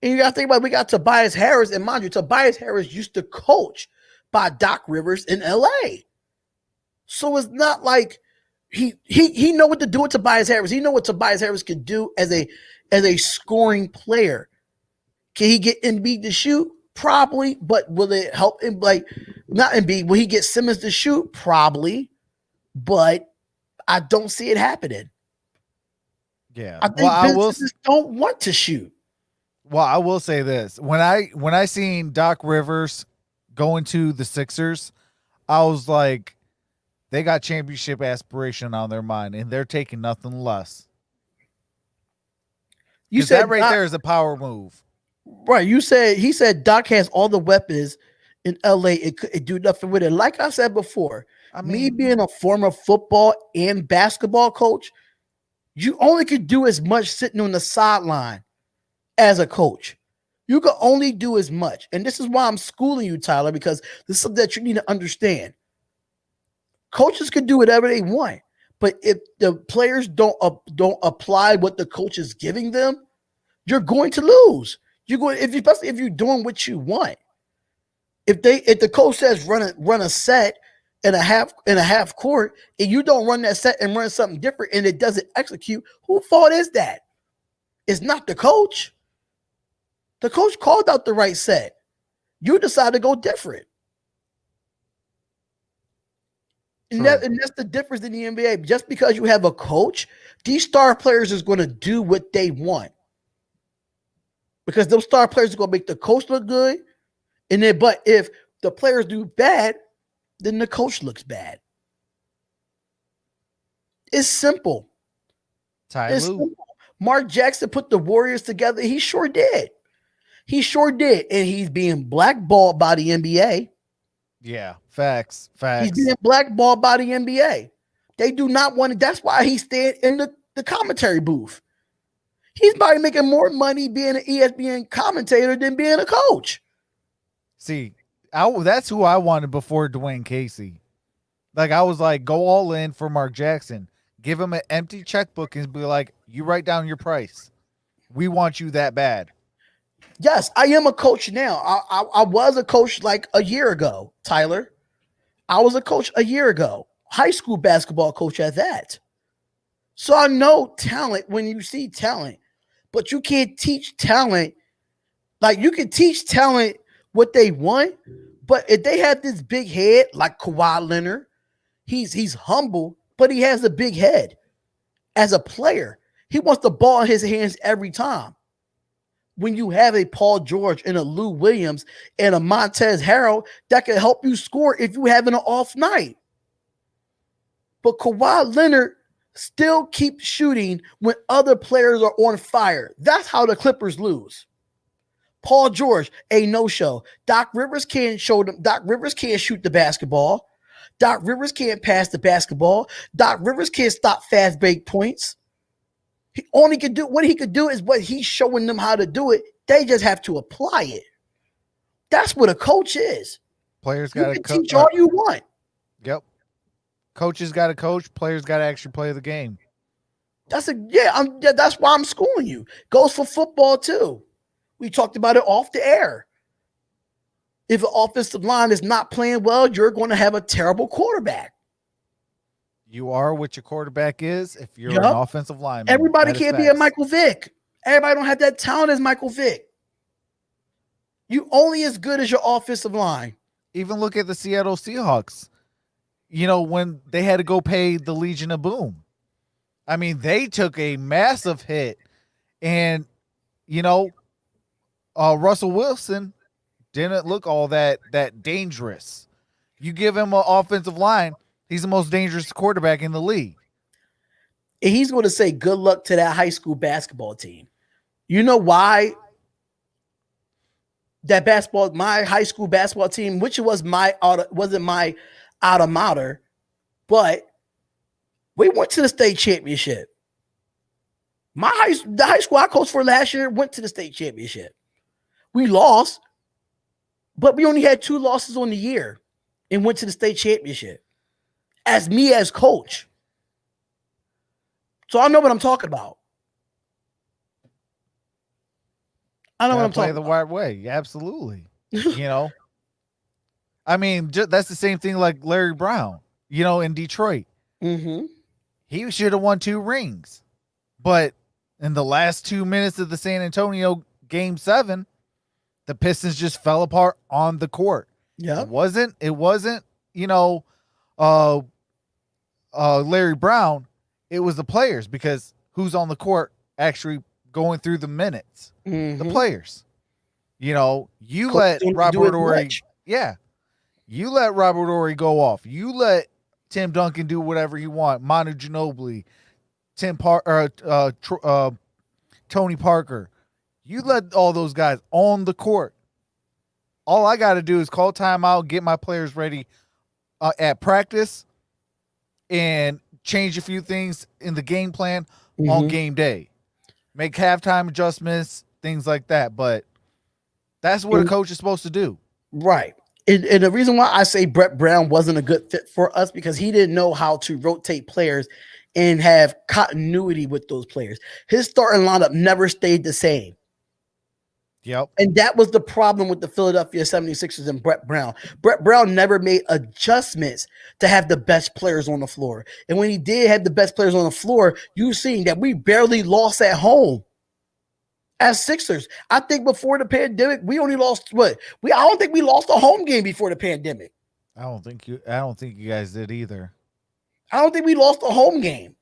And you got to think about it, we got Tobias Harris. And mind you, Tobias Harris used to coach by Doc Rivers in LA. So it's not like he know what to do with Tobias Harris. He know what Tobias Harris can do as a scoring player. Can he get Embiid to shoot? Probably, but will it help him? Like, not Embiid. Will he get Simmons to shoot? Probably, but I don't see it happening. Yeah. I think Ben Simmons don't want to shoot. Well, I will say this. When I seen Doc Rivers going to the Sixers, I was like, they got championship aspiration on their mind, and they're taking nothing less. You said that right Doc, there is a power move. Right. He said Doc has all the weapons in LA. It could do nothing with it. Like I said before, me being a former football and basketball coach, you only could do as much sitting on the sideline as a coach. You can only do as much. And this is why I'm schooling you, Tyler, because this is something that you need to understand. Coaches can do whatever they want, but if the players don't apply what the coach is giving them, you're going to lose. Especially if you're doing what you want. If the coach says run a set and a half court, and you don't run that set and run something different, and it doesn't execute, whose fault is that? It's not the coach. The coach called out the right set. You decide to go different. And that's the difference in the NBA. Just because you have a coach, these star players is going to do what they want. Because those star players are going to make the coach look good. But if the players do bad, then the coach looks bad. It's simple. Simple. Mark Jackson put the Warriors together. He sure did. And he's being blackballed by the NBA. Yeah, facts. He's being blackballed by the NBA. They do not want it. That's why he's staying in the commentary booth. He's probably making more money being an ESPN commentator than being a coach. See, that's who I wanted before Dwayne Casey. Like, I was like, go all in for Mark Jackson. Give him an empty checkbook and be like, you write down your price. We want you that bad. Yes, I am a coach now. I was a coach like a year ago, Tyler. I was a coach a year ago. High school basketball coach at that. So I know talent when you see talent, but you can't teach talent. Like, you can teach talent what they want, but if they have this big head like Kawhi Leonard, he's humble, but he has a big head. As a player, he wants the ball in his hands every time. when you have a Paul George and a Lou Williams and a Montez Harrell that can help you score if you having an off night. But Kawhi Leonard still keeps shooting when other players are on fire. That's how the Clippers lose. Paul George, a no-show. Doc Rivers can't show them. Doc Rivers can't shoot the basketball. Doc Rivers can't pass the basketball. Doc Rivers can't stop fast break points. He only can do what he could do is what he's showing them how to do it. They just have to apply it. That's what a coach is. Players You got to can teach all you want. Yep. Coaches got to coach. Players got to actually play the game. That's why I'm schooling you. Goes for football too. We talked about it off the air. If an offensive line is not playing well, you're going to have a terrible quarterback. You are what your quarterback is if you're Yup. an offensive lineman. Everybody That is can't be a facts. Michael Vick. Everybody don't have that talent as Michael Vick. You only as good as your offensive line. Even look at the Seattle Seahawks. You know, when they had to go pay the Legion of Boom. I mean, they took a massive hit. And, you know, Russell Wilson didn't look all that dangerous. You give him an offensive line, he's the most dangerous quarterback in the league. And he's going to say good luck to that high school basketball team. You know why? My high school basketball team, which wasn't my alma mater, but we went to the state championship. The high school I coached for last year went to the state championship. We lost, but we only had 2 losses on the year and went to the state championship. As coach. So I know what I'm talking about. I know what I'm talking the about. right way. Absolutely. You know, I mean, that's the same thing like Larry Brown, you know, in Detroit. Mm-hmm. He should have won 2 rings. But in the last 2 minutes of the San Antonio Game 7, the Pistons just fell apart on the court. Yeah. It wasn't, you know, Larry Brown. It was the players, because who's on the court actually going through the minutes? The players. You know, you let Robert Horry. Yeah. You let Robert Horry go off. You let Tim Duncan do whatever he want. Manu Ginobili, Tony Parker. You let all those guys on the court. All I got to do is call timeout, get my players ready at practice, and change a few things in the game plan on game day. Make halftime adjustments, things like that. But that's what a coach is supposed to do. Right. And the reason why I say Brett Brown wasn't a good fit for us, because he didn't know how to rotate players and have continuity with those players. His starting lineup never stayed the same. Yep. And that was the problem with the Philadelphia 76ers and Brett Brown. Brett Brown never made adjustments to have the best players on the floor. And when he did have the best players on the floor, you've seen that we barely lost at home as Sixers. I think before the pandemic, we only lost I don't think we lost a home game before the pandemic. I don't think you guys did either. I don't think we lost a home game.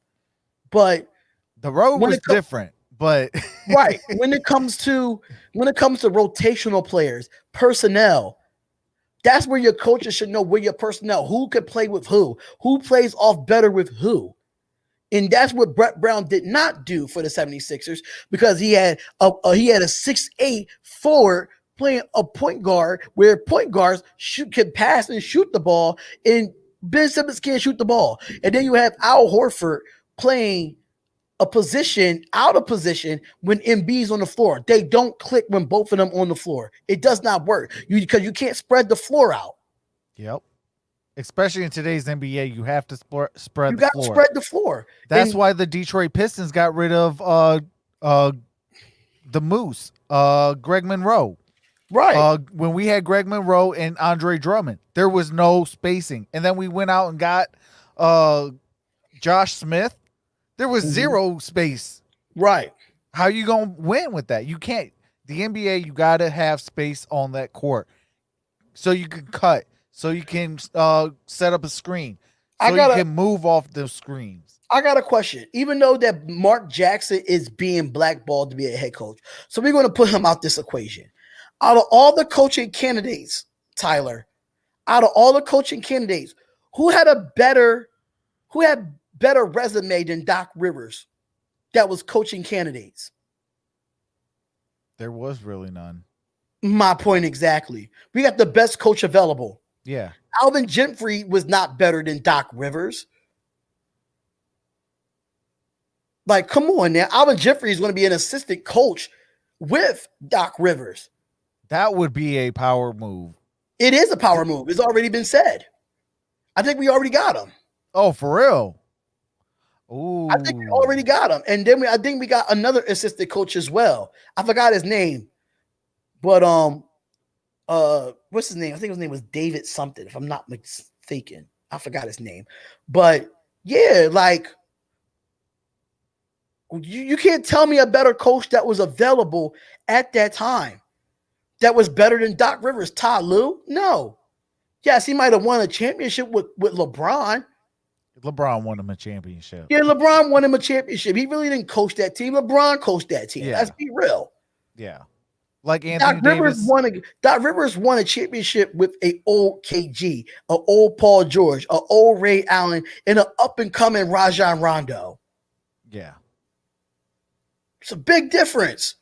But the road was different. But right. When it comes to rotational players, personnel, that's where your coaches should know where your personnel, who could play with who plays off better with who. And that's what Brett Brown did not do for the 76ers, because he had a 6'8" forward playing a point guard, where point guards can pass and shoot the ball, and Ben Simmons can't shoot the ball. And then you have Al Horford playing a position out of position when Embiid's on the floor. They don't click when both of them on the floor. It does not work because you can't spread the floor out. Yep. Especially in today's NBA, you have to spread the floor. You got to spread the floor. That's why the Detroit Pistons got rid of the Moose, Greg Monroe. Right. When we had Greg Monroe and Andre Drummond, there was no spacing. And then we went out and got Josh Smith. There was zero space. Right. How you going to win with that? You can't. The NBA, you got to have space on that court so you can cut, so you can set up a screen, so you can move off those screens. I got a question. Even though that Mark Jackson is being blackballed to be a head coach, so we're going to put him out this equation. Out of all the coaching candidates, Tyler, who had better resume than Doc Rivers that was coaching candidates? There was really none. My point exactly. We got the best coach available. Yeah. Alvin Gentry was not better than Doc Rivers. Like, come on now. Alvin Gentry is going to be an assistant coach with Doc Rivers. That would be a power move. It is a power move. It's already been said. I think we already got him. Oh, for real? Ooh. I think we already got him. And then I think we got another assistant coach as well. I forgot his name. But what's his name? I think his name was David something, if I'm not mistaken. I forgot his name. But yeah, like you can't tell me a better coach that was available at that time that was better than Doc Rivers. Todd Lue? No. Yes, he might have won a championship with LeBron. LeBron won him a championship. Yeah, LeBron won him a championship. He really didn't coach that team. LeBron coached that team. Yeah. Let's be real. Yeah. Like Anthony Davis. Doc Rivers won a championship with a old KG, an old Paul George, an old Ray Allen, and an up-and-coming Rajon Rondo. Yeah. It's a big difference.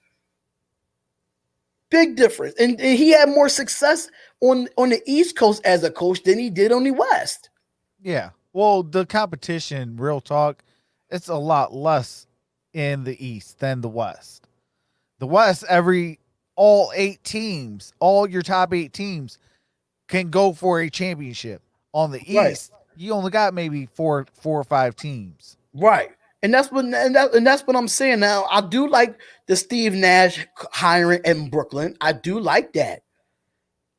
Big difference. And he had more success on the East Coast as a coach than he did on the West. Yeah. Well, the competition, real talk, it's a lot less in the East than the West. The West, all 8 teams, all your top 8 teams can go for a championship. On the East, you only got maybe four or 5 teams. Right. And that's what I'm saying. Now, I do like the Steve Nash hiring in Brooklyn. I do like that.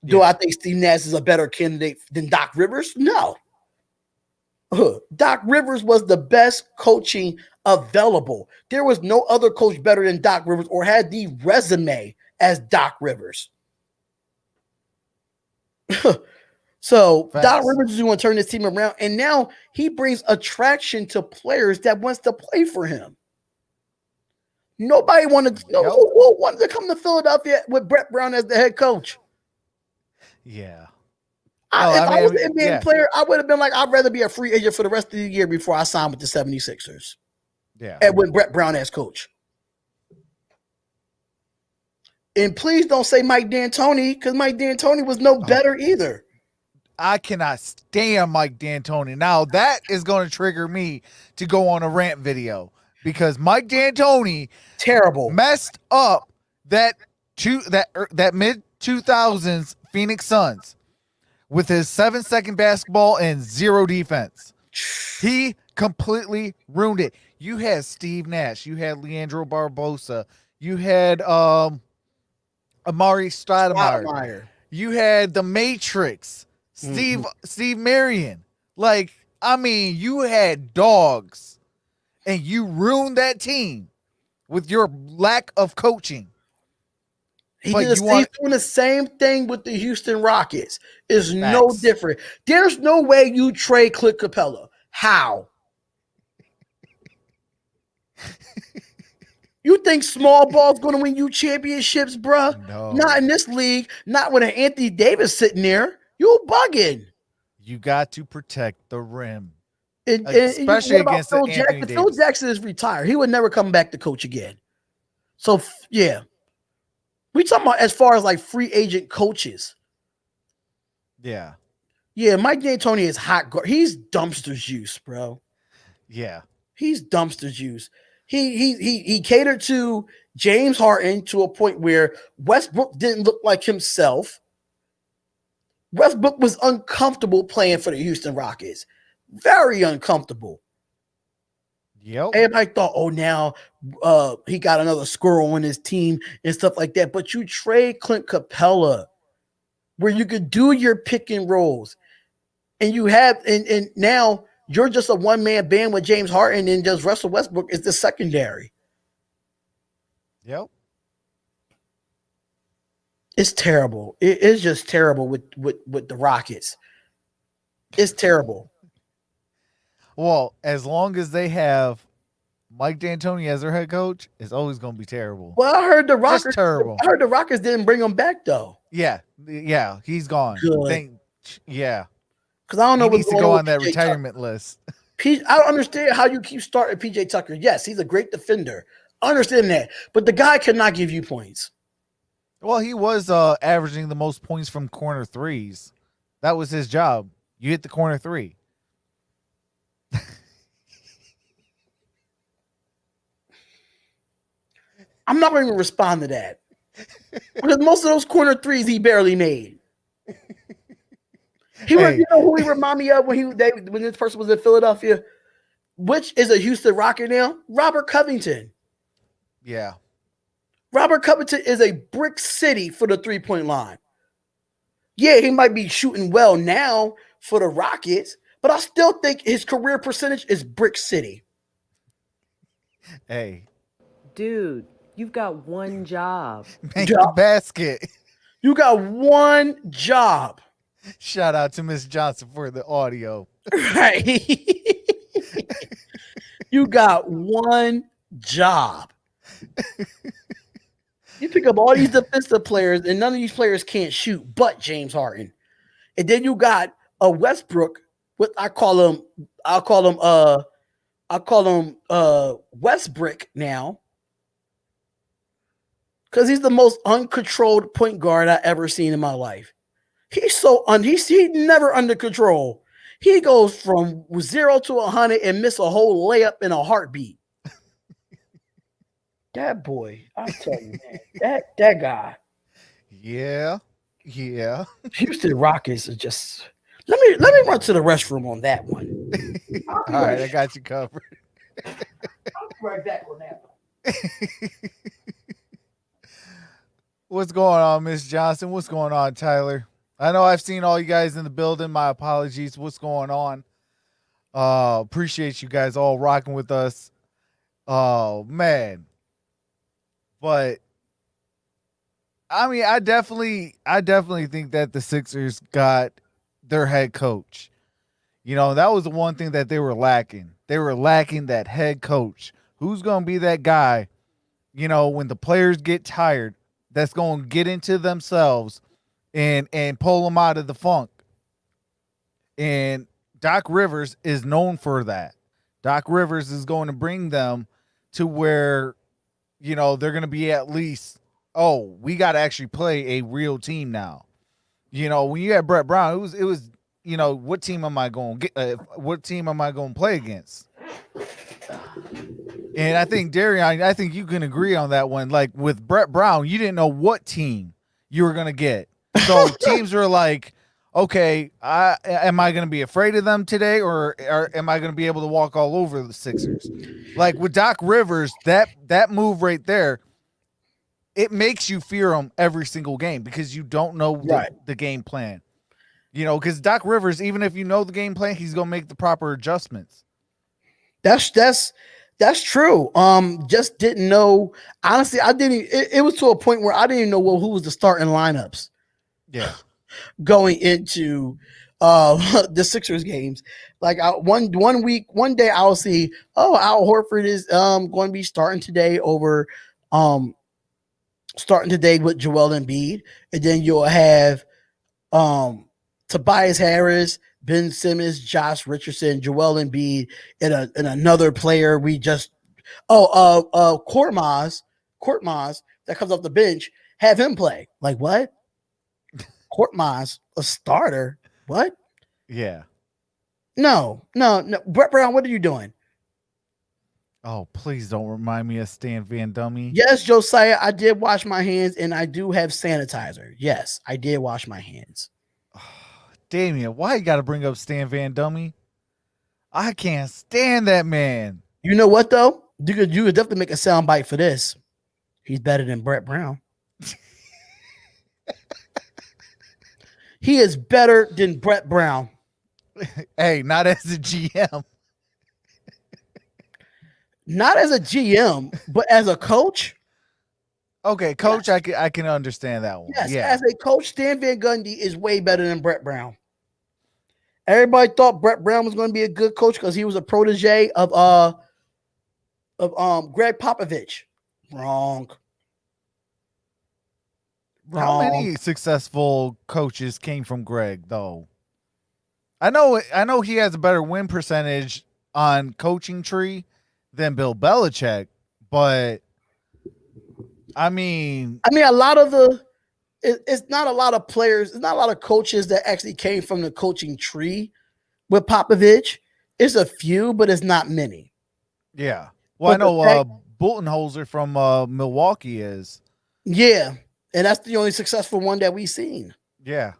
Do I think Steve Nash is a better candidate than Doc Rivers? No. Doc Rivers was the best coaching available. There was no other coach better than Doc Rivers or had the resume as Doc Rivers. So Facts. Doc Rivers is going to turn this team around, and now he brings attraction to players that wants to play for him. Nobody wanted to come to Philadelphia with Brett Brown as the head coach. Yeah. If I was an NBA player, I would have been like, I'd rather be a free agent for the rest of the year before I sign with the 76ers. Yeah. And with Brett Brown as coach. And please don't say Mike D'Antoni, because Mike D'Antoni was no better either. I cannot stand Mike D'Antoni. Now that is going to trigger me to go on a rant video because Mike D'Antoni terrible messed up that mid 2000s Phoenix Suns with his 7-second basketball and 0 defense. He completely ruined it. You had Steve Nash, you had Leandro Barbosa, you had Amari Stoudemire, you had the Matrix. Steve Marion. Like, I mean, you had dogs and you ruined that team with your lack of coaching. He's doing the same thing with the Houston Rockets. It's no different. There's no way you trade Clint Capella. How? You think small ball's going to win you championships, bruh? No. Not in this league. Not with an Anthony Davis sitting there. You bugging. You got to protect the rim. Especially against Phil Anthony Jackson. Davis. Phil Jackson is retired. He would never come back to coach again. So, yeah. We talking about as far as like free agent coaches. Yeah. Yeah, Mike D'Antoni is hot. He's dumpster juice, bro. Yeah. He's dumpster juice. He catered to James Harden to a point where Westbrook didn't look like himself. Westbrook was uncomfortable playing for the Houston Rockets. Very uncomfortable. Yep. Everybody thought, oh, now he got another squirrel on his team and stuff like that. But you trade Clint Capella where you could do your pick and rolls. And you have, and now you're just a one-man band with James Harden and just Russell Westbrook is the secondary. Yep. It's terrible. It is just terrible with the Rockets. It's terrible. Well, as long as they have Mike D'Antoni as their head coach, it's always going to be terrible. Well, I heard the Just Rockers. terrible. I heard the Rockers didn't bring him back though. Yeah, he's gone. Good. Yeah, Because I don't know he what's needs to going go on on that with PJ Tucker. retirement list. I don't understand how you keep starting PJ Tucker. Yes, he's a great defender. I understand that, but the guy cannot give you points. Well, he was averaging the most points from corner threes. That was his job. You hit the corner three. I'm not going to respond to that because most of those corner threes he barely made. You know who he remind me of when this person was in Philadelphia, which is a Houston Rocket now? Robert Covington. Yeah. Robert Covington is a brick city for the 3-point line. Yeah, he might be shooting well now for the Rockets, but I still think his career percentage is brick city. Hey. Dude, you've got one job. Make the basket. You got one job. Shout out to Miss Johnson for the audio. Right. You got one job. You pick up all these defensive players, and none of these players can't shoot but James Harden. And then you got a Westbrook, what I'll call him Westbrook now. Because he's the most uncontrolled point guard I ever seen in my life. He's he's never under control. He goes from 0 to 100 and miss a whole layup in a heartbeat. That boy, I tell you, man, that guy. Yeah. Houston Rockets are just. Let me run to the restroom on that one. All right, I got you covered. I'll be right back on that one. What's going on, Miss Johnson? What's going on, Tyler? I know I've seen all you guys in the building. My apologies. What's going on? Appreciate you guys all rocking with us. Oh, man. But I mean, I definitely think that the Sixers got their head coach. You know, that was the one thing that they were lacking. They were lacking that head coach. Who's going to be that guy, you know, when the players get tired, that's going to get into themselves and pull them out of the funk. And Doc Rivers is known for that. Doc Rivers is going to bring them to where, you know, they're going to be at least, oh, we got to actually play a real team now. You know, when you had Brett Brown, it was, you know, what team am I going to get? What team am I going to play against? And I think, Derrn, I think you can agree on that one. Like with Brett Brown, you didn't know what team you were going to get. So teams were like, okay, am I going to be afraid of them today, or am I going to be able to walk all over the Sixers? Like with Doc Rivers, that move right there, it makes you fear them every single game because you don't know the game plan. You know, because Doc Rivers, even if you know the game plan, he's going to make the proper adjustments. That's true. Just didn't know. Honestly, I didn't. It was to a point where I didn't even know who was the starting lineups. Yeah. Going into the Sixers games. Like one day I'll see, Al Horford is going to be starting today with Joel Embiid, and then you'll have Tobias Harris, Ben Simmons, Josh Richardson, Joel Embiid, and another player we just Court Maz that comes off the bench, have him play. Like what? Court Maz, a starter? What? Yeah. No. Brett Brown, what are you doing? Oh, please don't remind me of Stan Van Dummy. Yes, Josiah, I did wash my hands, and I do have sanitizer. Yes, I did wash my hands. Damian, why you got to bring up Stan Van Dummy? I can't stand that man. You know what, though? You could definitely make a soundbite for this. He's better than Brett Brown. He is better than Brett Brown. Hey, not as a GM. Not as a GM, but as a coach. Okay, coach, yes. I can understand that one. Yes, yeah. As a coach, Stan Van Gundy is way better than Brett Brown. Everybody thought Brett Brown was going to be a good coach because he was a protege of Greg Popovich. Wrong. How many successful coaches came from Greg, though? I know he has a better win percentage on coaching tree than Bill Belichick, but I mean, a lot of it's not a lot of players, it's not a lot of coaches that actually came from the coaching tree with Popovich. It's a few, but it's not many. Yeah. Well, But I know Budenholzer from Milwaukee is. Yeah. And that's the only successful one that we've seen. Yeah.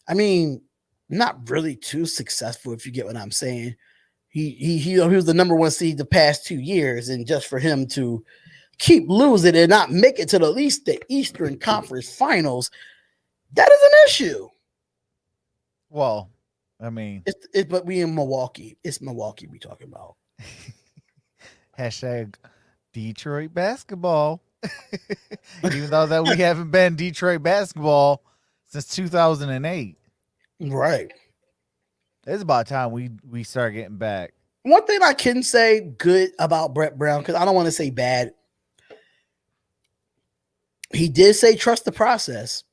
I mean, not really too successful, if you get what I'm saying. He was the number one seed the past 2 years, and just for him to keep losing and not make it to at least the Eastern Conference Finals, that is an issue. Well, I mean, but we in Milwaukee. It's Milwaukee we talking about. hashtag Detroit basketball. Even though that we haven't been Detroit basketball since 2008. Right. It's about time we start getting back. One thing I can say good about Brett Brown, because I don't want to say bad. He did say trust the process.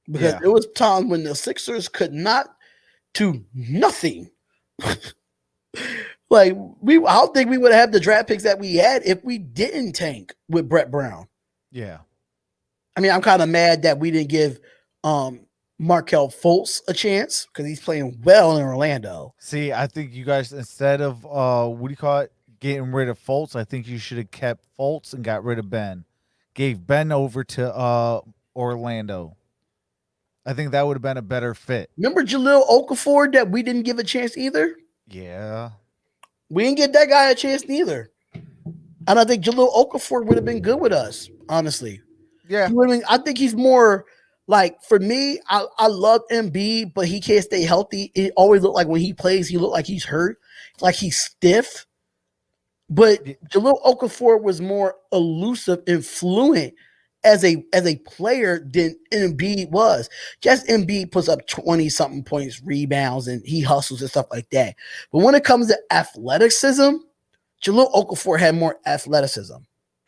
Because there was times when the Sixers could not do nothing. Like I don't think we would have the draft picks that we had if we didn't tank with Brett Brown. Yeah. I mean, I'm kind of mad that we didn't give Markelle Fultz a chance because he's playing well in Orlando. See, I think you guys, instead of getting rid of Fultz, I think you should have kept Fultz and got rid of Ben. Gave Ben over to Orlando. I think that would have been a better fit. Remember Jahlil Okafor that we didn't give a chance either? Yeah. We didn't give that guy a chance neither. And I think Jahlil Okafor would have been good with us, honestly. Yeah. I think he's more like, for me, I love Embiid, but he can't stay healthy. It always looked like when he plays, he looked like he's hurt, like he's stiff. But Jahlil Okafor was more elusive and fluent as a player than Embiid was. Just Embiid puts up 20-something points, rebounds, and he hustles and stuff like that. But when it comes to athleticism, Jahlil Okafor had more athleticism.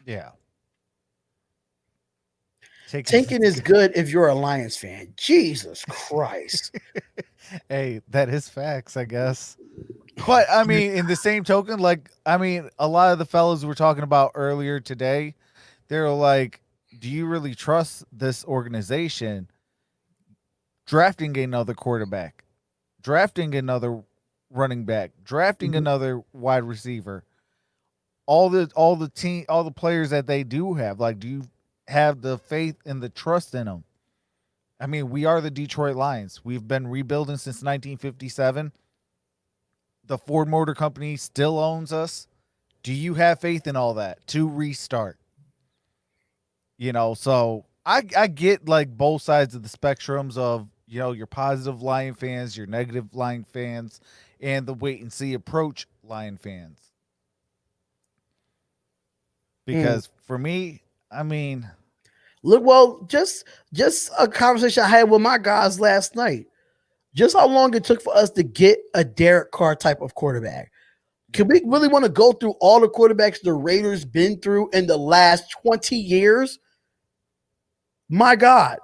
Yeah. Tanking is good if you're a Lions fan. Jesus Christ. Hey, that is facts, I guess. But, I mean, in the same token, a lot of the fellas we were talking about earlier today, they're like, do you really trust this organization drafting another quarterback, drafting another running back, drafting another wide receiver, all the players that they do have? Like, do you have the faith and the trust in them? I mean, we are the Detroit Lions. We've been rebuilding since 1957. The Ford Motor Company still owns us. Do you have faith in all that to restart? So I get like both sides of the spectrums of, your positive Lion fans, your negative Lion fans, and the wait and see approach Lion fans. Because for me, I mean, look, well, just a conversation I had with my guys last night. Just how long it took for us to get a Derek Carr type of quarterback. Can we really want to go through all the quarterbacks the Raiders been through in the last 20 years? My God,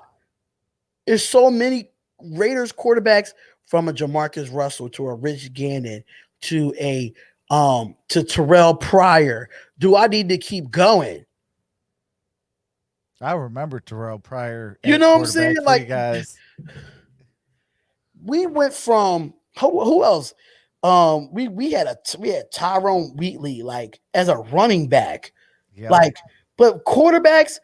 there's so many Raiders quarterbacks, from a Jamarcus Russell to a Rich Gannon to to Terrell Pryor. Do I need to keep going? I remember Terrell Pryor. You know what I'm saying? Like, guys, we went from who else? We had Tyrone Wheatley like as a running back, but quarterbacks.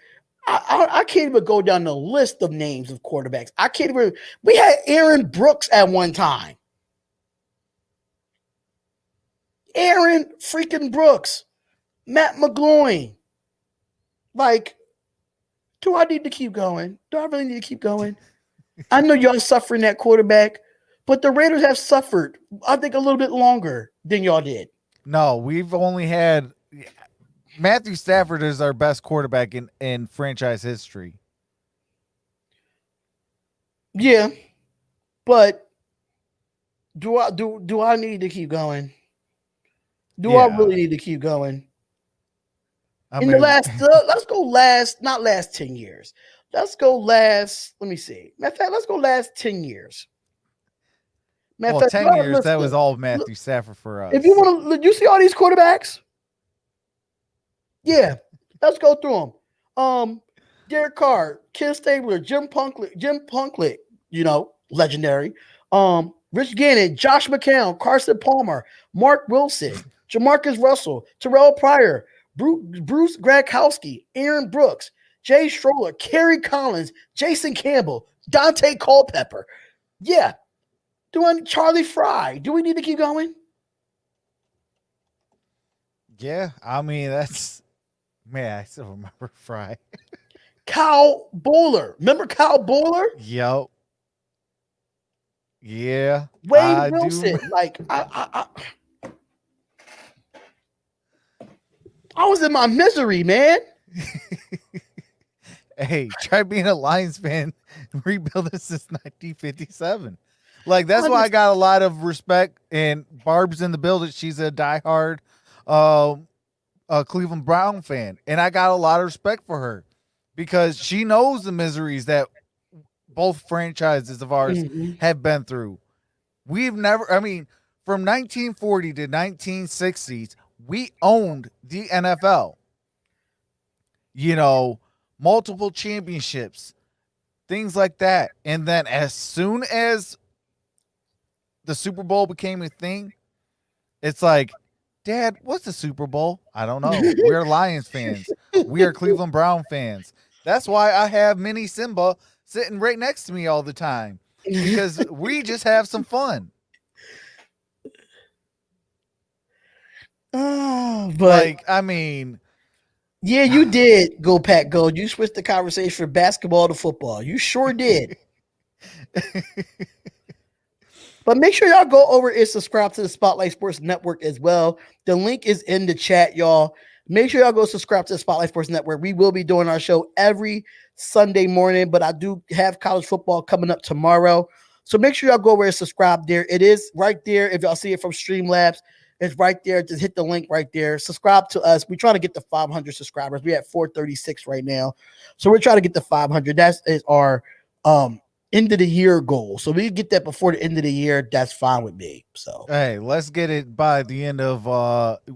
I can't even go down the list of names of quarterbacks. I can't even. We had Aaron Brooks at one time. Aaron freaking Brooks, Matt McGloin. Like, do I need to keep going? Do I really need to keep going? I know y'all suffering that quarterback, but the Raiders have suffered, I think, a little bit longer than y'all did. No, we've only had Matthew Stafford is our best quarterback in franchise history. Yeah, but Do I need to keep going? Do I really need to keep going? I In mean, the last, let's go not last 10 years. Let's go let me see. Matter of fact, let's go last 10 years. Matter well, of fact, 10 years, that was all Matthew Stafford for us. if you want to, you see all these quarterbacks? Yeah, let's go through them. Derek Carr, Ken Stabler, Jim Plunkett, legendary. Rich Gannon, Josh McCown, Carson Palmer, Mark Wilson, Jamarcus Russell, Terrell Pryor, Bruce Gradkowski, Aaron Brooks, Jay Stroller, Kerry Collins, Jason Campbell, Dante Culpepper. Yeah. Charlie Fry. Do we need to keep going? Yeah, I mean, that's, man, I still remember Fry. Kyle Bowler. Remember Kyle Bowler? Yep. Yeah. Wade Wilson. Like, I was in my misery, man. Hey, try being a Lions fan and rebuild this since 1957. Like, that's why I got a lot of respect. And Barb's in the building. She's a diehard Cleveland Brown fan. And I got a lot of respect for her because she knows the miseries that both franchises of ours have been through. We've never, I mean, from 1940 to 1960s, we owned the NFL. Multiple championships, things like that. And then as soon as the Super Bowl became a thing, it's like, Dad, what's the Super Bowl? I don't know. We're Lions fans. We are Cleveland Brown fans. That's why I have Mini Simba sitting right next to me all the time, because we just have some fun. But I mean, yeah, you did go Pack Go. You switched the conversation from basketball to football. You sure did. But make sure y'all go over and subscribe to the Spotlight Sports Network as well. The link is in the chat, y'all. Make sure y'all go subscribe to the Spotlight Sports Network. We will be doing our show every Sunday morning, but I do have college football coming up tomorrow. So make sure y'all go over and subscribe there. It is right there. If y'all see it from Streamlabs, it's right there. Just hit the link right there. Subscribe to us. We're trying to get to 500 subscribers. We're at 436 right now. So we're trying to get to 500. That is our end of the year goal. So we get that before the end of the year. That's fine with me. So hey, let's get it by the end of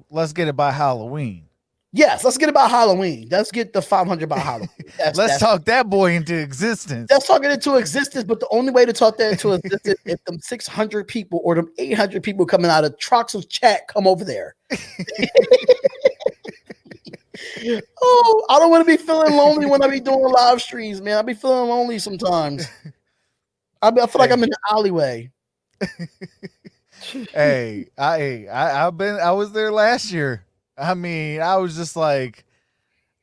let's get it by Halloween. Yes, let's get it by Halloween. Let's get the 500 by Halloween. Let's talk that boy into existence. Let's talk it into existence, but the only way to talk that into existence is if them 600 people or them 800 people coming out of Trox's chat come over there. Oh, I don't want to be feeling lonely when I be doing live streams, man. I be feeling lonely sometimes. I feel like I'm in the alleyway. Hey, I was there last year. I mean, I was just like,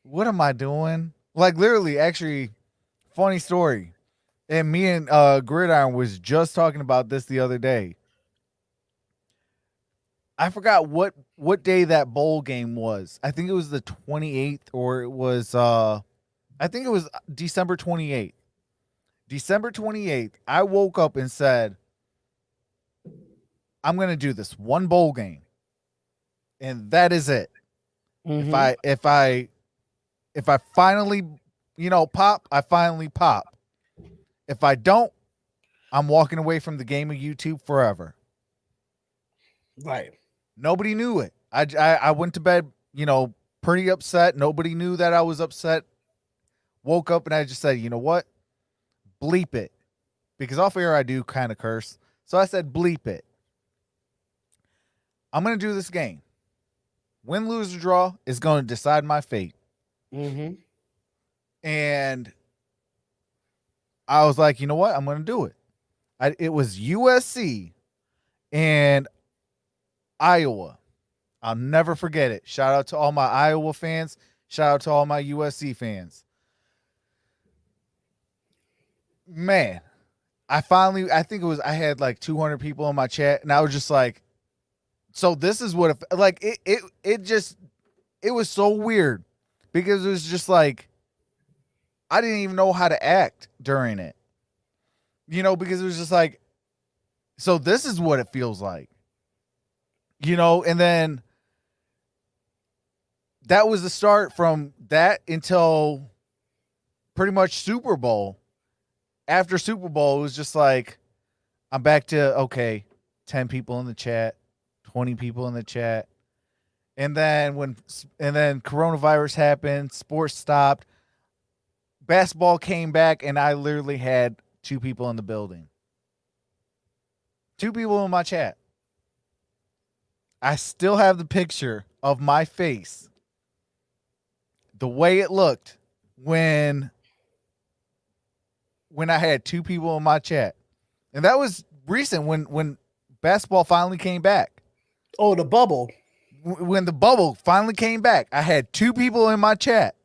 what am I doing? Like, literally, actually, funny story. And me and Gridiron was just talking about this the other day. I forgot what day that bowl game was. I think it was the 28th, or it was I think it was December 28th. December 28th, I woke up and said, I'm going to do this one bowl game. And that is it. Mm-hmm. If I finally, pop, I finally pop. If I don't, I'm walking away from the game of YouTube forever. Right. Nobody knew it. I went to bed, pretty upset. Nobody knew that I was upset. Woke up and I just said, you know what? Bleep it. Because off air I do kind of curse. So I said, bleep it. I'm going to do this game. Win, lose, or draw is going to decide my fate. Mm-hmm. And I was like, you know what? I'm going to do it. It was USC and Iowa. I'll never forget it. Shout out to all my Iowa fans. Shout out to all my USC fans. Man, I had like 200 people in my chat, and I was just like, so this is what it was so weird, because it was just like, I didn't even know how to act during it, because it was just like, So this is what it feels like. And then that was the start from that until pretty much Super Bowl. After Super Bowl, it was just like, I'm back to, okay, 10 people in the chat, 20 people in the chat. And then coronavirus happened, sports stopped, basketball came back, and I literally had 2 people in the building. 2 people in my chat. I still have the picture of my face, the way it looked when I had 2 people in my chat. And that was recent when basketball finally came back. Oh, the bubble. When the bubble finally came back, I had 2 people in my chat.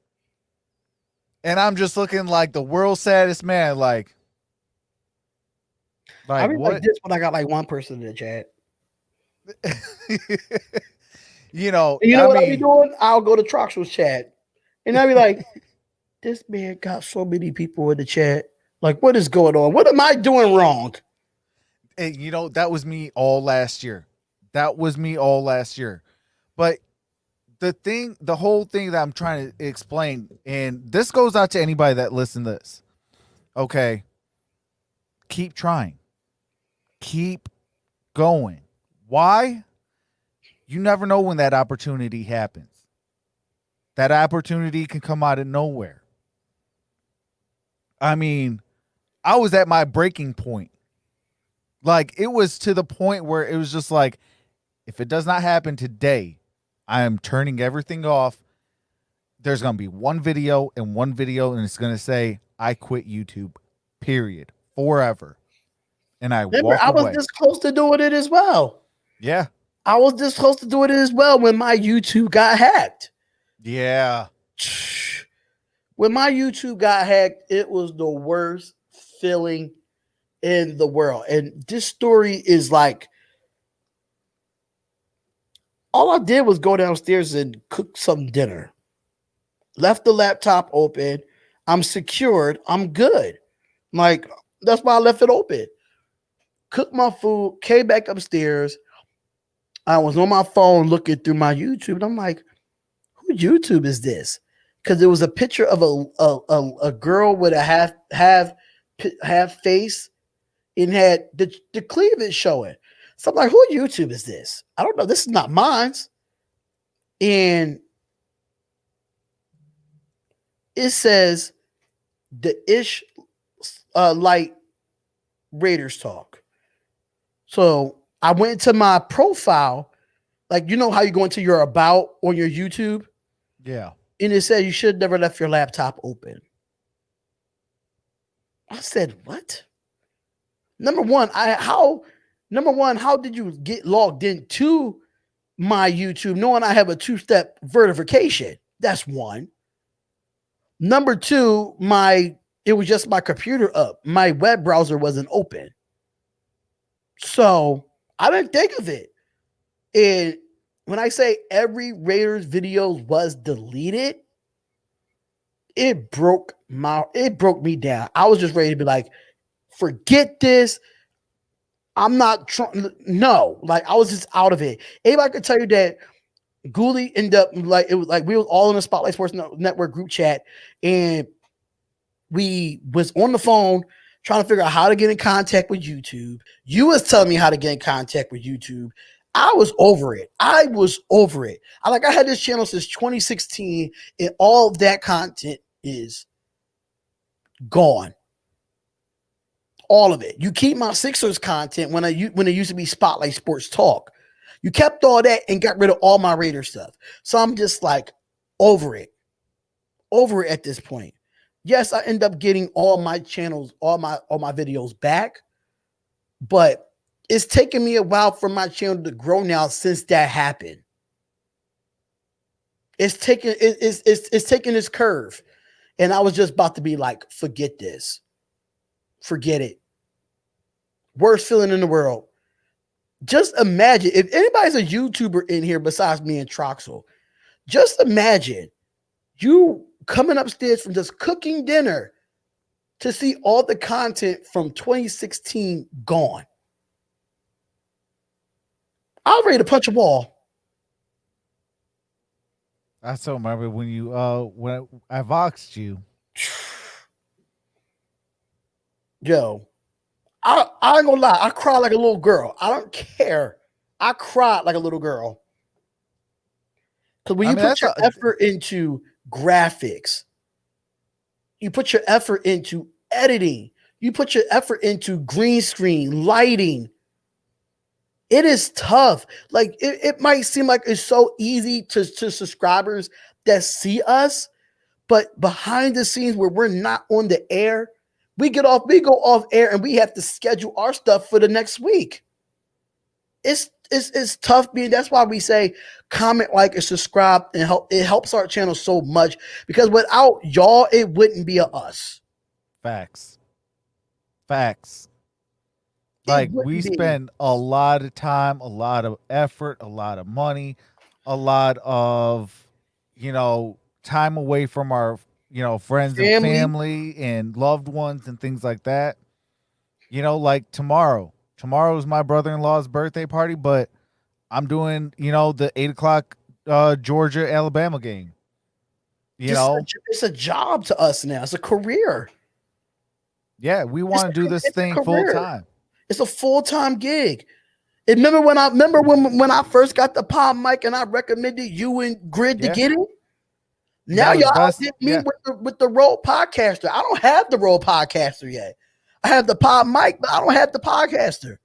And I'm just looking like the world's saddest man. Like I mean, what? like this when I got like 1 person in the chat. You know what I be doing? I'll go to Troxel's chat. And I'll be like, this man got so many people in the chat. Like, what is going on? What am I doing wrong? And that was me all last year. But the whole thing that I'm trying to explain, and this goes out to anybody that listens to this. Okay. Keep trying. Keep going. Why? You never know when that opportunity happens. That opportunity can come out of nowhere. I mean, I was at my breaking point. Like, it was to the point where it was just like, if it does not happen today, I am turning everything off. There's going to be one video, and it's going to say, I quit YouTube, period, forever. And I Remember, walk I was away. this close to doing it as well. Yeah. I was this close to doing it as well when my YouTube got hacked. Yeah. When my YouTube got hacked, it was the worst feeling in the world. And this story is like, all I did was go downstairs and cook some dinner. Left the laptop open. I'm secured. I'm good. Like, that's why I left it open. Cooked my food, came back upstairs. I was on my phone looking through my YouTube, and I'm like, who YouTube is this? Because there was a picture of a girl with a half face and had the cleavage showing. So I'm like, who YouTube is this? I don't know. This is not mine. And it says the Ish Light Raiders Talk. So I went to my profile, like, you know how you go into your about on your YouTube? Yeah. And it said you should never left your laptop open. I said, what? Number one, how did you get logged into my YouTube knowing I have a 2-step verification? That's one. Number two, it was just my computer up. My web browser wasn't open. So I didn't think of it. And when I say every Raiders video was deleted, it broke me down. I was just ready to be like, forget this. I'm not trying. No, like, I was just out of it. Anybody could tell you that Gooley ended up like, it was like we was all in the Spotlight Sports Network group chat, and we was on the phone trying to figure out how to get in contact with YouTube. You was telling me how to get in contact with YouTube. I was over it. I had this channel since 2016, and all of that content is gone. All of it. You keep my Sixers content when it used to be Spotlight Sports Talk. You kept all that and got rid of all my Raider stuff. So I'm just like over it at this point. Yes, I end up getting all my channels, all my videos back, but it's taken me a while for my channel to grow now since that happened. It's taken its curve, and I was just about to be like, forget this. Forget it. Worst feeling in the world. Just imagine if anybody's a YouTuber in here besides me and Troxel. Just imagine you coming upstairs from just cooking dinner to see all the content from 2016 gone. I was ready to punch a wall. I still remember when you when I voxed you. Yo, I ain't gonna lie. I cried like a little girl. I don't care. I cried like a little girl. Because when you put your effort into graphics, you put your effort into editing, you put your effort into green screen, lighting, it is tough. Like it might seem like it's so easy to subscribers that see us, but behind the scenes where we're not on the air, we go off air and we have to schedule our stuff for the next week. It's tough being. That's why we say comment, like, and subscribe, and it helps our channel so much, because without y'all, it wouldn't be a us. Facts. Like, we spend a lot of time, a lot of effort, a lot of money, a lot of, time away from our, friends and family and loved ones and things like that. Like tomorrow is my brother-in-law's birthday party, but I'm doing, the 8:00 Georgia Alabama game. It's a job to us now. It's a career. Yeah, we want to do this thing full time. It's a full-time gig. Remember when I first got the pod mic and I recommended you and Grid to get it? Now y'all get me with the Road Podcaster. I don't have the Road Podcaster yet. I have the pod mic, but I don't have the podcaster,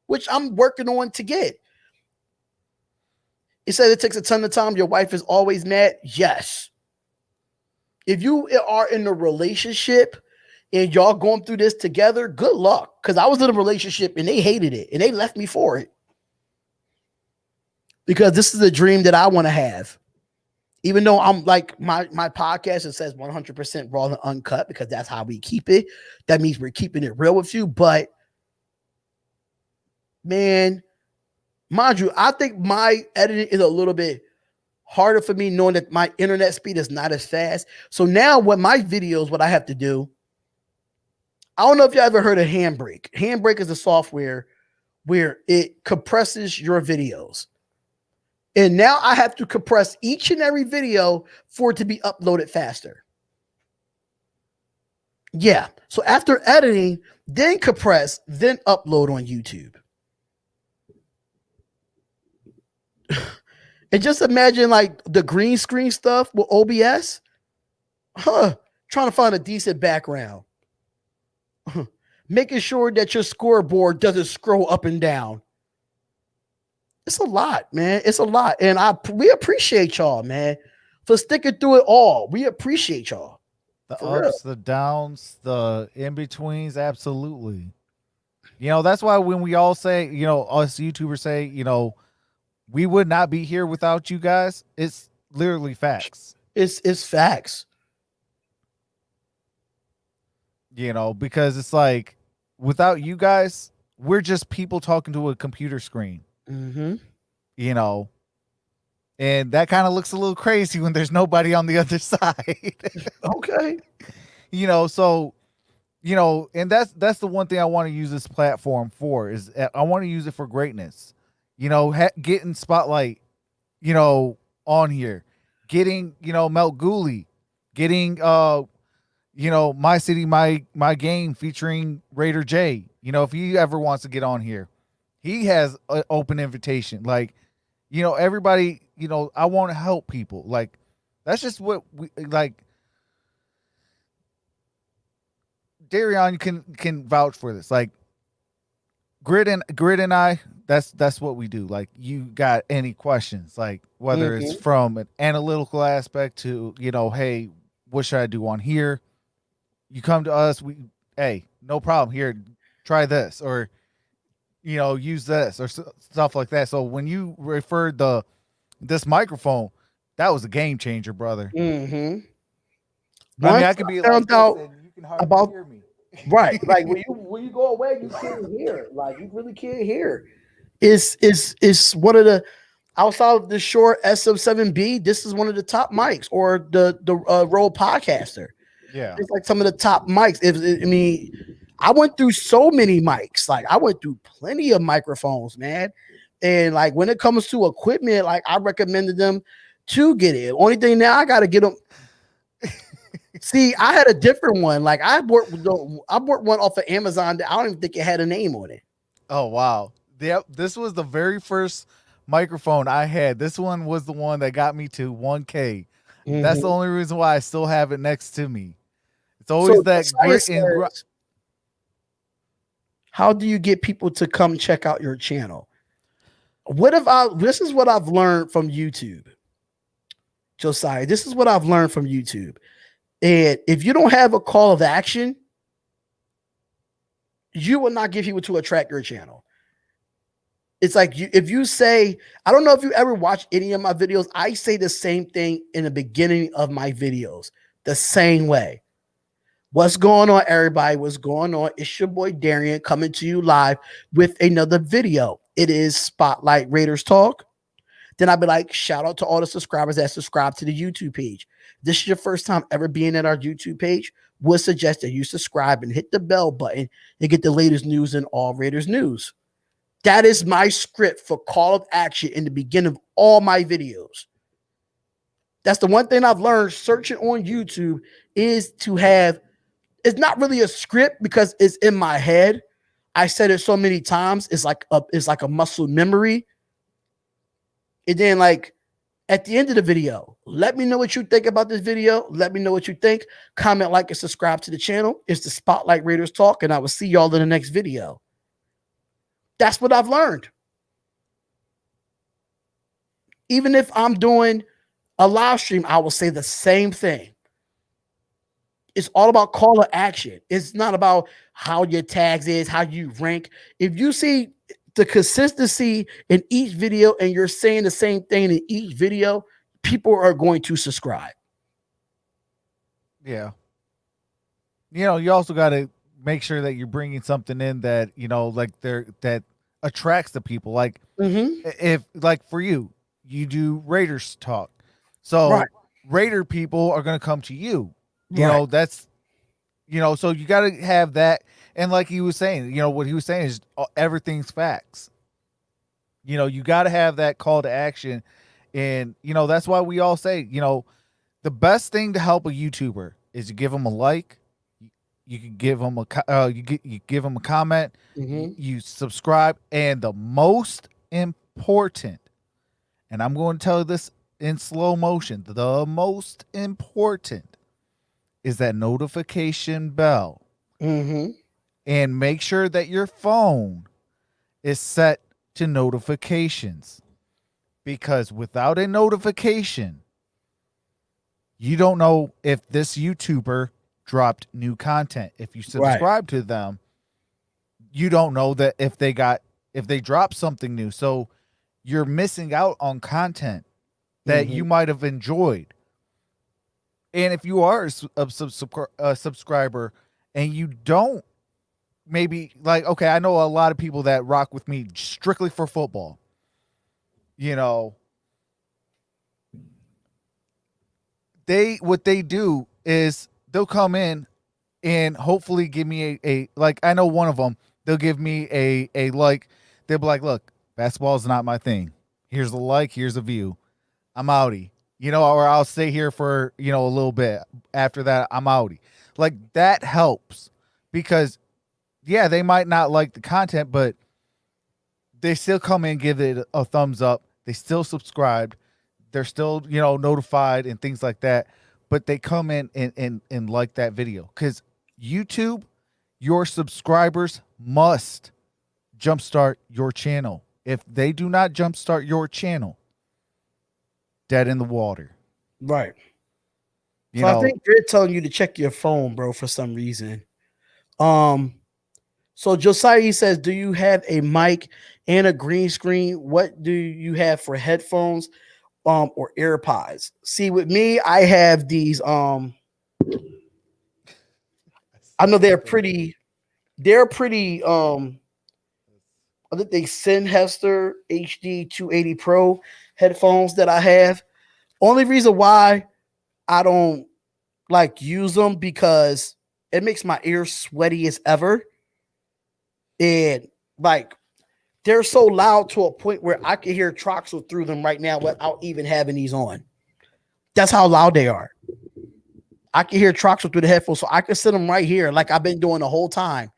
which I'm working on to get. It said it takes a ton of time. Your wife is always mad. Yes. If you are in a relationship and y'all going through this together, good luck. Because I was in a relationship and they hated it and they left me for it. Because this is a dream that I want to have. Even though I'm like my podcast, it says 100% raw and uncut, because that's how we keep it. That means we're keeping it real with you. But man, mind you, I think my editing is a little bit harder for me, knowing that my internet speed is not as fast. So now what I have to do, I don't know if you ever heard of Handbrake. Handbrake is a software where it compresses your videos. And now I have to compress each and every video for it to be uploaded faster. Yeah. So after editing, then compress, then upload on YouTube. And just imagine like the green screen stuff with OBS. Trying to find a decent background. Making sure that your scoreboard doesn't scroll up and down. It's a lot, man. It's a lot. And we appreciate y'all, man, for sticking through it all. We appreciate y'all. The ups, the downs, the in-betweens, absolutely. That's why when we all say, us YouTubers say, we would not be here without you guys, it's literally facts. It's facts. Because it's like, without you guys, we're just people talking to a computer screen. Mm-hmm. And that kind of looks a little crazy when there's nobody on the other side. Okay. So, and that's the one thing I want to use this platform for, is I want to use it for greatness. Getting Spotlight, on here, getting, Melt Gooley, getting, My City, My Game featuring Raider J. If he ever wants to get on here, he has an open invitation. Like, everybody, I want to help people. Like, that's just what we like. Derrn can vouch for this. Like, Grid and I, that's what we do. Like, you got any questions, like whether it's from an analytical aspect to, hey, what should I do on here? You come to us, hey, no problem. Here, try this, or use this, or stuff like that. So when you referred this microphone, that was a game changer, brother. Mm-hmm. I could be like, you can hardly hear me. Right. Like when you go away, you can't hear. Like, you really can't hear. It's one of the, outside of the Shure SM7B, this is one of the top mics, or the Rode Podcaster. Yeah. It's like some of the top mics. I went through so many mics. Like, I went through plenty of microphones, man. And like when it comes to equipment, like I recommended them to get it. Only thing now I got to get them. See, I had a different one. Like I bought one off of Amazon that I don't even think it had a name on it. Oh wow. Yep, this was the very first microphone I had. This one was the one that got me to 1K. That's the only reason why I still have it next to me. It's always So that Josiah grit and says, how do you get people to come check out your channel? This is what I've learned from YouTube. Josiah, this is what I've learned from YouTube. And if you don't have a call of action, you will not get people to attract your channel. It's like if you say, I don't know if you ever watch any of my videos, I say the same thing in the beginning of my videos, the same way. What's going on, everybody? What's going on? It's your boy Derrn coming to you live with another video. It is Spotlight Raiders Talk. Then I'd be like, shout out to all the subscribers that subscribe to the YouTube page. This is your first time ever being at our YouTube page. Would suggest that you subscribe and hit the bell button and get the latest news in all Raiders news. That is my script for call of action in the beginning of all my videos. That's the one thing I've learned searching on YouTube is to have, it's not really a script because it's in my head. I said it so many times. It's like a muscle memory. And then like at the end of the video, let me know what you think about this video. Let me know what you think. Comment, like, and subscribe to the channel. It's the Spotlight Raiders Talk, and I will see y'all in the next video. That's what I've learned. Even if I'm doing a live stream, I will say the same thing. It's all about call to action. It's not about how your tags is, how you rank. If you see the consistency in each video and you're saying the same thing in each video, people are going to subscribe. yeah. You know, you also got to make sure that you're bringing something in that, you know, like that attracts the people. Like if like for you do Raiders talk. So Raider people are going to come to you. You know, that's, you know, so you got to have that. And like he was saying, you know, what he was saying is everything's facts. You know, you got to have that call to action. And, you know, that's why we all say, you know, the best thing to help a YouTuber is you give them a like. You can give them you give them a comment, you subscribe, and the most important, and I'm going to tell you this in slow motion, the most important is that notification bell. And make sure that your phone is set to notifications, because without a notification, you don't know if this YouTuber dropped new content. If you subscribe to them, you don't know that if they drop something new. So you're missing out on content that you might have enjoyed. And if you are a subscriber and you don't, maybe like, okay, I know a lot of people that rock with me strictly for football. You know, what they do is they'll come in and hopefully give me a like, I know one of them, they'll give me a like, they'll be like, look, basketball is not my thing. Here's a like, here's a view. I'm outie. You know, or I'll stay here for, you know, a little bit. After that, I'm outie. Like that helps because yeah, they might not like the content, but they still come in, give it a thumbs up. They still subscribed. They're still, you know, notified and things like that. But they come in and like that video. Because YouTube, your subscribers must jumpstart your channel. If they do not jumpstart your channel, dead in the water. Right. You so know, I think they're telling you to check your phone, bro, for some reason. So Josiah, he says, do you have a mic and a green screen? What do you have for headphones or AirPods? See, with me, I have these I know they're pretty I think they Sennheiser HD 280 Pro headphones that I have. Only reason why I don't like use them because it makes my ears sweaty as ever. And like they're so loud to a point where I can hear Troxel through them right now without even having these on. That's how loud they are. I can hear Troxel through the headphones, so I can sit them right here like I've been doing the whole time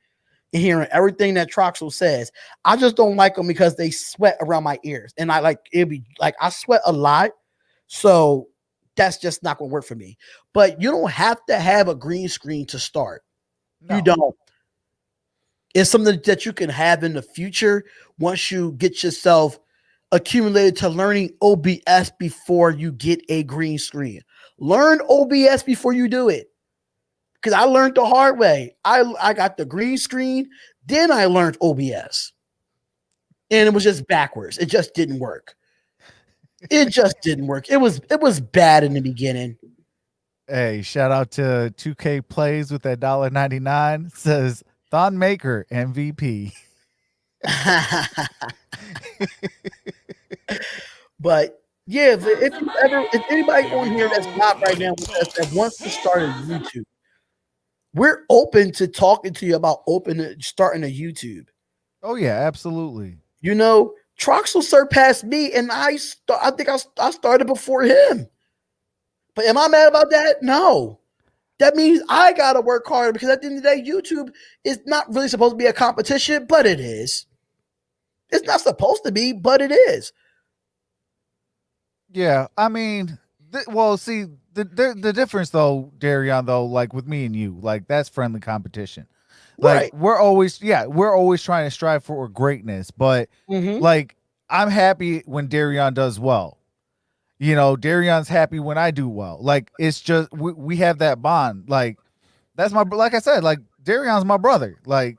and hearing everything that Troxel says. I just don't like them because they sweat around my ears. And I like it'd be like I sweat a lot. So that's just not gonna work for me. But you don't have to have a green screen to start. No. You don't. It's something that you can have in the future once you get yourself accumulated to learning OBS before you get a green screen. Learn OBS before you do it. Because I learned the hard way. I got the green screen, then I learned OBS. And it was just backwards. It just didn't work. It just didn't work. It was bad in the beginning. Hey, shout out to 2K Plays with that $1.99. Says Thon Maker MVP. But yeah, if anybody on here that's not right now with us that wants to start a YouTube, we're open to talking to you about starting a YouTube. Oh yeah, absolutely. You know, Troxel surpassed me, and I think I started before him. But am I mad about that? No. That means I gotta work harder because at the end of the day, YouTube is not really supposed to be a competition, but it is. It's not supposed to be, but it is. Yeah, I mean, well, see, the difference though, Derrn, though, like with me and you, like that's friendly competition. Like Right. we're always trying to strive for greatness, but like I'm happy when Derrn does well. You know, Derrion's happy when I do well. Like it's just we have that bond. Like that's like I said, like Derrion's my brother. Like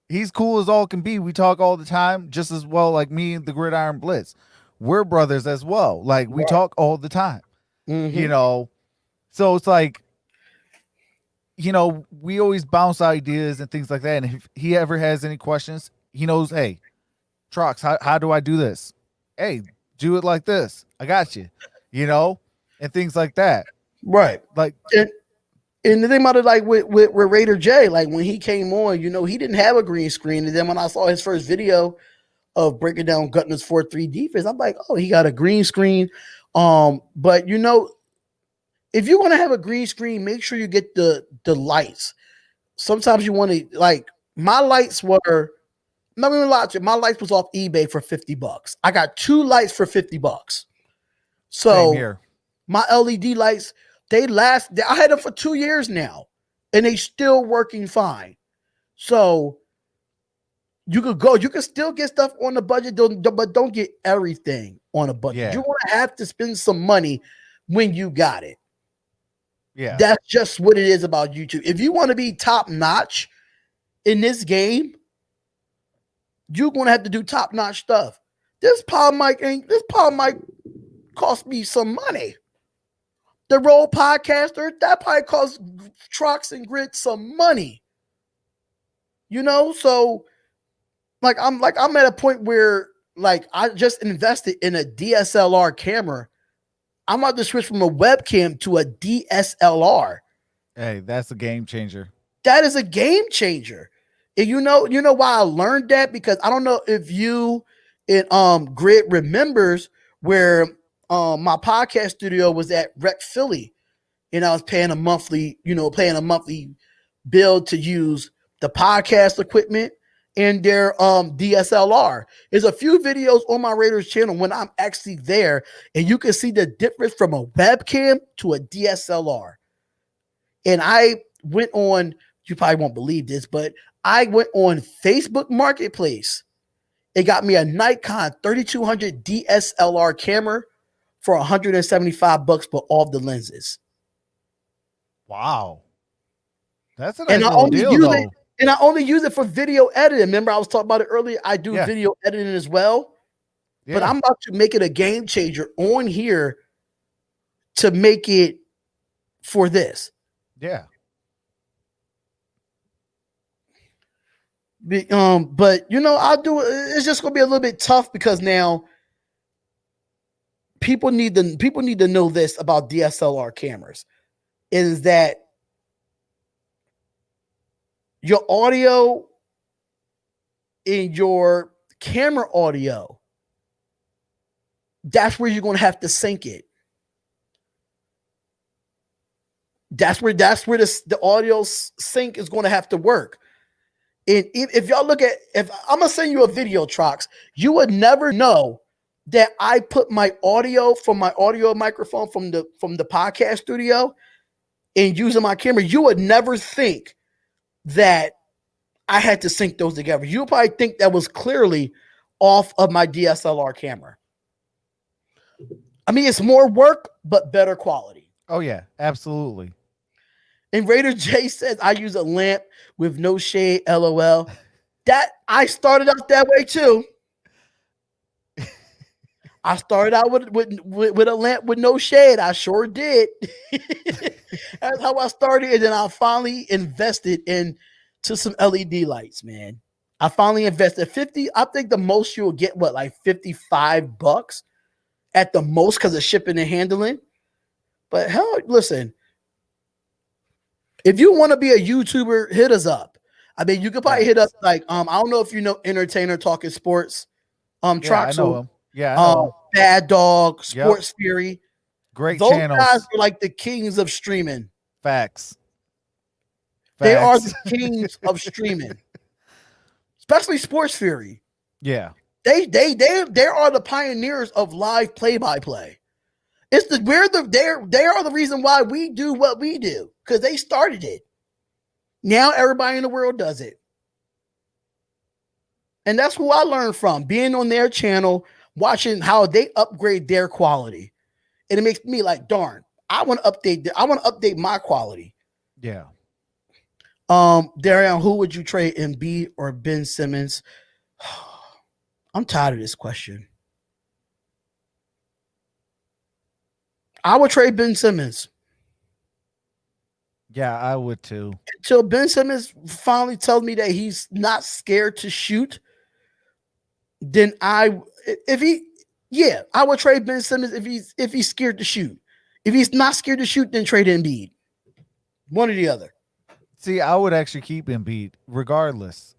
he's cool as all can be. We talk all the time, just as well. Like me and the Gridiron Blitz, we're brothers as well. Like we talk all the time. You know, so it's like, you know, we always bounce ideas and things like that. And if he ever has any questions, he knows, hey, Trox, how do I do this? Hey, do it like this. I got you, you know, and things like that. Right. Like, and the thing about it, like with Raider J, like when he came on, you know, he didn't have a green screen. And then when I saw his first video of breaking down Gardner's 4-3 defense, I'm like, oh, he got a green screen. But you know, if you want to have a green screen, make sure you get the lights. Sometimes you want to, like, my lights were, I'm not even lie to you, my lights was off eBay for $50. I got 2 lights for $50. So my LED lights, they last. I had them for 2 years now, and they still working fine. So you can still get stuff on the budget, but don't get everything on a budget. Yeah. You're gonna have to spend some money when you got it. Yeah, That's just what it is about YouTube. If you want to be top notch in this game, you're gonna have to do top notch stuff. This power mic cost me some money. The Roll Podcaster, that probably cost Trox and Grid some money. You know, so I'm at a point where like I just invested in a DSLR camera. I'm about to switch from a webcam to a DSLR. hey, that's a game changer. That is a game changer. And you know why I learned that? Because I don't know if you in Grid remembers where my podcast studio was at Rec Philly, and I was paying a monthly bill to use the podcast equipment and their DSLR. There's a few videos on my Raiders channel when I'm actually there, and you can see the difference from a webcam to a DSLR. And I went on, you probably won't believe this, but I went on Facebook Marketplace. It got me a Nikon 3200 DSLR camera for $175 for all the lenses. Wow, that's a nice little deal, though. And I only use it for video editing. Remember, I was talking about it earlier. I do video editing as well. Yeah. But I'm about to make it a game changer on here to make it for this. Yeah. But you know, I'll do it. It's just gonna be a little bit tough because now people need to know this about DSLR cameras, is that your audio in your camera audio, that's where you're going to have to sync it. That's where the audio sync is going to have to work. And if y'all look at, if I'm going to send you a video, Trox, you would never know that I put my audio from my audio microphone from the podcast studio and using my camera. You would never think that I had to sync those together. You would probably think that was clearly off of my DSLR camera. I mean, it's more work, but better quality. Oh yeah, absolutely. And Raider J says, I use a lamp with no shade, LOL. That I started out that way too. I started out with a lamp with no shade. I sure did. That's how I started. And then I finally invested into some LED lights, man. I finally invested 50. I think the most you'll get, what, like $55 at the most because of shipping and handling. But hell, listen, if you want to be a YouTuber, hit us up. I mean, you could probably hit us like, I don't know if you know Entertainer Talking Sports. Yeah, I know him. Yeah, I know him. Bad Dog, Sports Fury. Great Those channels. guys are like the kings of streaming. Facts. They are the kings of streaming. Especially Sports Fury. Yeah. They are the pioneers of live play-by-play. They are the reason why we do what we do, because they started it. Now everybody in the world does it. And that's who I learned from, being on their channel, watching how they upgrade their quality. And it makes me like, darn, I want to update my quality. Yeah. Derrn, who would you trade, Embiid or Ben Simmons? I'm tired of this question. I would trade Ben Simmons. Yeah, I would too. Until Ben Simmons finally tells me that he's not scared to shoot, then I would trade Ben Simmons if he's scared to shoot. If he's not scared to shoot, then trade Embiid. One or the other. See, I would actually keep Embiid regardless.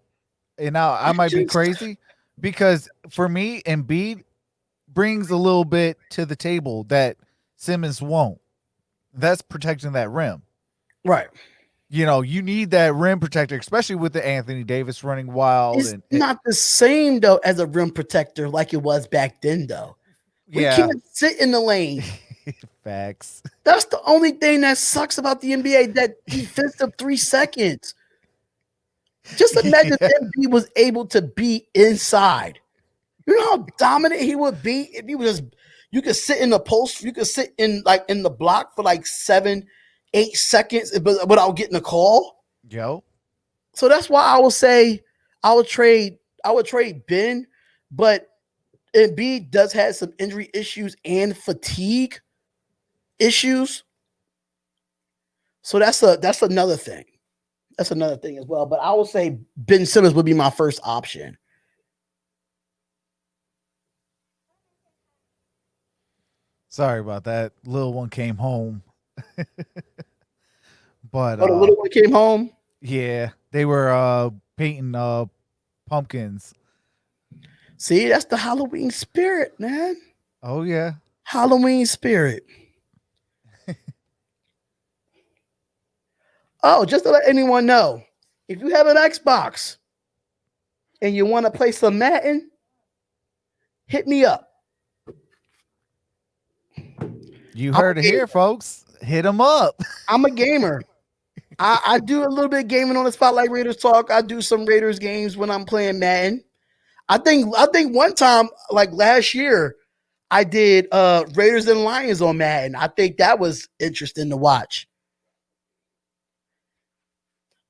And now I might be crazy because for me, Embiid brings a little bit to the table that Simmons won't. That's protecting that rim. Right. You know, you need that rim protector, especially with the Anthony Davis running wild. It's not the same, though, as a rim protector like it was back then, though. We can't sit in the lane. Facts. That's the only thing that sucks about the NBA, that defensive 3 seconds. Just imagine if Embiid was able to be inside. You know how dominant he would be if he was just, you could sit in the post, you could sit in the block for like 7-8 seconds without getting a call. Yo. So that's why I would say I would trade Ben, but Embiid does have some injury issues and fatigue issues. So that's another thing. That's another thing as well. But I would say Ben Simmons would be my first option. Sorry about that. Little one came home. But the little one came home? Yeah. They were painting pumpkins. See, that's the Halloween spirit, man. Oh yeah. Halloween spirit. Oh, just to let anyone know, if you have an Xbox and you want to play some Madden, hit me up. You heard it here, folks. Hit them up. I'm a gamer. I do a little bit of gaming on the Spotlight Raiders Talk. I do some Raiders games when I'm playing Madden. I think one time, like last year, I did Raiders and Lions on Madden. I think that was interesting to watch.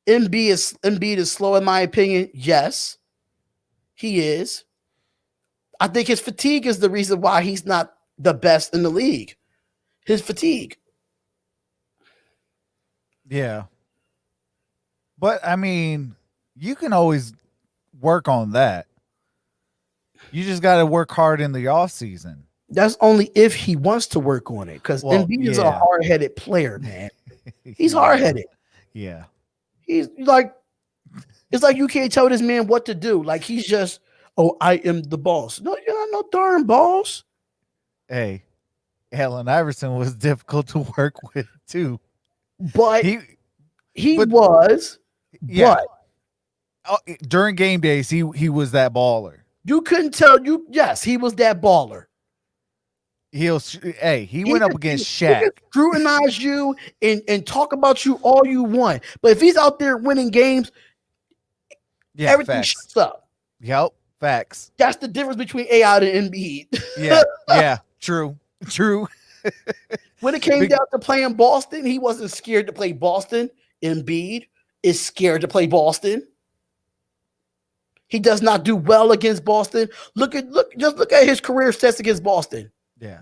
Embiid is slow in my opinion. Yes, he is. I think his fatigue is the reason why he's not the best in the league. His fatigue. Yeah. But I mean, you can always work on that. You just got to work hard in the off season. That's only if he wants to work on it, because Embiid is a hard-headed player, man. He's hard-headed. Yeah. He's like, it's like you can't tell this man what to do. Like, he's just, Oh, I am the boss. No, you're not no darn boss. Hey, Allen Iverson was difficult to work with too. But He, he but- was. yeah. But During game days, he was that baller. you couldn't tell you. Yes, he was that baller. He went up against Shaq. He can scrutinize you and talk about you all you want. But if he's out there winning games, Yeah, everything facts. shuts up. Yep, facts. That's the difference between AI and Embiid. Yeah, true. When it came down to playing Boston, he wasn't scared to play Boston. Embiid is scared to play Boston. He does not do well against Boston. Look at his career stats against Boston. Yeah.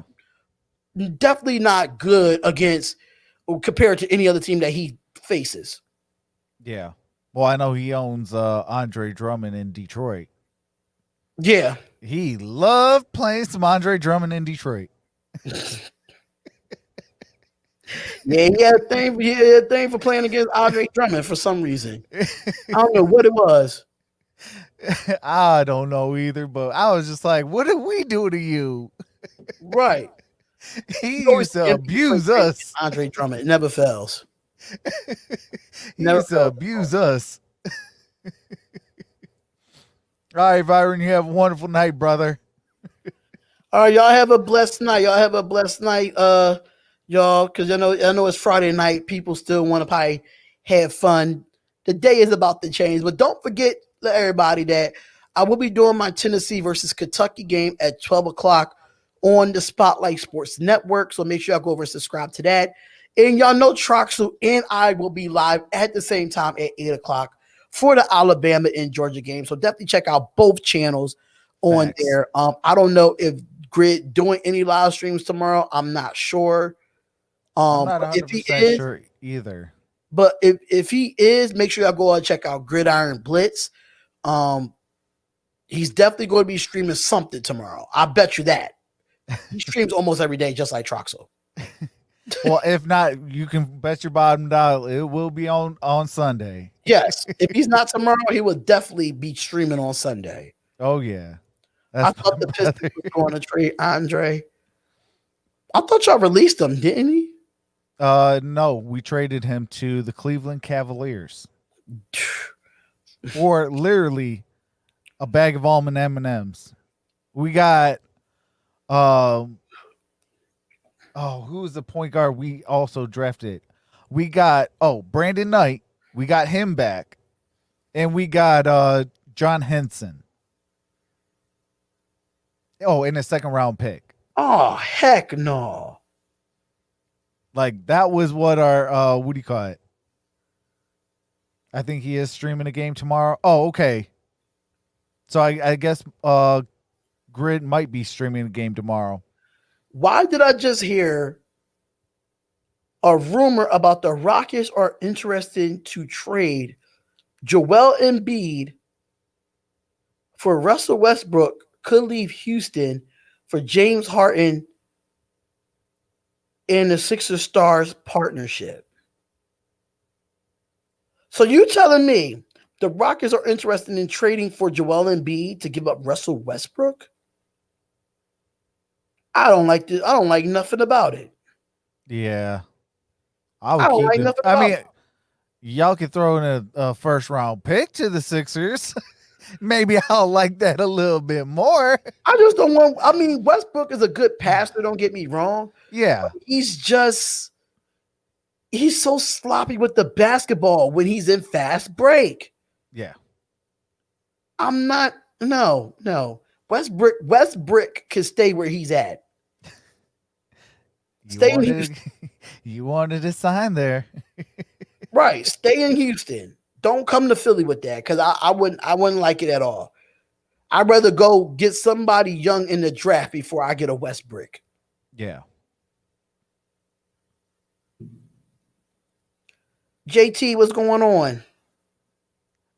Definitely not good against compared to any other team that he faces. Yeah. Well, I know he owns Andre Drummond in Detroit. Yeah. He loved playing some Andre Drummond in Detroit. Yeah, he had a thing for playing against Andre Drummond for some reason. I don't know what it was. I don't know either, but I was just like, what did we do to you? Right. He used to abuse us. Andre Drummond never fails. He Never used to felt abuse us. All right, Viron, you have a wonderful night, brother. All right, y'all have a blessed night. Y'all, because I know it's Friday night. People still want to probably have fun. The day is about to change, but don't forget, everybody, that I will be doing my Tennessee versus Kentucky game at 12 o'clock on the Spotlight Sports Network. So make sure y'all go over and subscribe to that. And y'all know Troxel and I will be live at the same time at 8 o'clock for the Alabama and Georgia game. So definitely check out both channels on Thanks. there. I don't know if Grid doing any live streams tomorrow. I'm not sure. I'm not But if he 100% is, sure either. but if he is, make sure y'all go and check out GRIDIRON Blitz. He's definitely going to be streaming something tomorrow. I bet you that. He streams almost every day, just like Troxel. Well, if not, you can bet your bottom dollar it will be on Sunday. Yes, if he's not tomorrow, he will definitely be streaming on Sunday. Oh yeah. I thought the Pistons were going to trade Andre. I thought y'all released him, didn't he? No, we traded him to the Cleveland Cavaliers for literally a bag of almond M&Ms. We got who was the point guard we also drafted? We got Brandon Knight. We got him back. And we got John Henson. Oh, in a second round pick. Oh, heck no. Like that was what our what do you call it? I think he is streaming a game tomorrow. Oh, okay. So I guess Grid might be streaming a game tomorrow. Why did I just hear a rumor about the Rockets are interested to trade Joel Embiid for Russell Westbrook, could leave Houston for James Harden and the Sixers Stars partnership? So you telling me the Rockets are interested in trading for Joel Embiid to give up Russell Westbrook? I don't like this. I don't like nothing about it. Yeah. I don't like nothing I about mean, it. y'all could throw in a first round pick to the Sixers. Maybe I'll like that a little bit more. I just don't want. I mean, Westbrook is a good passer. Don't get me wrong. Yeah. He's so sloppy with the basketball when he's in fast break. Yeah. I'm not. No. Westbrook can stay where he's at. Stay in Houston. You wanted to sign there. Right. Stay in Houston. Don't come to Philly with that, because I wouldn't like it at all. I'd rather go get somebody young in the draft before I get a Westbrook. Yeah. JT, what's going on?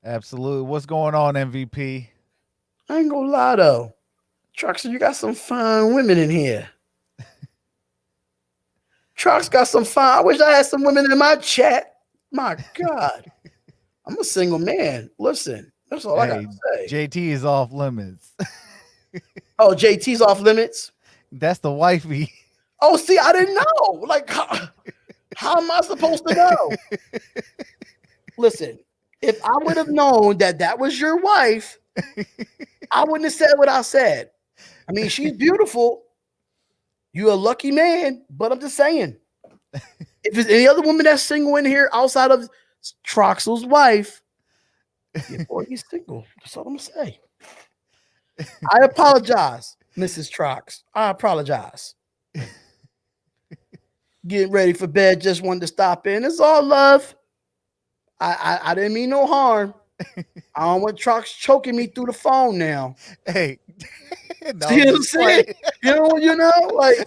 Absolutely. What's going on, MVP? I ain't gonna lie though. Trox, you got some fine women in here. Trox got some fine. I wish I had some women in my chat. My God. I'm a single man. Listen, That's all I got Hey, to say. JT is off limits. Oh, JT's off limits. That's the wifey. Oh, see, I didn't know. Like, how am I supposed to know? Listen, if I would have known that was your wife, I wouldn't have said what I said. I mean, she's beautiful. You're a lucky man, but I'm just saying. If there's any other woman that's single in here outside of Troxel's wife, your boy is single. That's all I'm gonna say. I apologize, Mrs. Trox. I apologize. Getting ready for bed, just wanted to stop in. It's all love. I didn't mean no harm. I don't want Trox choking me through the phone now. Hey, no, See I'm what I'm just saying? playing. You know, like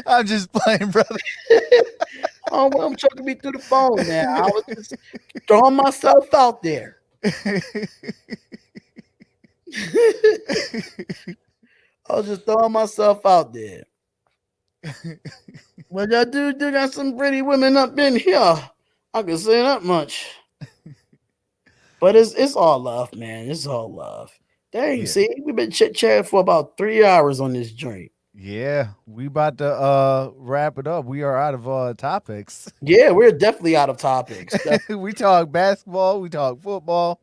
I'm just playing, brother. I don't want him choking me through the phone now. I was just throwing myself out there. I was just throwing myself out there. But I do got some pretty women up in here. I can say that much. But it's all love, man. It's all love. Dang, Yeah. see, we've been chit-chatting for about 3 hours on this joint. Yeah, we about to wrap it up. We are out of topics. Yeah, we're definitely out of topics. We talk basketball, we talk football.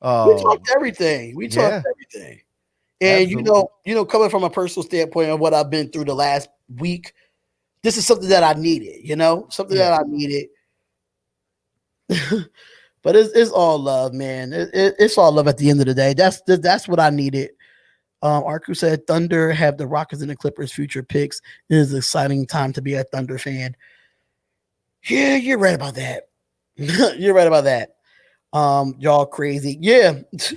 We talked everything. We talked yeah. everything. And Absolutely. coming from a personal standpoint of what I've been through the last week, this is something that I needed, something Yeah. that I needed. But it's all love, man. It's all love at the end of the day. That's what I needed. Arku said Thunder have the Rockets and the Clippers future picks. It is an exciting time to be a Thunder fan. Yeah, you're right about that. You're right about that. Y'all crazy. Yeah. this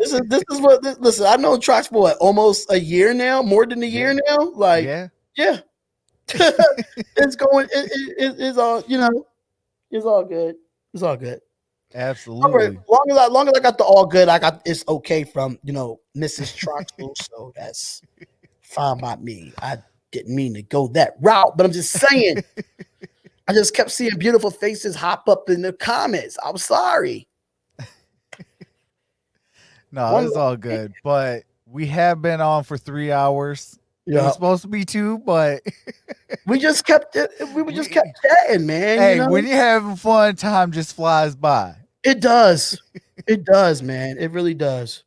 is what listen, I know Trox for what, almost a year now, more than a year now. Like, Yeah. It's going, it's all, it's all good. It's all good. Absolutely. Long as I got the all good, I got it's okay from Mrs. Troxel, so that's fine by me. I didn't mean to go that route, but I'm just saying. I just kept seeing beautiful faces hop up in the comments. I'm sorry. No, it's all good. But we have been on for 3 hours. It was supposed to be 2, but we just kept chatting, man. Hey, when you're having fun, time just flies by. It does. It does, man. It really does.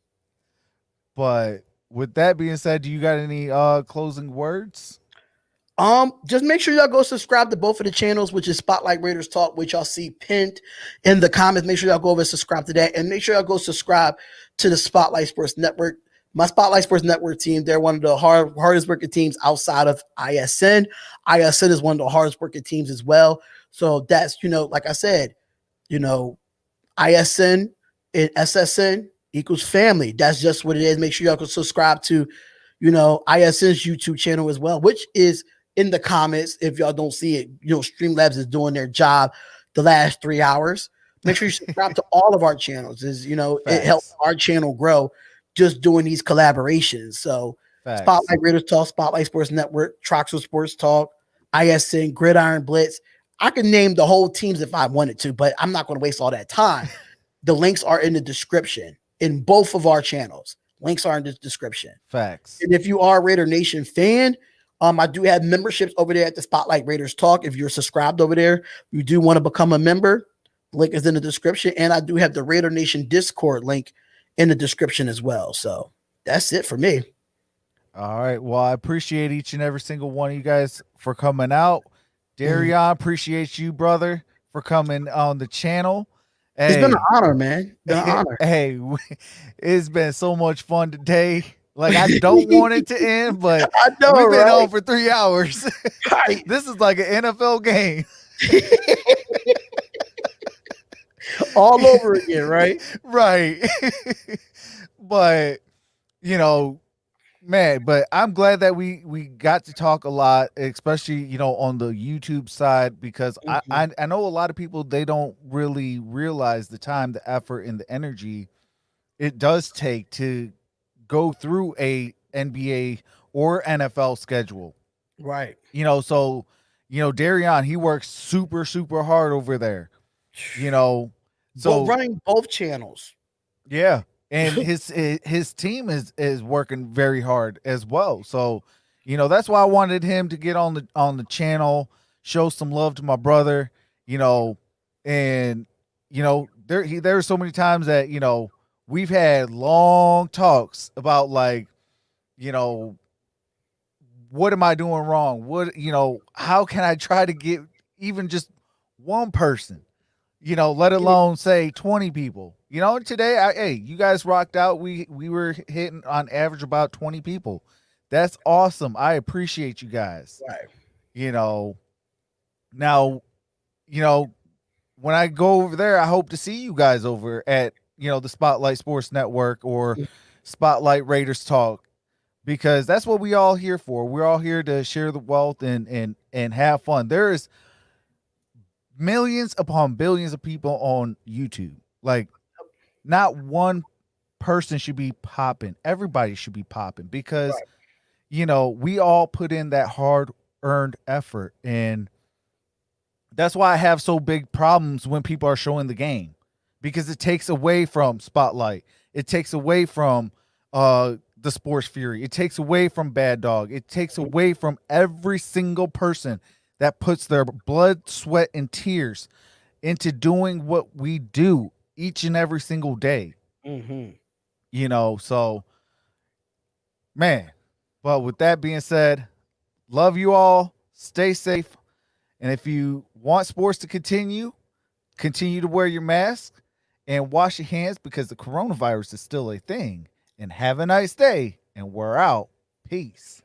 But with that being said, do you got any closing words? Just make sure y'all go subscribe to both of the channels, which is Spotlight Raiders Talk, which y'all see pinned in the comments. Make sure y'all go over and subscribe to that, and make sure y'all go subscribe to the Spotlight Sports Network. My Spotlight Sports Network team, they're one of the hardest working teams outside of ISN. ISN is one of the hardest working teams as well. So that's, like I said, ISN and SSN equals family. That's just what it is. Make sure y'all can subscribe to, ISN's YouTube channel as well, which is in the comments. If y'all don't see it, Streamlabs is doing their job the last 3 hours. Make sure you subscribe to all of our channels. It helps our channel grow just doing these collaborations. So Facts. Spotlight Raiders Talk, Spotlight Sports Network, Troxel Sports Talk, ISN, Gridiron Blitz. I can name the whole teams if I wanted to, but I'm not going to waste all that time. The links are in the description in both of our channels. Links are in the description. Facts. And if you are a Raider Nation fan, I do have memberships over there at the Spotlight Raiders Talk. If you're subscribed over there, you do want to become a member. Link is in the description. And I do have the Raider Nation Discord link in the description as well. So that's it for me. All right. Well, I appreciate each and every single one of you guys for coming out. Derrn, appreciate you, brother, for coming on the channel. It's been an honor, man. Been an honor. Hey, it's been so much fun today. Like, I don't want it to end, but I know, we've been right? on for 3 hours. Right. This is like an NFL game. All over again, right? Right. But, man, but I'm glad that we got to talk a lot, especially, on the YouTube side, because I know a lot of people, they don't really realize the time, the effort, and the energy it does take to go through a NBA or NFL schedule. Right. So, Derrn, he works super, super hard over there, So running both channels. Yeah, and his team is working very hard as well. So, that's why I wanted him to get on the channel, show some love to my brother. And there are so many times that we've had long talks about like, what am I doing wrong? How can I try to get even just one person? Let alone say 20 people. Today, hey, you guys rocked out. We were hitting on average about 20 people. That's awesome. I appreciate you guys. Right. Now, when I go over there, I hope to see you guys over at, the Spotlight Sports Network or Spotlight Raiders Talk, because that's what we all here for. We're all here to share the wealth and have fun. There is millions upon billions of people on YouTube. Like, not one person should be popping. Everybody should be popping because, we all put in that hard-earned effort. And that's why I have so big problems when people are showing the game, because it takes away from Spotlight. It takes away from the Sports Fury. It takes away from Bad Dog. It takes away from every single person that puts their blood, sweat, and tears into doing what we do each and every single day. So, man. But with that being said, love you all. Stay safe. And if you want sports to continue to wear your mask and wash your hands, because the coronavirus is still a thing. And have a nice day. And we're out. Peace.